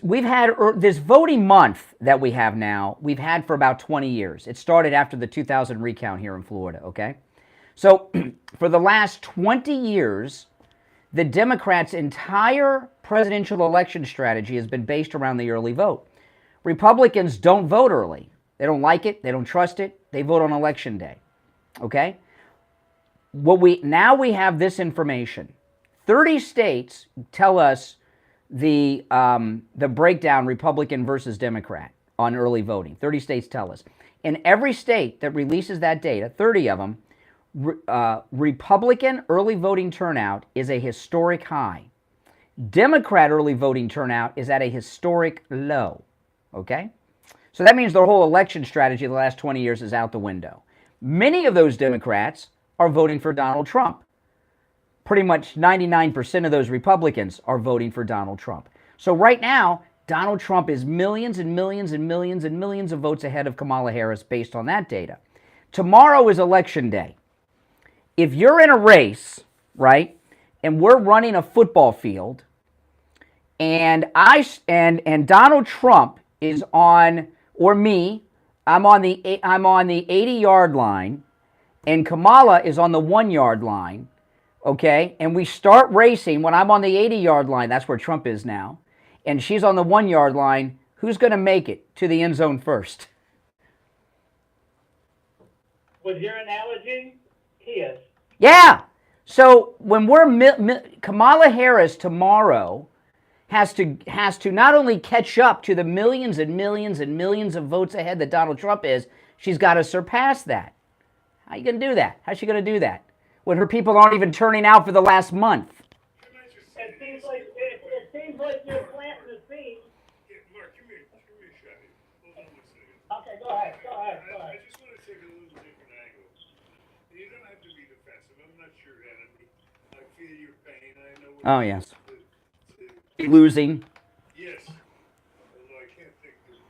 We've had this voting month that we have now. We've had for about 20 years. It started after the 2000 recount here in Florida. Okay. So for the last 20 years, the Democrats' entire presidential election strategy has been based around the early vote. Republicans don't vote early. They don't like it. They don't trust it. They vote on election day. Okay? Now we have this information. 30 states tell us the breakdown Republican versus Democrat on early voting. 30 states tell us. In every state that releases that data, 30 of them, Republican early voting turnout is a historic high. Democrat early voting turnout is at a historic low. Okay? So that means their whole election strategy the last 20 years is out the window. Many of those Democrats are voting for Donald Trump. Pretty much 99% of those Republicans are voting for Donald Trump. So right now, Donald Trump is millions and millions and millions and millions of votes ahead of Kamala Harris based on that data. Tomorrow is election day. If you're in a race, right, and we're running a football field, and Donald Trump is on, or me, I'm on the 80-yard line, and Kamala is on the 1-yard line, okay, and we start racing when I'm on the 80-yard line, that's where Trump is now, and she's on the 1-yard line, who's going to make it to the end zone first? With your analogy, he is. Yeah. So when Kamala Harris tomorrow has to not only catch up to the millions and millions and millions of votes ahead that Donald Trump is, she's got to surpass that. How are you going to do that? How's she going to do that when her people aren't even turning out for the last month? It seems like you're planting the seed. Mark, give me a shot. Hold on 1 second. Okay, go ahead. I just want to take a little different angle. You don't have to be defensive. I'm not your enemy. I feel your pain. I know what Oh, yes. Losing. Yes. Although I can't think of...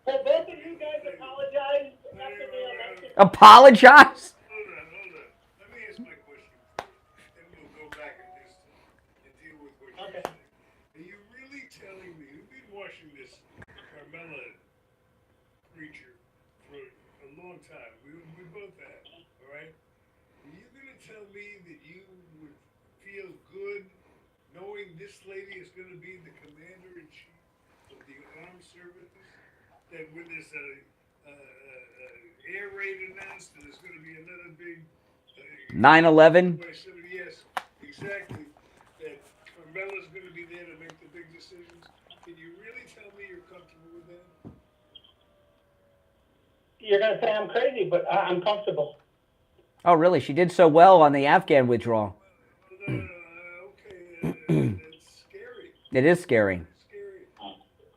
Well, both of you guys apologize after the election. Apologize? Hold on. Let me ask my question first. Then we'll go back and deal with what you're saying. Are you really telling me, you've been watching this Carmela creature for a long time. We both have, all right? Are you going to tell me that you would feel good knowing this lady is going to be the commander-in-chief of the armed services? That when there's air raid announced, that there's going to be another big 9/11? Yes, exactly. That Carmela's going to be there to make the big decisions. Can you really tell me you're comfortable with that? You're going to say I'm crazy, but I'm comfortable. Oh, really? She did so well on the Afghan withdrawal. It's scary. It is scary.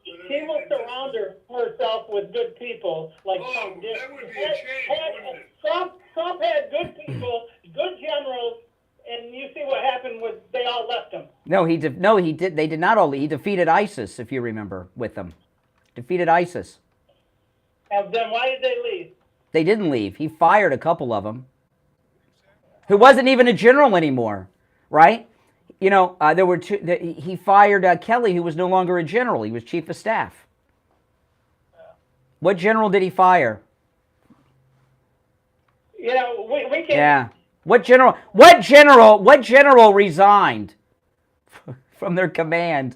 She will surround herself with good people, like Trump did. That would be a change, wouldn't it? Trump had good people, good generals, and you see what happened with they all left him. No, he did. They did not all. He defeated ISIS, if you remember, with them. Defeated ISIS. And then why did they leave? They didn't leave. He fired a couple of them, who wasn't even a general anymore, right? You know, there were two. He fired Kelly, who was no longer a general. He was chief of staff. What general did he fire? You know, we can. Yeah. What general resigned from their command?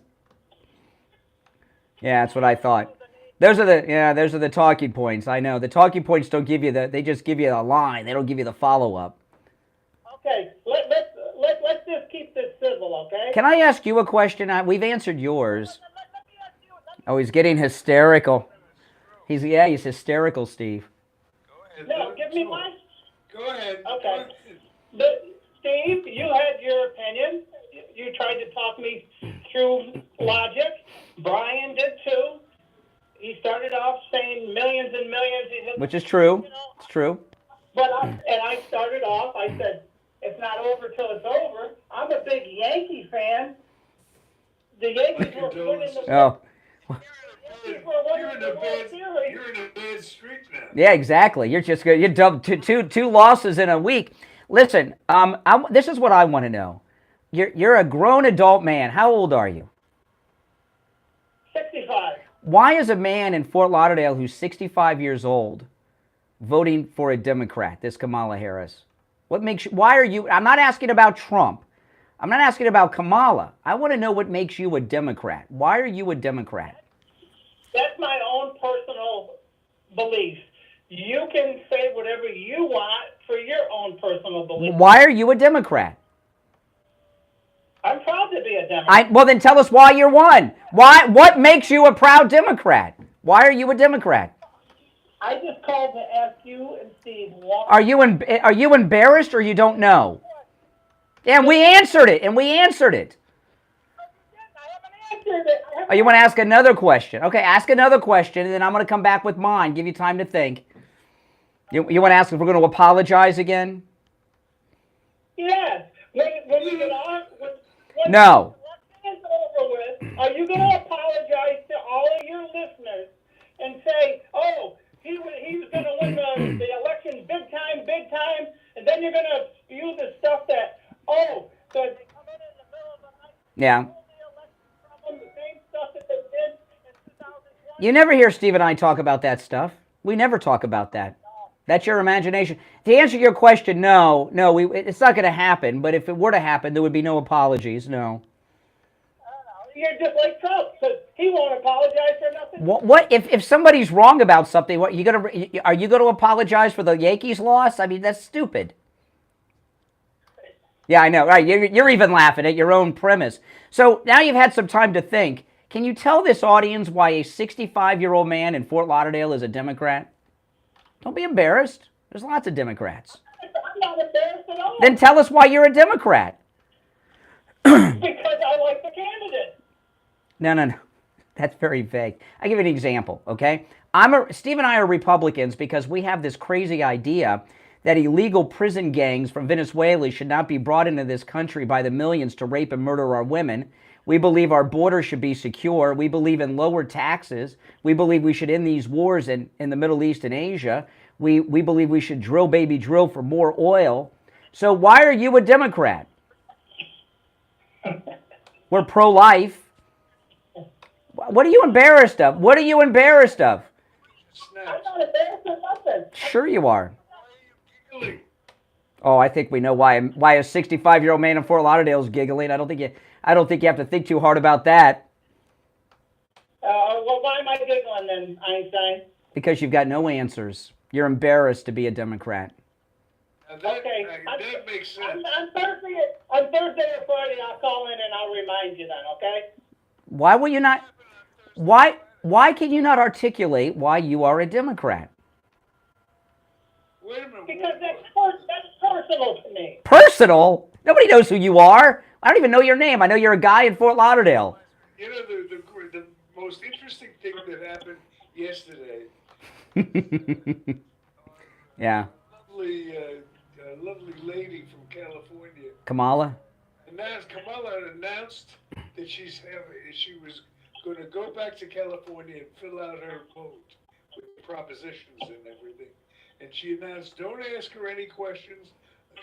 Yeah, that's what I thought. Those are the talking points. I know the talking points don't give you they just give you a line. They don't give you the follow up. Okay, let's just keep this civilized. okay? Can I ask you a question? We've answered yours. Oh, he's getting hysterical. He's hysterical, Steve. No, give me mine. Go ahead. Okay. Steve, you had your opinion. You tried to talk me through logic. Brian did too. He started off saying millions and millions. Which is true. It's true. But I started off, I said, it's not over till it's over. I'm a big Yankee fan. The Yankees were put in the Oh. You're in a bad streak now. Yeah, exactly. You're just good. You're dumb. Two losses in a week. Listen, this is what I want to know. You're a grown adult man. How old are you? 65. Why is a man in Fort Lauderdale who's 65 years old voting for a Democrat, this Kamala Harris? What makes you, why are you, I'm not asking about Trump. I'm not asking about Kamala. I want to know what makes you a Democrat. Why are you a Democrat? That's my own personal belief. You can say whatever you want for your own personal belief. Why are you a Democrat? I'm proud to be a Democrat. Well, then tell us why you're one. What makes you a proud Democrat? Why are you a Democrat? I just called to ask you and Steve. Are you embarrassed or you don't know? And we answered it. Oh, you want to ask another question? Okay, ask another question, and then I'm going to come back with mine. Give you time to think. You want to ask if we're going to apologize again? Yes. When we get on, No. when it's over with, are you going to apologize to all of your listeners and say, oh, he was going to win the election big time, and then you're going to spew the stuff that, oh, so they come in the middle of the night. Yeah. The same stuff that they did in 2020. You never hear Steve and I talk about that stuff. We never talk about that. That's your imagination. To answer your question, no, it's not going to happen. But if it were to happen, there would be no apologies. No. You're just like Trump, because he won't apologize for nothing. What if somebody's wrong about something? Are you going to apologize for the Yankees' loss? I mean, that's stupid. Yeah, I know. Right, you're even laughing at your own premise. So now you've had some time to think. Can you tell this audience why a 65-year-old man in Fort Lauderdale is a Democrat? Don't be embarrassed. There's lots of Democrats. I'm not embarrassed at all. Then tell us why you're a Democrat. Because I like the candidate. No. That's very vague. I'll give you an example, okay? Steve and I are Republicans because we have this crazy idea that illegal prison gangs from Venezuela should not be brought into this country by the millions to rape and murder our women. We believe our borders should be secure. We believe in lower taxes. We believe we should end these wars in the Middle East and Asia. We believe we should drill, baby, drill for more oil. So why are you a Democrat? We're pro-life. What are you embarrassed of? What are you embarrassed of? I'm not embarrassed of nothing. Sure you are. Oh, I think we know why a 65-year-old man in Fort Lauderdale is giggling. I don't think you have to think too hard about that. Well, why am I giggling then, Einstein? Because you've got no answers. You're embarrassed to be a Democrat. Okay. That makes sense. On Thursday or Friday, I'll call in and I'll remind you then, okay? Why will you not? Why can you not articulate why you are a Democrat? Wait a minute. Because that's personal to me. Personal? Nobody knows who you are. I don't even know your name. I know you're a guy in Fort Lauderdale. You know, the most interesting thing that happened yesterday. Yeah. Lovely lady from California. Kamala? Kamala announced that she was going to go back to California and fill out her vote with propositions and everything. And she announced, don't ask her any questions.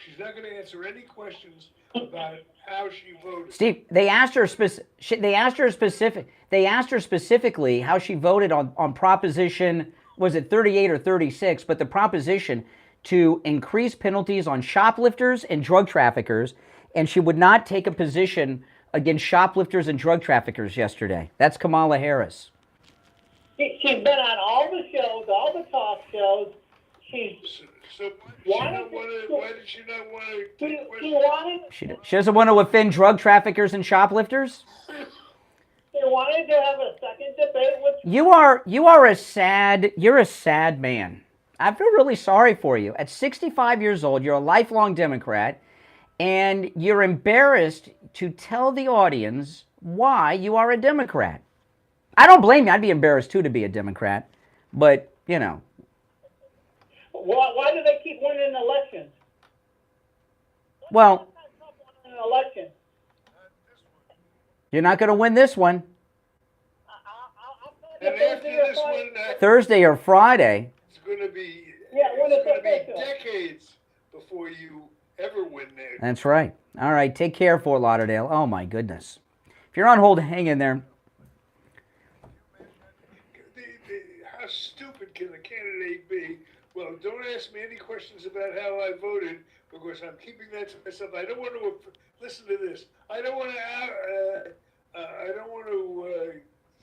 She's not going to answer any questions about how she voted. Steve, they asked her specifically how she voted on proposition, was it 38 or 36, but the proposition to increase penalties on shoplifters and drug traffickers, and she would not take a position against shoplifters and drug traffickers yesterday. That's Kamala Harris. She's been on all the shows, all the talk shows. So why did she not want to take questions? She doesn't want to offend drug traffickers and shoplifters? He wanted to have a second debate with You're a sad man. I feel really sorry for you. At 65 years old, you're a lifelong Democrat, and you're embarrassed to tell the audience why you are a Democrat. I don't blame you. I'd be embarrassed, too, to be a Democrat. But, you know. Why do they keep winning elections? Well, An election. you're not going to win this one. And after this one, Thursday or Friday. it's going to be official. decades before you ever win there. That's right. All right, take care, Fort Lauderdale. Oh, my goodness. If you're on hold, hang in there. How stupid can a candidate be? Well, don't ask me any questions about how I voted because I'm keeping that to myself. I don't want to listen to this. I don't want to.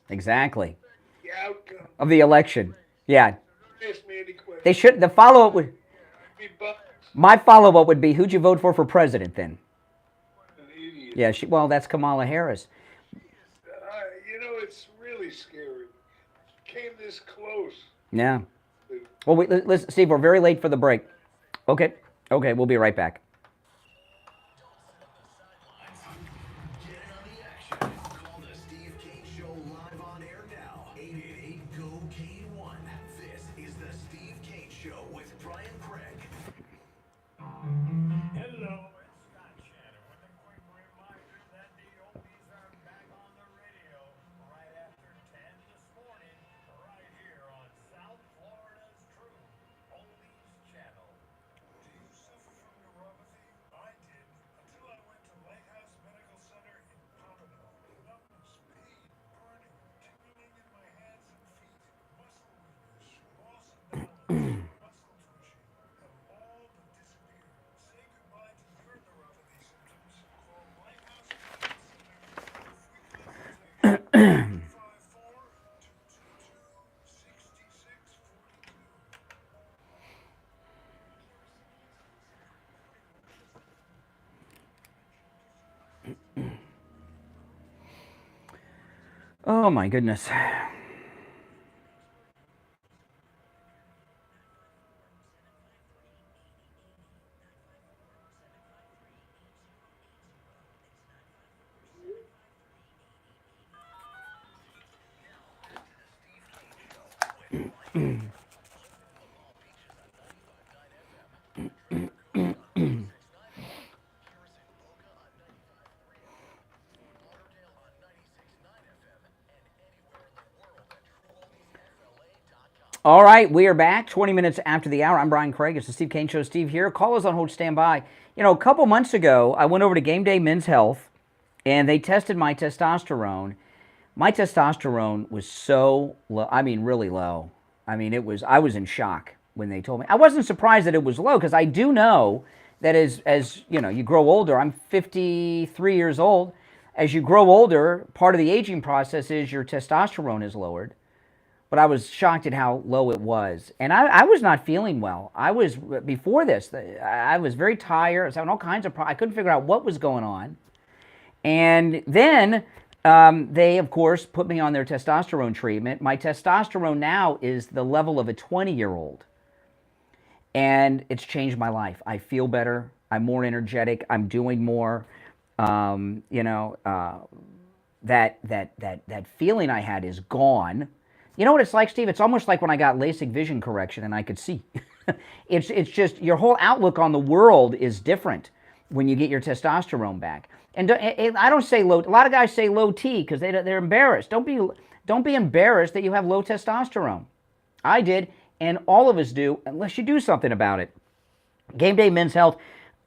Exactly. The outcome. Of the election. Yeah. Don't ask me any questions. They should. The follow-up would. Be biased. My follow-up would be, who'd you vote for president then? An idiot. Yeah. Well, that's Kamala Harris. It's really scary. Came this close. Yeah. Well, listen, Steve, we're very late for the break. Okay, we'll be right back. Get in on the action. Call the Steve Kane Show live on air now. 888-GO-KANE-1. This is the Steve Kane Show with Brian Craig. Hello, it's Scott Shannon with a quick reminder that the oldies are back on the radio right after 10 this morning, right here on South Florida's True Oldies Channel. Do you suffer from neuropathy? I did, until I went to Lighthouse Medical Center in Pompano. Numbness, pain, burning, tingling in my hands and feet, muscle weakness, loss of balance, muscle twitching, have all but disappeared. Say goodbye to your neuropathy symptoms. Call Lighthouse Medical Center for a free consultation. 252-6642. Oh, my goodness. All right, we are back 20 minutes after the hour. I'm Brian Craig. It's the Steve Kane Show. Steve here. Call us on hold, stand by. You know, a couple months ago, I went over to Game Day Men's Health, and they tested my testosterone. My testosterone was so low. I mean, really low. I mean, I was in shock when they told me. I wasn't surprised that it was low because I do know that as you know, you grow older. I'm 53 years old. As you grow older, part of the aging process is your testosterone is lowered. But I was shocked at how low it was. And I was not feeling well. Before this, I was very tired. I was having all kinds of problems. I couldn't figure out what was going on. And then they, of course, put me on their testosterone treatment. My testosterone now is the level of a 20-year-old. And it's changed my life. I feel better. I'm more energetic. I'm doing more. That feeling I had is gone. You know what it's like, Steve? It's almost like when I got LASIK vision correction and I could see. It's just your whole outlook on the world is different when you get your testosterone back. And I don't say low. A lot of guys say low T because they're embarrassed. Don't be embarrassed that you have low testosterone. I did, and all of us do, unless you do something about it. Game Day Men's Health.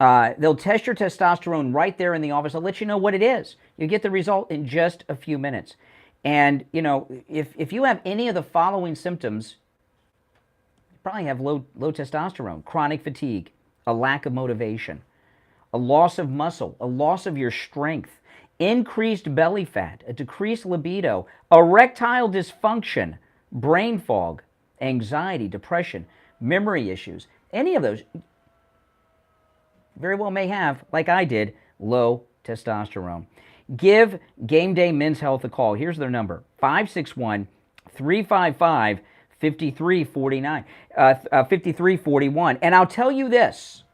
They'll test your testosterone right there in the office. They'll let you know what it is. You get the result in just a few minutes. And, you know, if you have any of the following symptoms, you probably have low testosterone, chronic fatigue, a lack of motivation, a loss of muscle, a loss of your strength, increased belly fat, a decreased libido, erectile dysfunction, brain fog, anxiety, depression, memory issues, any of those, very well may have, like I did, low testosterone. Give Game Day Men's Health a call. Here's their number, 561-355-5349, 5341. And I'll tell you this,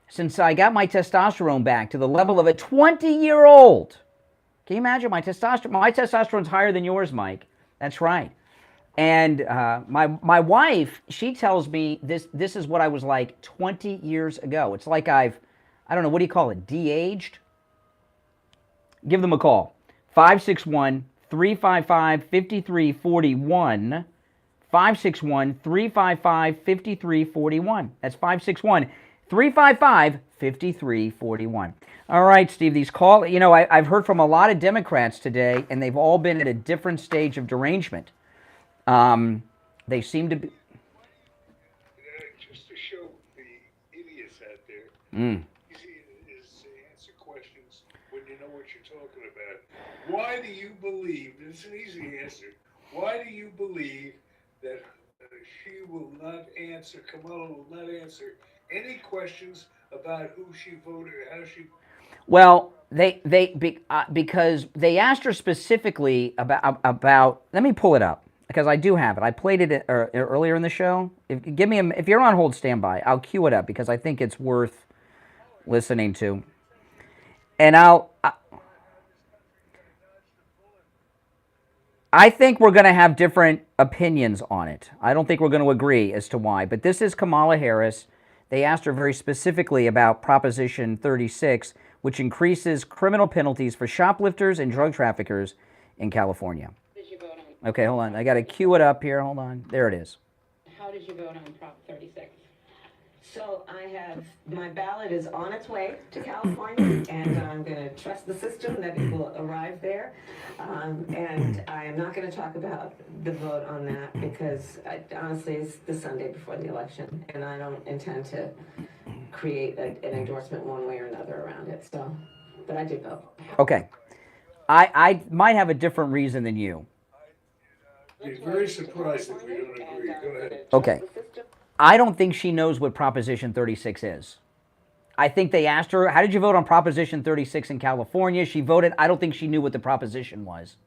since I got my testosterone back to the level of a 20-year-old, can you imagine my testosterone's higher than yours, Mike? That's right. And my wife, she tells me this is what I was like 20 years ago. It's like I don't know, what do you call it, de-aged? Give them a call, 561-355-5341, 561-355-5341. That's 561-355-5341. All right, Steve, these calls, you know, I've heard from a lot of Democrats today, and they've all been at a different stage of derangement. They seem to be... Just to show the idiots out there, easy is to answer questions when you know what you're talking about. Why do you believe, it's an easy answer, why do you believe that she will not answer, Kamala will not answer any questions about who she voted, how she... Well, because they asked her specifically about. Let me pull it up because I do have it. I played it earlier in the show. If you're on hold, stand by. I'll cue it up because I think it's worth listening to. And I think we're going to have different opinions on it. I don't think we're going to agree as to why. But this is Kamala Harris. They asked her very specifically about Proposition 36, which increases criminal penalties for shoplifters and drug traffickers in California. Did you vote on? Okay, hold on. I got to cue it up here. Hold on. There it is. How did you vote on Prop 36? So I have, my ballot is on its way to California, and I'm going to trust the system that it will arrive there. And I am not going to talk about the vote on that because honestly, it's the Sunday before the election, and I don't intend to create an endorsement one way or another around it. So, but I did vote. Okay. I might have a different reason than you. Be very surprised if we don't agree. Go ahead. Okay. I don't think she knows what Proposition 36 is. I think they asked her, how did you vote on Proposition 36 in California? She voted. I don't think she knew what the proposition was.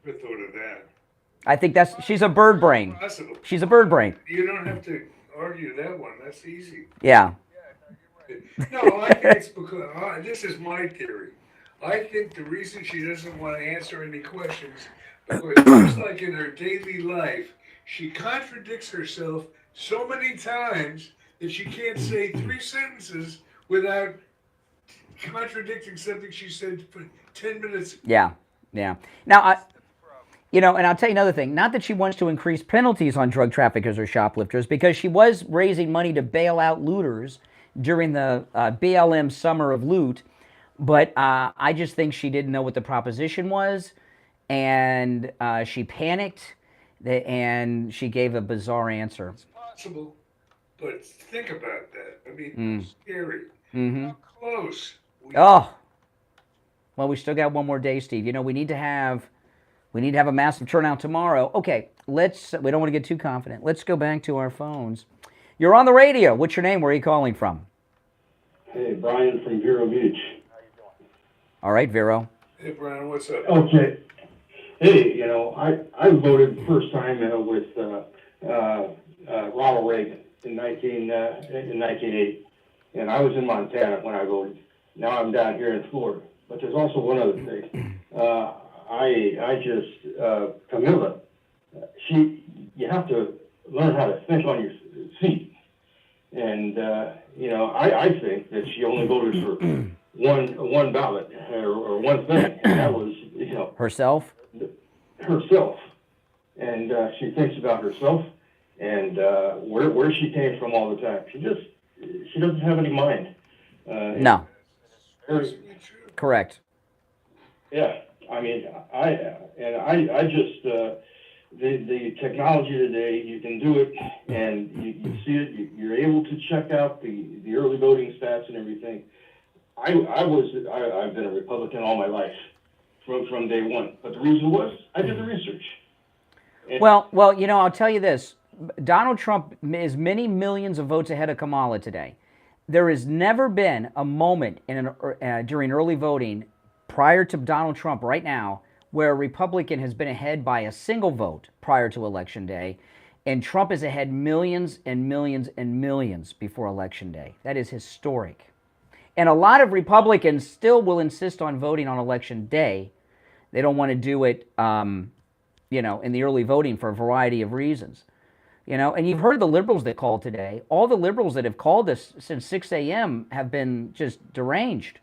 Never thought of that. I think she's a bird brain. Possible. She's a bird brain. You don't have to argue that one. That's easy. Yeah. No, I think it's because, this is my theory. I think the reason she doesn't want to answer any questions, because just like in her daily life, she contradicts herself so many times that she can't say 3 sentences without contradicting something she said for 10 minutes. Yeah, yeah. Now, and I'll tell you another thing. Not that she wants to increase penalties on drug traffickers or shoplifters, because she was raising money to bail out looters during the BLM Summer of Loot, but I just think she didn't know what the proposition was, and she panicked, and she gave a bizarre answer. It's possible, but think about that. I mean, it's scary. Mm-hmm. How close. Well, we still got one more day, Steve. You know, we need to have a massive turnout tomorrow. Okay, we don't want to get too confident. Let's go back to our phones. You're on the radio. What's your name? Where are you calling from? Hey, Brian from Vero Beach. All right, Vero. Hey, Brian, what's up? Okay. Hey, I voted first time with Ronald Reagan in 1980, and I was in Montana when I voted. Now I'm down here in Florida. But there's also one other thing. Pamela, you have to learn how to think on your feet. And, I think that she only voted for one ballot or one thing, and that was, herself? Herself. And she thinks about herself and where she came from all the time. She doesn't have any mind. No. Correct. Yeah, I mean, the technology today, you can do it, and you see it. You're able to check out the early voting stats and everything. I've been a Republican all my life from day one, but the reason was I did the research. Well, I'll tell you this. Donald Trump is many millions of votes ahead of Kamala today. There has never been a moment during early voting prior to Donald Trump right now where a Republican has been ahead by a single vote prior to Election Day, and Trump is ahead millions and millions and millions before Election Day. That is historic. And a lot of Republicans still will insist on voting on Election Day. They don't want to do it, in the early voting for a variety of reasons. And you've heard the liberals that called today. All the liberals that have called us since 6 a.m. have been just deranged.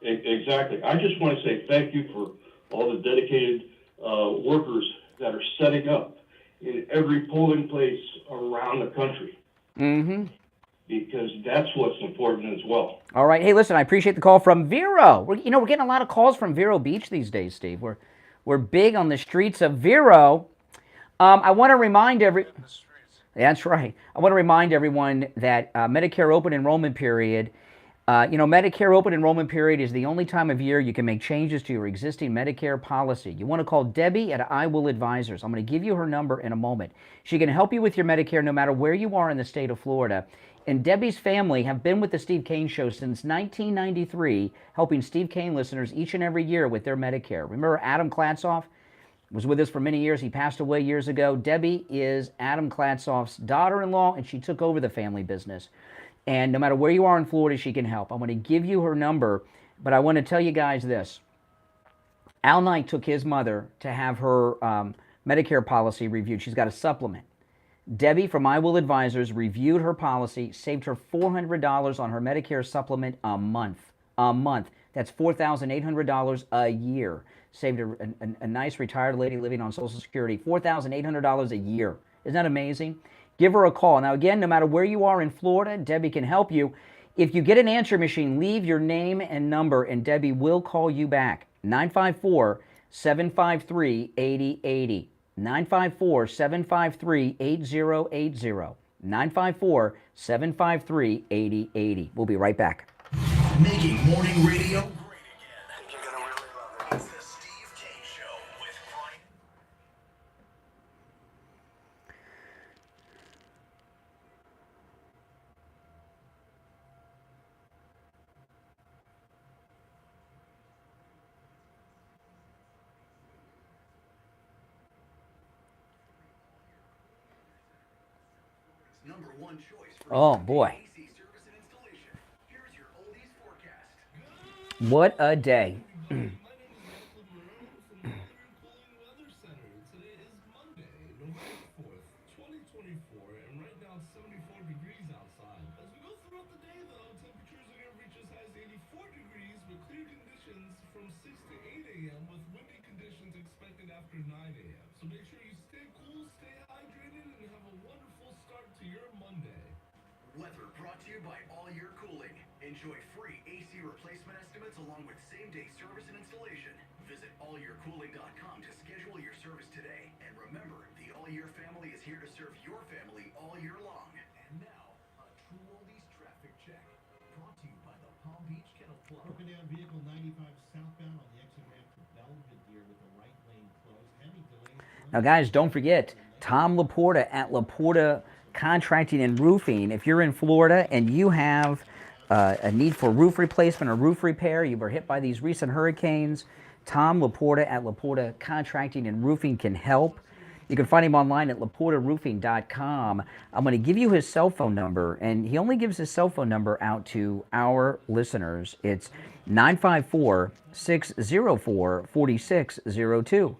Exactly. I just want to say thank you for all the dedicated workers that are setting up in every polling place around the country. Mm-hmm. Because that's what's important as well. All right. Hey, listen, I appreciate the call from Vero. We're getting a lot of calls from Vero Beach these days, Steve. We're big on the streets of Vero. I want to remind That's right. I want to remind everyone that Medicare open enrollment period, Medicare open enrollment period is the only time of year you can make changes to your existing Medicare policy. You want to call Debbie at I Will Advisors. I'm going to give you her number in a moment. She can help you with your Medicare no matter where you are in the state of Florida. And Debbie's family have been with the Steve Kane Show since 1993, helping Steve Kane listeners each and every year with their Medicare. Remember Adam Klatzoff was with us for many years. He passed away years ago. Debbie is Adam Klatzoff's daughter-in-law, and she took over the family business. And no matter where you are in Florida, she can help. I'm going to give you her number, but I want to tell you guys this. Al Knight took his mother to have her Medicare policy reviewed. She's got a supplement. Debbie from I Will Advisors reviewed her policy, saved her $400 on her Medicare supplement a month. A month. That's $4,800 a year. Saved a nice retired lady living on Social Security $4,800 a year. Isn't that amazing? Give her a call. Now, again, no matter where you are in Florida, Debbie can help you. If you get an answer machine, leave your name and number, and Debbie will call you back. 954-753-8080. 954-753-8080. 954-753-8080. We'll be right back. Making morning radio great again. You're gonna really love it. It's the Steve Kane Show with Connie. Number one choice for Oh, boy. AC service and installation. Here's your oldies forecast. What a day. Weather brought to you by All Year Cooling. Enjoy free AC replacement estimates along with same-day service and installation. Visit allyearcooling.com to schedule your service today. And remember, the All Year family is here to serve your family all year long. And now, a True Oldies traffic check. Brought to you by the Palm Beach Kennel Club. Broken down vehicle 95 southbound on the exit ramp to Belvedere with the right lane closed. Heavy delays. Now, guys, don't forget, Tom Laporta at Laporta Contracting and Roofing. If you're in Florida and you have a need for roof replacement or roof repair, you were hit by these recent hurricanes, Tom Laporta at Laporta Contracting and Roofing can help. You can find him online at laportaroofing.com. I'm going to give you his cell phone number, and he only gives his cell phone number out to our listeners. It's 954-604-4602.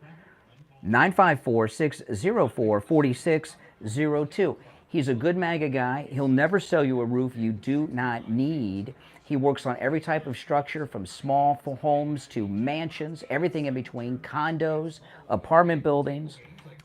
954-604-4602. He's a good MAGA guy. He'll never sell you a roof you do not need. He works on every type of structure from small homes to mansions, everything in between, condos, apartment buildings,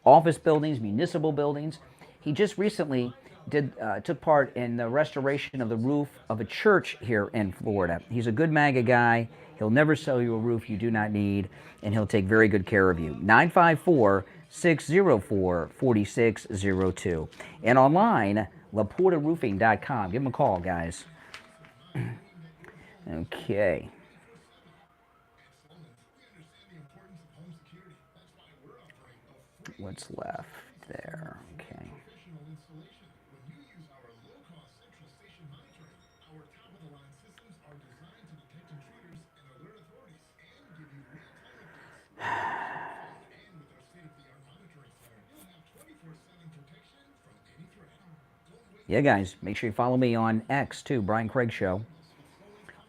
office buildings, municipal buildings. He just recently took part in the restoration of the roof of a church here in Florida. He's a good MAGA guy. He'll never sell you a roof you do not need, and he'll take very good care of you. 954-604-4602. And online, laportaroofing.com. Give him a call, guys. Okay. What's left? there. Okay. Professional installation. When you use our low-cost central station monitoring, our top-of-the-line systems are designed to detect intruders and alert authorities and give you real-time updates. And with our state-of-the-art monitoring center, you'll have 24/7 protection from any threat. Yeah, guys, make sure you follow me on X too, Brian Craig Show.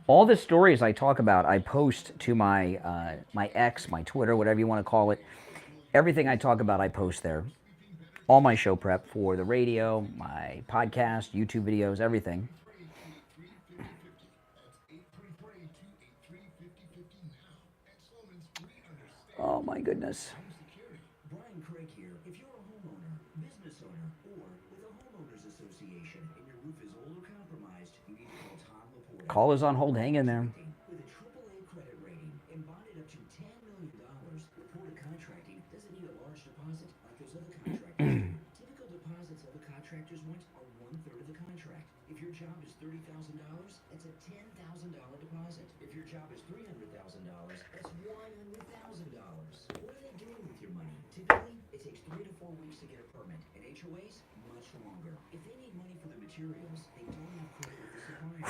All the stories I talk about, I post to my my X, my Twitter, whatever you want to call it. Everything I talk about, I post there. All my show prep for the radio, my podcast, YouTube videos, everything. Oh my goodness. Brian Craig here. If you're a homeowner, business owner, or with a homeowners association and your roof is old or compromised, you need to call Tom Laporta. Call is on hold. Hang in there. With a AAA credit rating and bonded up to $10 million, Laporta Contracting doesn't need a large deposit like those other contractors do. Typical deposits other contractors want are 1/3 of the contract. If your job is $30,000, that's a $10,000 deposit. If your job is $300,000, that's $100,000. What are they doing with your money? Typically, it takes 3 to 4 weeks to get a permit, and HOAs much longer. If they need money for the materials, they don't have credit with the supplier.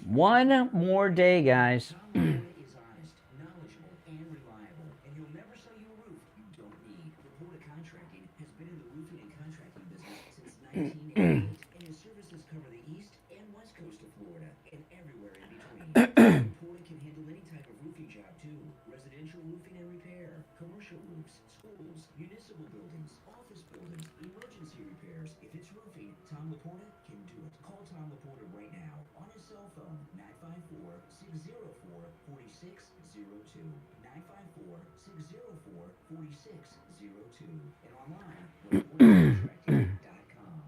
One more day, guys. Tom is honest, knowledgeable, and reliable, and he'll never sell you a roof you don't need. Laporta Contracting has been in the roofing and contracting business since 1988, and his services cover the east and west coast of Florida and everywhere in between. Laporta can handle any type of roofing job too: residential roofing and repair, commercial roofs, schools, municipal buildings, office buildings, emergency repairs. If it's roofing, Tom Laporta can do it. Call Tom Laporta right now on his cell phone, 954-604-4602, 954-604-4602, and online, LaportaContracting.com.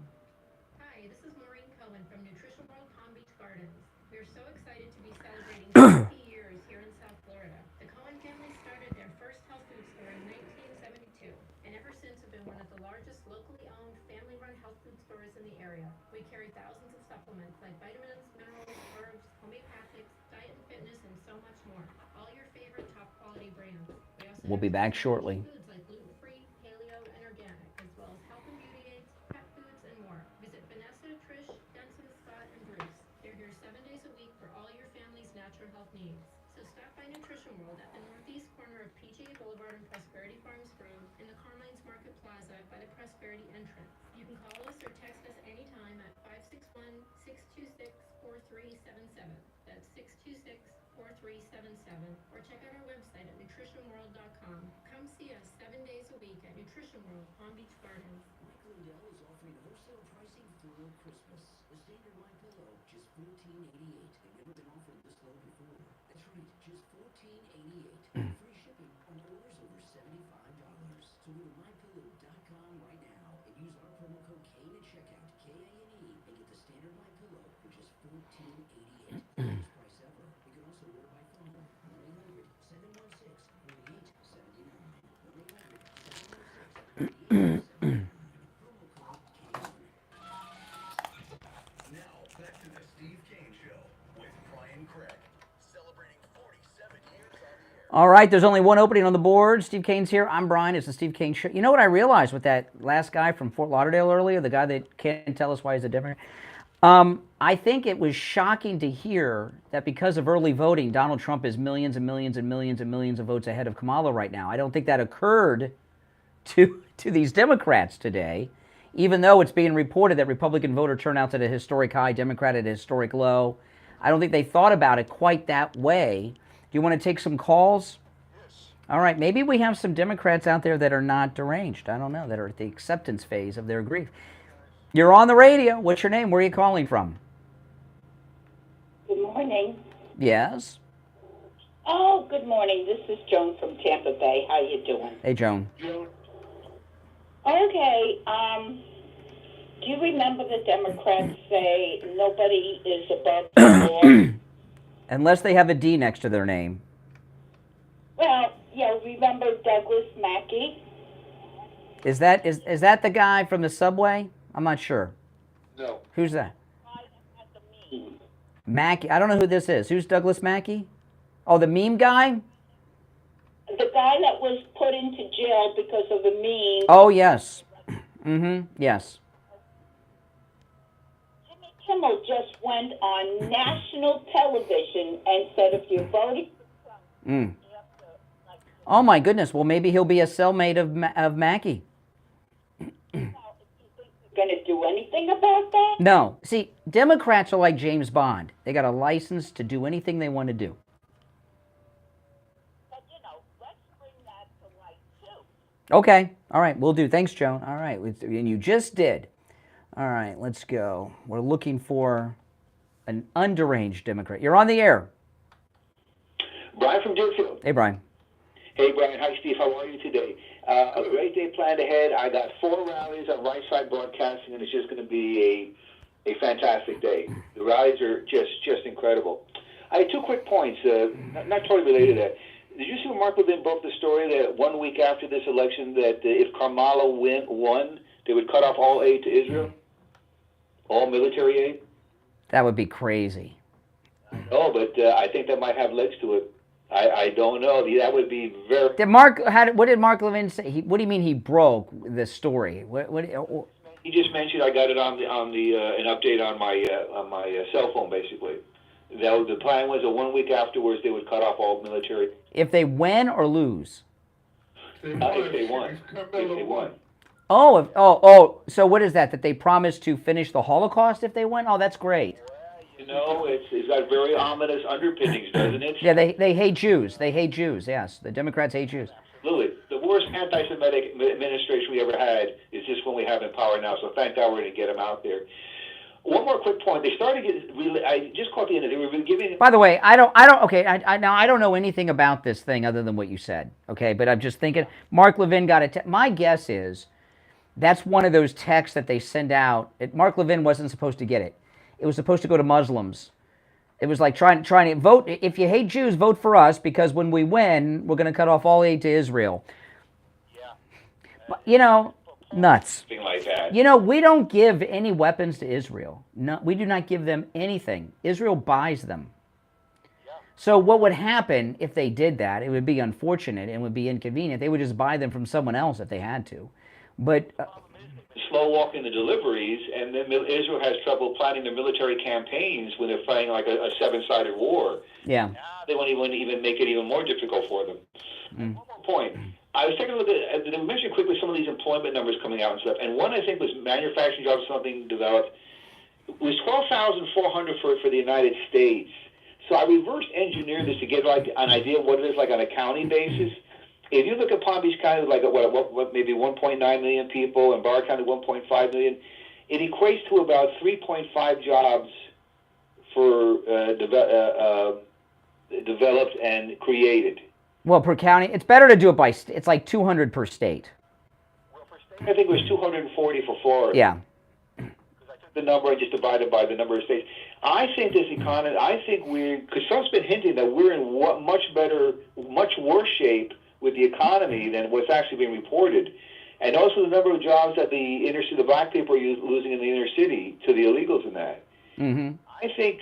Hi, this is Maureen Cohen from Nutrition World Palm Beach Gardens. We are so excited to be celebrating 60 years here in South Florida. The Cohen family started their first health food store in 1972, and ever since have been one of the largest locally owned, family-run health food stores in the area. We carry thousands of supplements like vitamins, minerals, herbs, homeopathics, diet and fitness, and so much more. All your favorite top-quality brands. We also We'll be back shortly. foods like gluten-free, paleo, and organic, as well as health and beauty aids, pet foods, and more. Visit Vanessa, Trish, Denson, Scott, and Bruce. They're here 7 days a week for all your family's natural health needs. So stop by Nutrition World at the northeast corner of PGA Boulevard and Prosperity Farms Road in the Carmines Market Plaza by the Prosperity entrance. You can call us or text us anytime at 561-626-4377. That's 626-4377. Or check out our website at nutritionworld.com. Come see us 7 days a week at Nutrition World Palm Beach Gardens. Mike Lindell is offering wholesale pricing for Christmas. The standard line pillow, just $14.88. They've never been offered this low before. That's right, just $14.88. Free shipping on orders over $75. So go to mypillow.com right now and use our promo code Kane at checkout, K-A-N-E, and get the standard line pillow for just $14.88. Lowest price ever. You can also order by phone. 1-800-716-4879. 1-800-716-4879. Now, back to the Steve Kane Show with Brian Craig, celebrating 47 years on the air. All right, there's only one opening on the board. Steve Kane's here. I'm Brian. It's the Steve Kane Show. You know what I realized with that last guy from Fort Lauderdale earlier, the guy that can't tell us why he's a Democrat? I think it was shocking to hear that because of early voting, Donald Trump is millions and millions and millions and millions of votes ahead of Kamala right now. I don't think that occurred to these Democrats today, even though it's being reported that Republican voter turnout's at a historic high, Democrat at a historic low. I don't think they thought about it quite that way. Do you want to take some calls? Yes. All right, maybe we have some Democrats out there that are not deranged. I don't know, that are at the acceptance phase of their grief. You're on the radio. What's your name? Where are you calling from? Good morning. Yes. Oh, good morning. This is Joan from Tampa Bay. How you doing? Hey, Joan. Okay. Do you remember the Democrats say nobody is above the law? Unless they have a D next to their name. Well, yeah. Remember Douglas Mackey? Is that the guy from the subway? I'm not sure. No. Who's that? Mackey. I don't know who this is. Who's Douglas Mackey? Oh, the meme guy? The guy guy that was put into jail because of a meme. Oh, yes. Yes. Kimmel just went on national television and said if you're voting, Oh, my goodness. Well, maybe he'll be a cellmate of Mackie. going to do anything about that? No. See, Democrats are like James Bond. They got a license to do anything they want to do. But, let's bring that to light, too. Okay. All right. We'll do. Thanks, Joan. All right. And you just did. All right. Let's go. We're looking for an underage Democrat. You're on the air. Brian from Deerfield. Hey, Brian. Hey, Brian. Hi, Steve. How are you today? A great day planned ahead. I got 4 rallies on Right Side Broadcasting, and it's just going to be a fantastic day. The rallies are just incredible. I had 2 quick points, not totally related to that. Did you see when Mark Levin broke the story that 1 week after this election that if Kamala won, they would cut off all aid to Israel? All military aid? That would be crazy. No, but I think that might have legs to it. I don't know. That would be very... What did Mark Levin say? What do you mean he broke the story? He just mentioned, I got it on an update on my cell phone, basically. The plan was that 1 week afterwards they would cut off all military. If they win or lose? If they won. Oh, so what is that? That they promised to finish the Holocaust if they win? Oh, that's great. It's got very ominous underpinnings, doesn't it? Yeah, they hate Jews. They hate Jews, yes. The Democrats hate Jews. Absolutely. The worst anti-Semitic administration we ever had is this one we have in power now, so thank God we're going to get them out there. One more quick point. They started getting, I just caught the end of it. They were giving... By the way, I don't know anything about this thing other than what you said, okay? But I'm just thinking, Mark Levin got it. My guess is that's one of those texts that they send out. Mark Levin wasn't supposed to get it. It was supposed to go to Muslims. It was like trying to vote. If you hate Jews, vote for us because when we win, we're going to cut off all aid to Israel. Yeah. Nuts. Something like that. We don't give any weapons to Israel. No, we do not give them anything. Israel buys them. Yeah. So what would happen if they did that? It would be unfortunate and would be inconvenient. They would just buy them from someone else if they had to. But... slow walking the deliveries, and then Israel has trouble planning their military campaigns when they're fighting like a 7-sided war. Yeah. Now they won't even make it even more difficult for them. One more point. I was taking a look at, they mentioned quickly some of these employment numbers coming out and stuff, and one I think was manufacturing jobs, something developed. It was 12,400 for the United States. So I reverse engineered this to get like an idea of what it is like on a county basis. If you look at Palm Beach County, like what maybe 1.9 million people, and Broward County 1.5 million, it equates to about 3.5 jobs for developed and created. Well, per county, it's better to do it by it's like 200 per state. Well, for state, I think it was 240 for Florida. Yeah. Because I took the number and just divided by the number of states. I think this economy, because Trump's been hinting that we're in much worse shape with the economy than what's actually being reported. And also the number of jobs that the black people are losing in the inner city to the illegals in that. Mm-hmm. I think,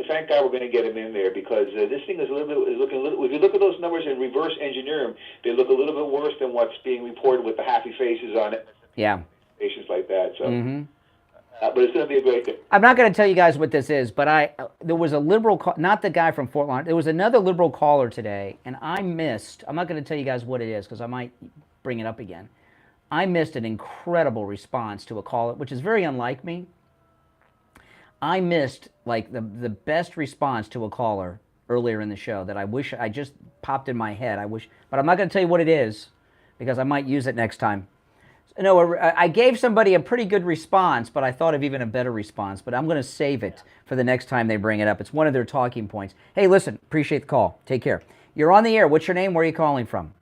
thank God we're going to get them in there because this thing is looking a little, if you look at those numbers and reverse engineer them, they look a little bit worse than what's being reported with the happy faces on it. Yeah. Patients like that. So, mm-hmm. But it's going to be a great day. I'm not going to tell you guys what this is, but there was a liberal, not the guy from Fort Lauderdale, there was another liberal caller today, and I'm not going to tell you guys what it is because I might bring it up again. I missed an incredible response to a caller, which is very unlike me. I missed like the best response to a caller earlier in the show that I wish I just popped in my head. But I'm not going to tell you what it is because I might use it next time. No, I gave somebody a pretty good response, but I thought of even a better response. But I'm going to save it for the next time they bring it up. It's one of their talking points. Hey, listen, appreciate the call. Take care. You're on the air. What's your name? Where are you calling from?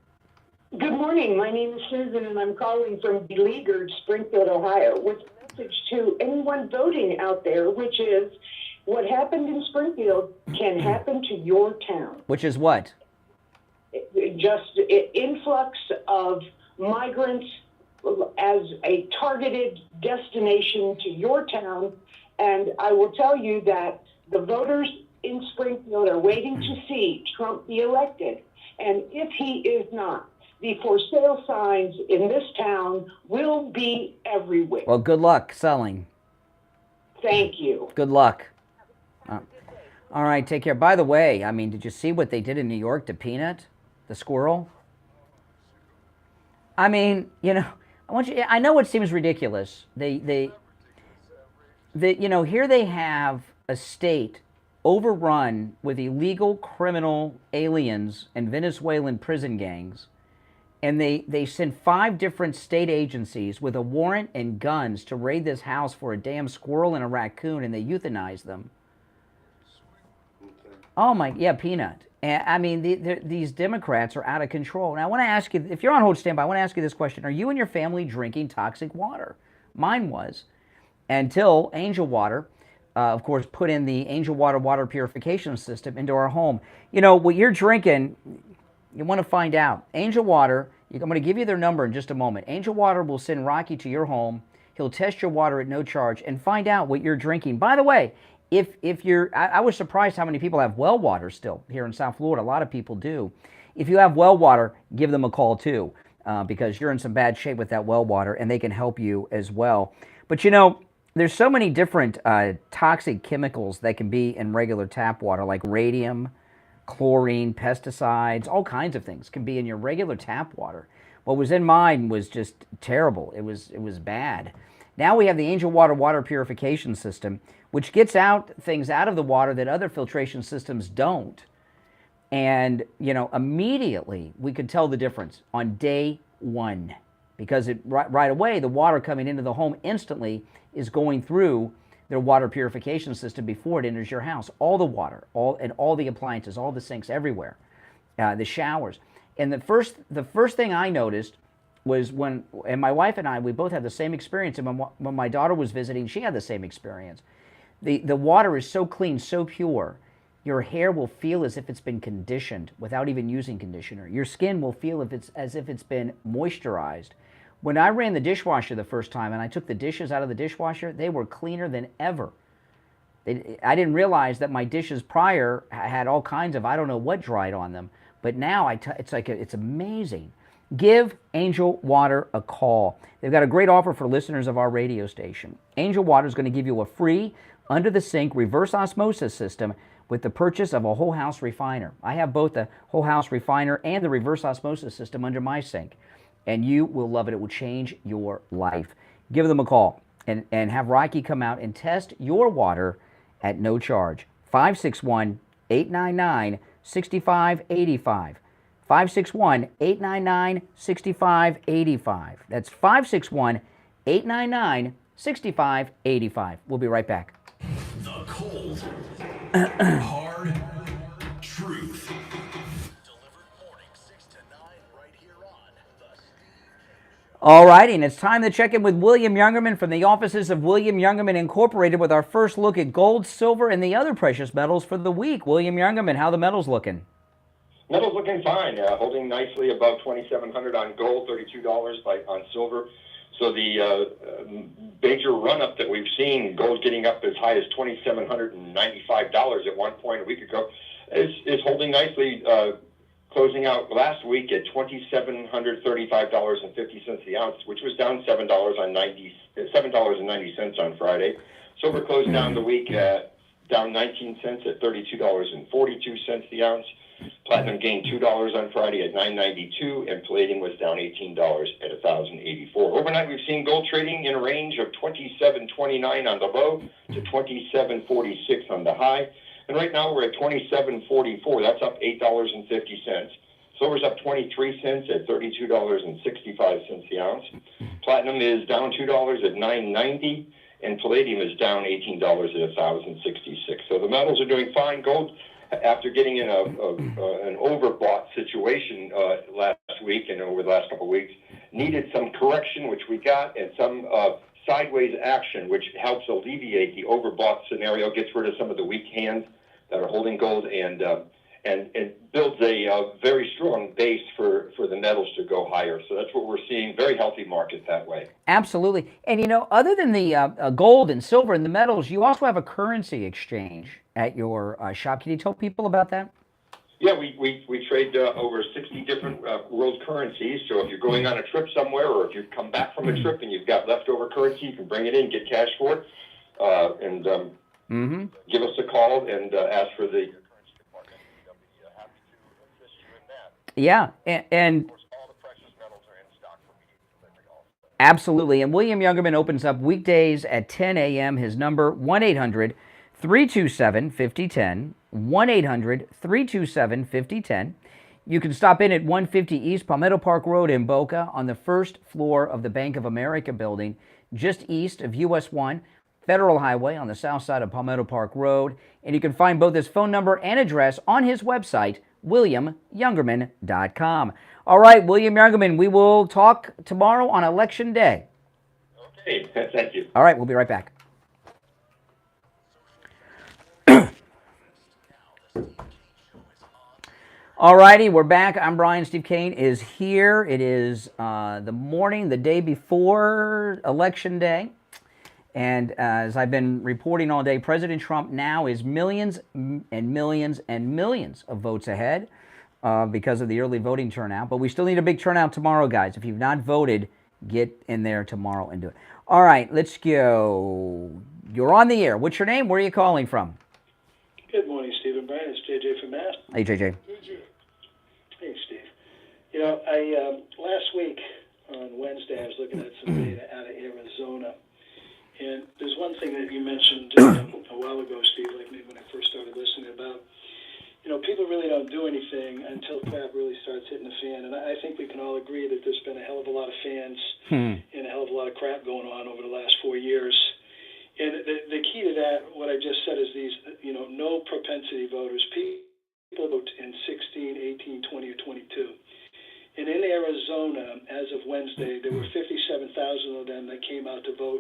Good morning. My name is Susan, and I'm calling from beleaguered Springfield, Ohio, with a message to anyone voting out there, which is what happened in Springfield can happen to your town. Which is what? Just influx of migrants as a targeted destination to your town. And I will tell you that the voters in Springfield are waiting to see Trump be elected. And if he is not, the for sale signs in this town will be everywhere. Well, good luck selling. Thank you. Good luck. All right, take care. By the way, I mean, did you see what they did in New York to Peanut, the squirrel? I mean, you know, I know it seems ridiculous. They you know, here they have a state overrun with illegal criminal aliens and Venezuelan prison gangs, and they send 5 different state agencies with a warrant and guns to raid this house for a damn squirrel and a raccoon, and they euthanize them. Oh my, yeah, Peanut. And, I mean, these Democrats are out of control. Now, I want to ask you, if you're on hold standby, I want to ask you this question. Are you and your family drinking toxic water? Mine was. Until Angel Water, of course, put in the Angel water purification system into our home. You know, what you're drinking, you want to find out. Angel Water, I'm going to give you their number in just a moment. Angel Water will send Rocky to your home. He'll test your water at no charge and find out what you're drinking. By the way, if you're, I was surprised how many people have well water still here in South Florida. A lot of people do. If you have well water, give them a call too, because you're in some bad shape with that well water, and they can help you as well. But you know, there's so many different toxic chemicals that can be in regular tap water, like radium, chlorine, pesticides, all kinds of things can be in your regular tap water. What was in mine was just terrible. It was bad. Now we have the Angel water purification system, which gets out things out of the water that other filtration systems don't. And, you know, immediately we could tell the difference on day 1, because right away the water coming into the home instantly is going through their water purification system before it enters your house. All the water, all the appliances, all the sinks everywhere, the showers. And the first thing I noticed was and my wife and I, we both had the same experience, and when my daughter was visiting, she had the same experience. The water is so clean, so pure, your hair will feel as if it's been conditioned without even using conditioner. Your skin will feel as if it's been moisturized. When I ran the dishwasher the first time and I took the dishes out of the dishwasher, they were cleaner than ever. I didn't realize that my dishes prior had all kinds of, I don't know what dried on them, but now it's amazing. Give Angel Water a call. They've got a great offer for listeners of our radio station. Angel Water is going to give you a free under-the-sink reverse osmosis system with the purchase of a whole house refiner. I have both the whole house refiner and the reverse osmosis system under my sink, and you will love it. It will change your life. Give them a call and have Rocky come out and test your water at no charge. 561-899-6585. 561-899-6585. That's 561-899-6585. We'll be right back. The cold, hard truth. All righty, and it's time to check in with William Youngerman from the offices of William Youngerman Incorporated with our first look at gold, silver, and the other precious metals for the week. William Youngerman, how the metals looking? Metals looking fine, holding nicely above 2,700 on gold, $32 on silver. So the major run-up that we've seen, gold getting up as high as $2,795 at one point a week ago, is holding nicely, closing out last week at $2,735.50 the ounce, which was down $7.90 on Friday. Silver closed down the week down 19 cents at $32.42 the ounce. Platinum gained $2 on Friday at $9.92, and palladium was down $18 at $1,084. Overnight, we've seen gold trading in a range of $27.29 on the low to $27.46 on the high. And right now, we're at $27.44. That's up $8.50. Silver's up 23 cents at $32.65 the ounce. Platinum is down $2 at $9.90, and palladium is down $18 at $1,066. So the metals are doing fine. Gold, after getting in an overbought situation last week and over the last couple of weeks, needed some correction, which we got, and some sideways action, which helps alleviate the overbought scenario, gets rid of some of the weak hands that are holding gold, and builds a very strong base for the metals to go higher. So that's what we're seeing, very healthy market that way. Absolutely. And, you know, other than the gold and silver and the metals, you also have a currency exchange at your shop. Can you tell people about that? Yeah, we trade over 60 different world currencies. So if you're going on a trip somewhere, or if you've come back from a trip and you've got leftover currency, you can bring it in, get cash for it, and give us a call and ask for the currency department. They'll be happy to assist you in that. Yeah, and of course, all the precious metals are in stock for immediate delivery also. absolutely. And William Youngerman opens up weekdays at 10 a.m. His number, 1-800-327-5010, 1-800-327-5010. You can stop in at 150 East Palmetto Park Road in Boca on the first floor of the Bank of America building, just east of US 1, Federal Highway on the south side of Palmetto Park Road. And you can find both his phone number and address on his website, WilliamYoungerman.com. All right, William Youngerman, we will talk tomorrow on Election Day. Okay, thank you. All right, we'll be right back. All righty, we're back. I'm Brian. Steve Kane is here. It is the morning, the day before Election Day. And as I've been reporting all day, President Trump now is millions and millions and millions of votes ahead because of the early voting turnout. But we still need a big turnout tomorrow, guys. If you've not voted, get in there tomorrow and do it. All right, let's go. You're on the air. What's your name? Where are you calling from? Good morning, Steve and Brian. It's JJ from Mass. Hey, JJ. Hey, Steve. You know, last week on Wednesday, I was looking at some data out of Arizona. And there's one thing that you mentioned a while ago, Steve, like maybe when I first started listening about, you know, people really don't do anything until crap really starts hitting the fan. And I think we can all agree that there's been a hell of a lot of fans and a hell of a lot of crap going on over the last 4 years. And the key to that, what I just said, is these, you know, no propensity voters. People vote in 16, 18, 20, or 22. And in Arizona, as of Wednesday, there were 57,000 of them that came out to vote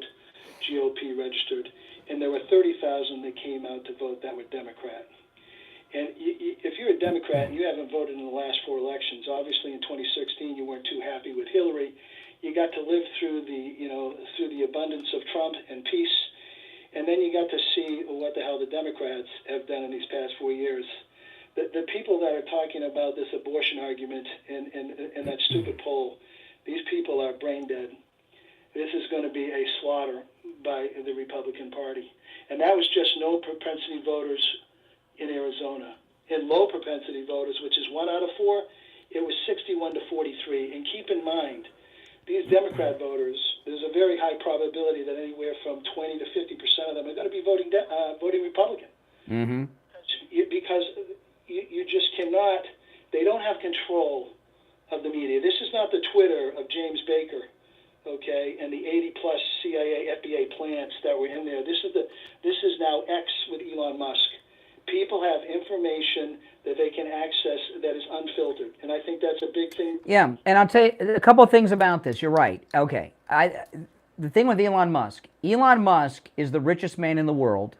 GOP registered, and there were 30,000 that came out to vote that were Democrat. And if you're a Democrat and you haven't voted in the last 4 elections, obviously in 2016 you weren't too happy with Hillary. You got to live through the abundance of Trump and peace, and then you got to see what the hell the Democrats have done in these past 4 years. The people that are talking about this abortion argument and that stupid poll, these people are brain dead. This is going to be a slaughter by the Republican Party. And that was just no propensity voters in Arizona. In low propensity voters, which is 1 out of 4, it was 61 to 43. And keep in mind, these Democrat voters, there's a very high probability that anywhere from 20 to 50% of them are going to be voting Republican. Mm-hmm. Because you just cannot, they don't have control of the media. This is not the Twitter of James Baker, okay, and the 80-plus CIA, FBA plants that were in there. This is now X with Elon Musk. People have information that they can access that is unfiltered, and I think that's a big thing. Yeah, and I'll tell you a couple of things about this. You're right. Okay, the thing with Elon Musk is the richest man in the world,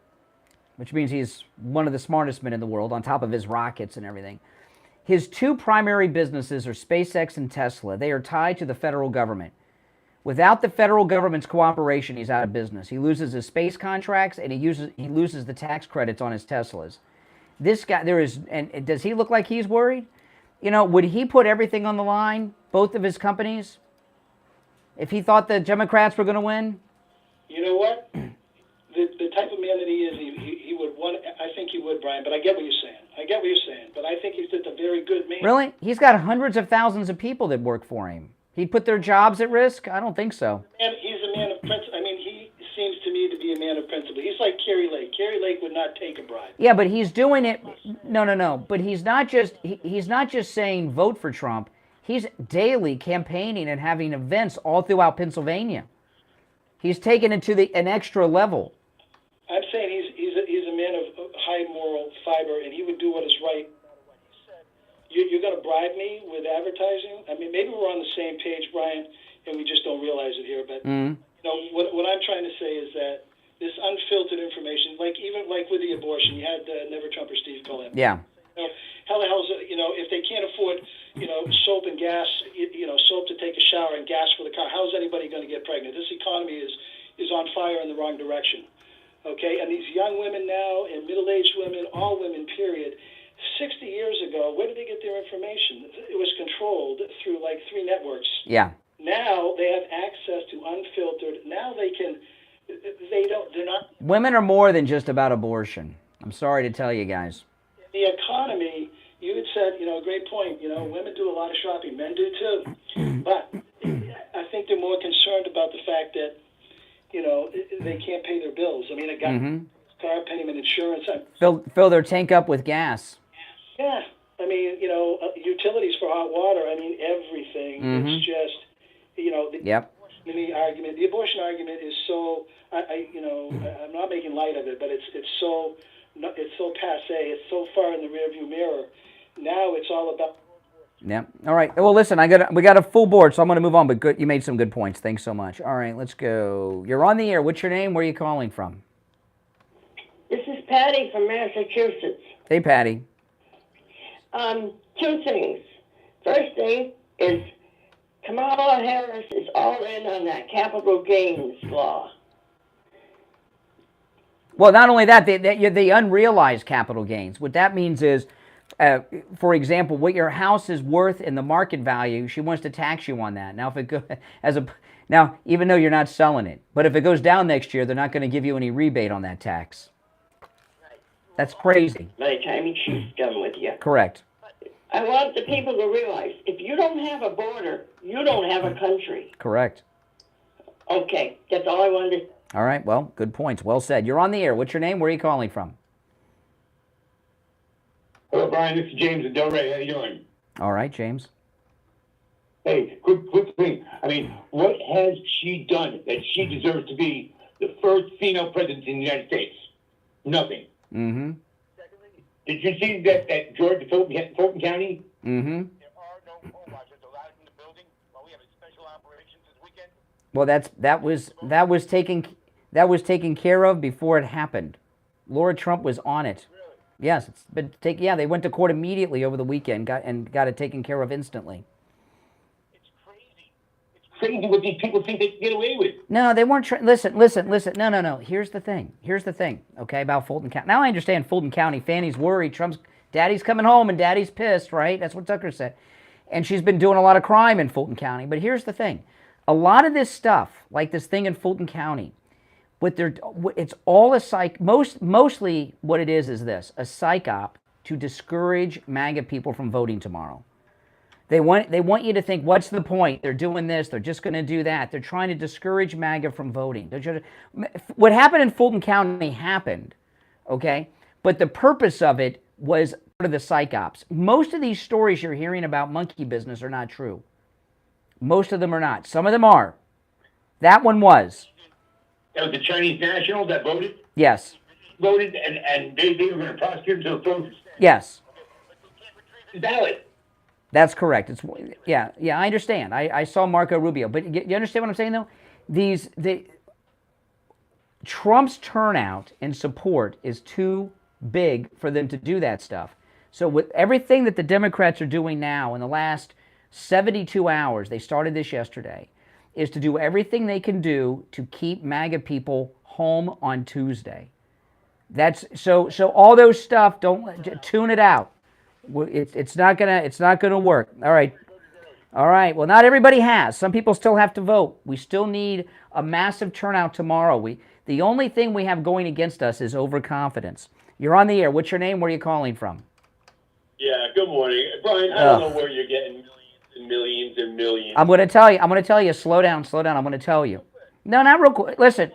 which means he's one of the smartest men in the world, on top of his rockets and everything. His 2 primary businesses are SpaceX and Tesla. They are tied to the federal government. Without the federal government's cooperation, he's out of business. He loses his space contracts, and he loses the tax credits on his Teslas. This guy, and does he look like he's worried? You know, would he put everything on the line, both of his companies, if he thought the Democrats were going to win? You know what? The type of man that he is, he would want. I think he would, Brian. But I get what you're saying. But I think he's just a very good man. Really? He's got hundreds of thousands of people that work for him. He'd put their jobs at risk? I don't think so. And he's a man of principle. I mean, he seems to me to be a man of principle. He's like Kerry Lake. Kerry Lake would not take a bribe. Yeah, but he's doing it. No. But he's not just saying vote for Trump. He's daily campaigning and having events all throughout Pennsylvania. He's taken it to an extra level. I'm saying he's a man of high moral fiber, and he would do what is right. You're going to bribe me with advertising? I mean, maybe we're on the same page, Brian, and we just don't realize it here. But you know, what I'm trying to say is that this unfiltered information, like with the abortion, you had Never Trumper Steve call in. Yeah. You know, how the hell's it? You know, if they can't afford, you know, soap and gas, you know, soap to take a shower and gas for the car, how's anybody going to get pregnant? This economy is on fire in the wrong direction. Okay, and these young women now, and middle-aged women, all women, period, 60 years ago, where did they get their information? It was controlled through like 3 networks. Yeah. Now they have access to unfiltered. Now they're not. Women are more than just about abortion. I'm sorry to tell you guys. The economy, you had said, a great point. Women do a lot of shopping. Men do too. But I think they're more concerned about the fact that, they can't pay their bills. I mean, car payment, insurance. Fill their tank up with gas. Yeah. I mean, utilities for hot water. I mean, everything. It's just, Yep. The abortion argument is so, I'm not making light of it, but it's so passe. It's so far in the rearview mirror. Now it's all about. Yep. All right. Well, listen, we got a full board, so I'm going to move on. But good, you made some good points. Thanks so much. All right, let's go. You're on the air. What's your name? Where are you calling from? This is Patty from Massachusetts. Hey, Patty. 2 things. First thing is Kamala Harris is all in on that capital gains law. Well, not only that, the unrealized capital gains. What that means is, for example, what your house is worth in the market value, she wants to tax you on that. Now, if it goes now, even though you're not selling it, but if it goes down next year, they're not going to give you any rebate on that tax. That's crazy. By the time she's done with you. Correct. I want the people to realize, if you don't have a border, you don't have a country. Correct. Okay, that's all I wanted to. All right, well, good points. Well said. You're on the air. What's your name? Where are you calling from? Hello, Brian. This is James in Delray. How you doing? All right, James. Hey, quick thing. I mean, what has she done that she deserves to be the first female president in the United States? Nothing. Mm-hmm. Did you see that Georgia, Fulton County? Mm-hmm. Well, that was taken care of before it happened. Laura Trump was on it. Really? Yes, it's been they went to court immediately over the weekend, got it taken care of instantly. It's crazy what these people think they can get away with. No, they weren't. Listen. No. Here's the thing. Okay, about Fulton County. Now I understand Fulton County. Fanny's worried. Daddy's coming home and Daddy's pissed, right? That's what Tucker said. And she's been doing a lot of crime in Fulton County. But here's the thing. A lot of this stuff, like this thing in Fulton County, it's all a mostly what it is this, a psych op to discourage MAGA people from voting tomorrow. They want you to think, what's the point? They're doing this. They're just going to do that. They're trying to discourage MAGA from voting. What happened in Fulton County happened, okay? But the purpose of it was part of the psych ops. Most of these stories you're hearing about monkey business are not true. Most of them are not. Some of them are. That one was. That was the Chinese nationals that voted? Yes. Voted, and they were going to prosecute until voted. Yes. Valid. That's correct. I understand. I saw Marco Rubio, but you understand what I'm saying though? Trump's turnout and support is too big for them to do that stuff. So with everything that the Democrats are doing now in the last 72 hours, they started this yesterday, is to do everything they can do to keep MAGA people home on Tuesday. That's so all those stuff, don't tune it out. It's not gonna work. All right. Well, not everybody has. Some people still have to vote. We still need a massive turnout tomorrow. The only thing we have going against us is overconfidence. You're on the air. What's your name? Where are you calling from? Yeah. Good morning, Brian. I don't know where you're getting millions and millions. I'm going to tell you. Slow down. I'm going to tell you. No, not real quick. Listen.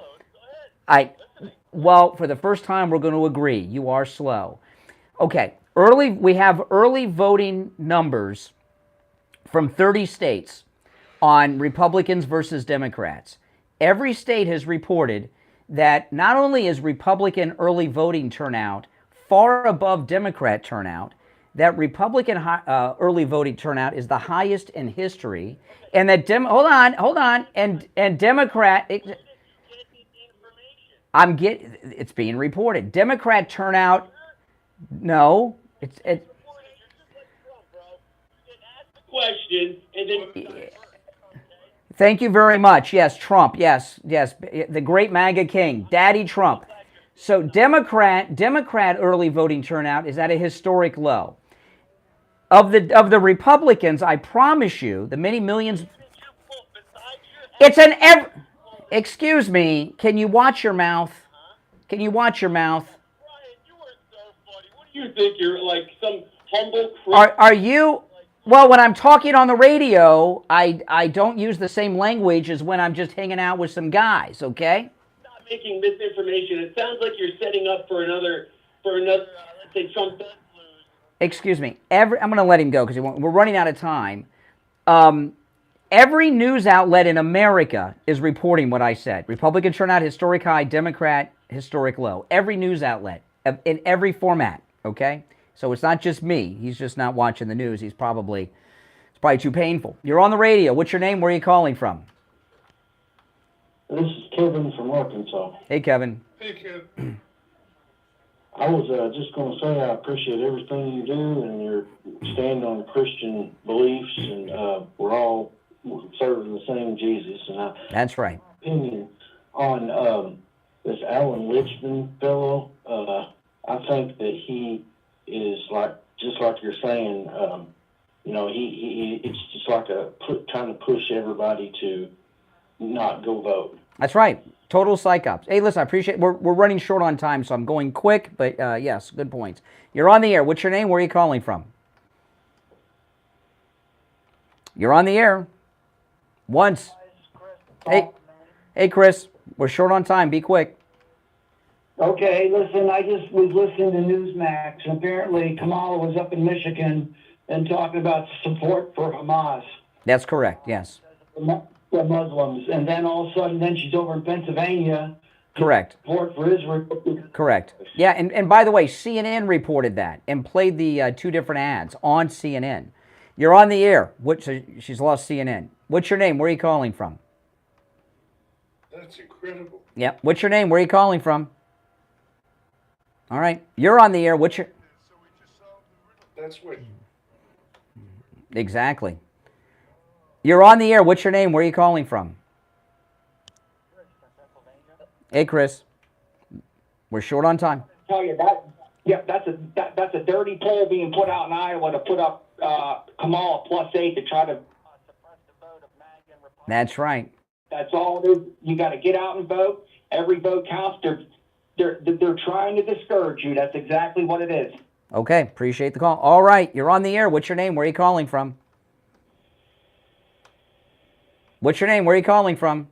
Well, for the first time, we're going to agree. You are slow. Okay. We have early voting numbers from 30 states on Republicans versus Democrats. Every state has reported that not only is Republican early voting turnout far above Democrat turnout, that Republican early voting turnout is the highest in history, and that hold on, and Democrat. It's being reported. Democrat turnout, no, it's. Question and then. Thank you very much. Yes, Trump. Yes, the great MAGA king, Daddy Trump. So Democrat early voting turnout is at a historic low. Of the Republicans, I promise you, the many millions. It's an excuse me. Can you watch your mouth? Can you watch your mouth? You think you're like some humble Are you? Well, when I'm talking on the radio, I don't use the same language as when I'm just hanging out with some guys, okay? Not making misinformation. It sounds like you're setting up for another let's say Trump does lose. Excuse me. I'm going to let him go because we're running out of time. Every news outlet in America is reporting what I said. Republican turnout, historic high. Democrat, historic low. Every news outlet in every format, okay? So it's not just me. He's just not watching the news. It's probably too painful. You're on the radio. What's your name? Where are you calling from? This is Kevin from Arkansas. Hey, Kevin. Hey, Kevin. I was just going to say I appreciate everything you do and your stand on Christian beliefs, and we're all serving the same Jesus. And That's right. Opinion on this Alan Lichtman fellow, I think that he is just like you're saying. It's just like trying to push everybody to not go vote. That's right. Total psychops. Hey, listen, I appreciate we're running short on time, so I'm going quick, but yes, good points. You're on the air. What's your name? Where are you calling from? You're on the air. Once. Hey, Chris. We're short on time. Be quick. Okay, listen, I just was listening to Newsmax, and apparently Kamala was up in Michigan and talking about support for Hamas. That's correct, yes. The Muslims, and then all of a sudden, then she's over in Pennsylvania. Correct. Support for Israel. Correct. Yeah, and by the way, CNN reported that and played the two different ads on CNN. You're on the air. She's lost CNN. What's your name? Where are you calling from? That's incredible. Yep. What's your name? Where are you calling from? All right. You're on the air. What's your... That's what. Exactly. You're on the air. What's your name? Where are you calling from? Hey, Chris. We're short on time. Tell you that. Yep, that's a dirty poll being put out in Iowa to put up Kamala +8 to try to suppress the vote of MAGA and Republicans. That's right. That's all it is. You got to get out and vote. Every vote counts. They're trying to discourage you. That's exactly what it is. Okay, appreciate the call. All right, you're on the air. What's your name? Where are you calling from? What's your name? Where are you calling from?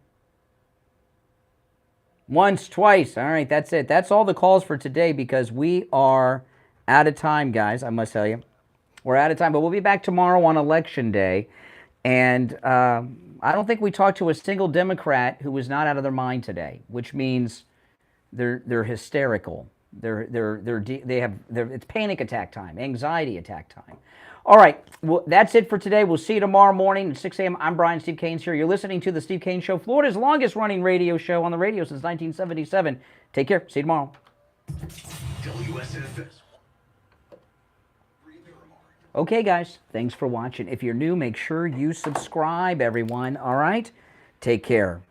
Once, twice. All right, that's it. That's all the calls for today because we are out of time, guys, I must tell you. We're out of time, but we'll be back tomorrow on Election Day. And I don't think we talked to a single Democrat who was not out of their mind today, which means they're hysterical. It's panic attack time, anxiety attack time. All right, well, that's it for today. We'll see you tomorrow morning at 6 a.m. I'm Brian. Steve Kane's here. You're listening to The Steve Kane Show, Florida's longest-running radio show on the radio since 1977. Take care. See you tomorrow. WSFS. Okay, guys, thanks for watching. If you're new, make sure you subscribe, everyone. All right? Take care.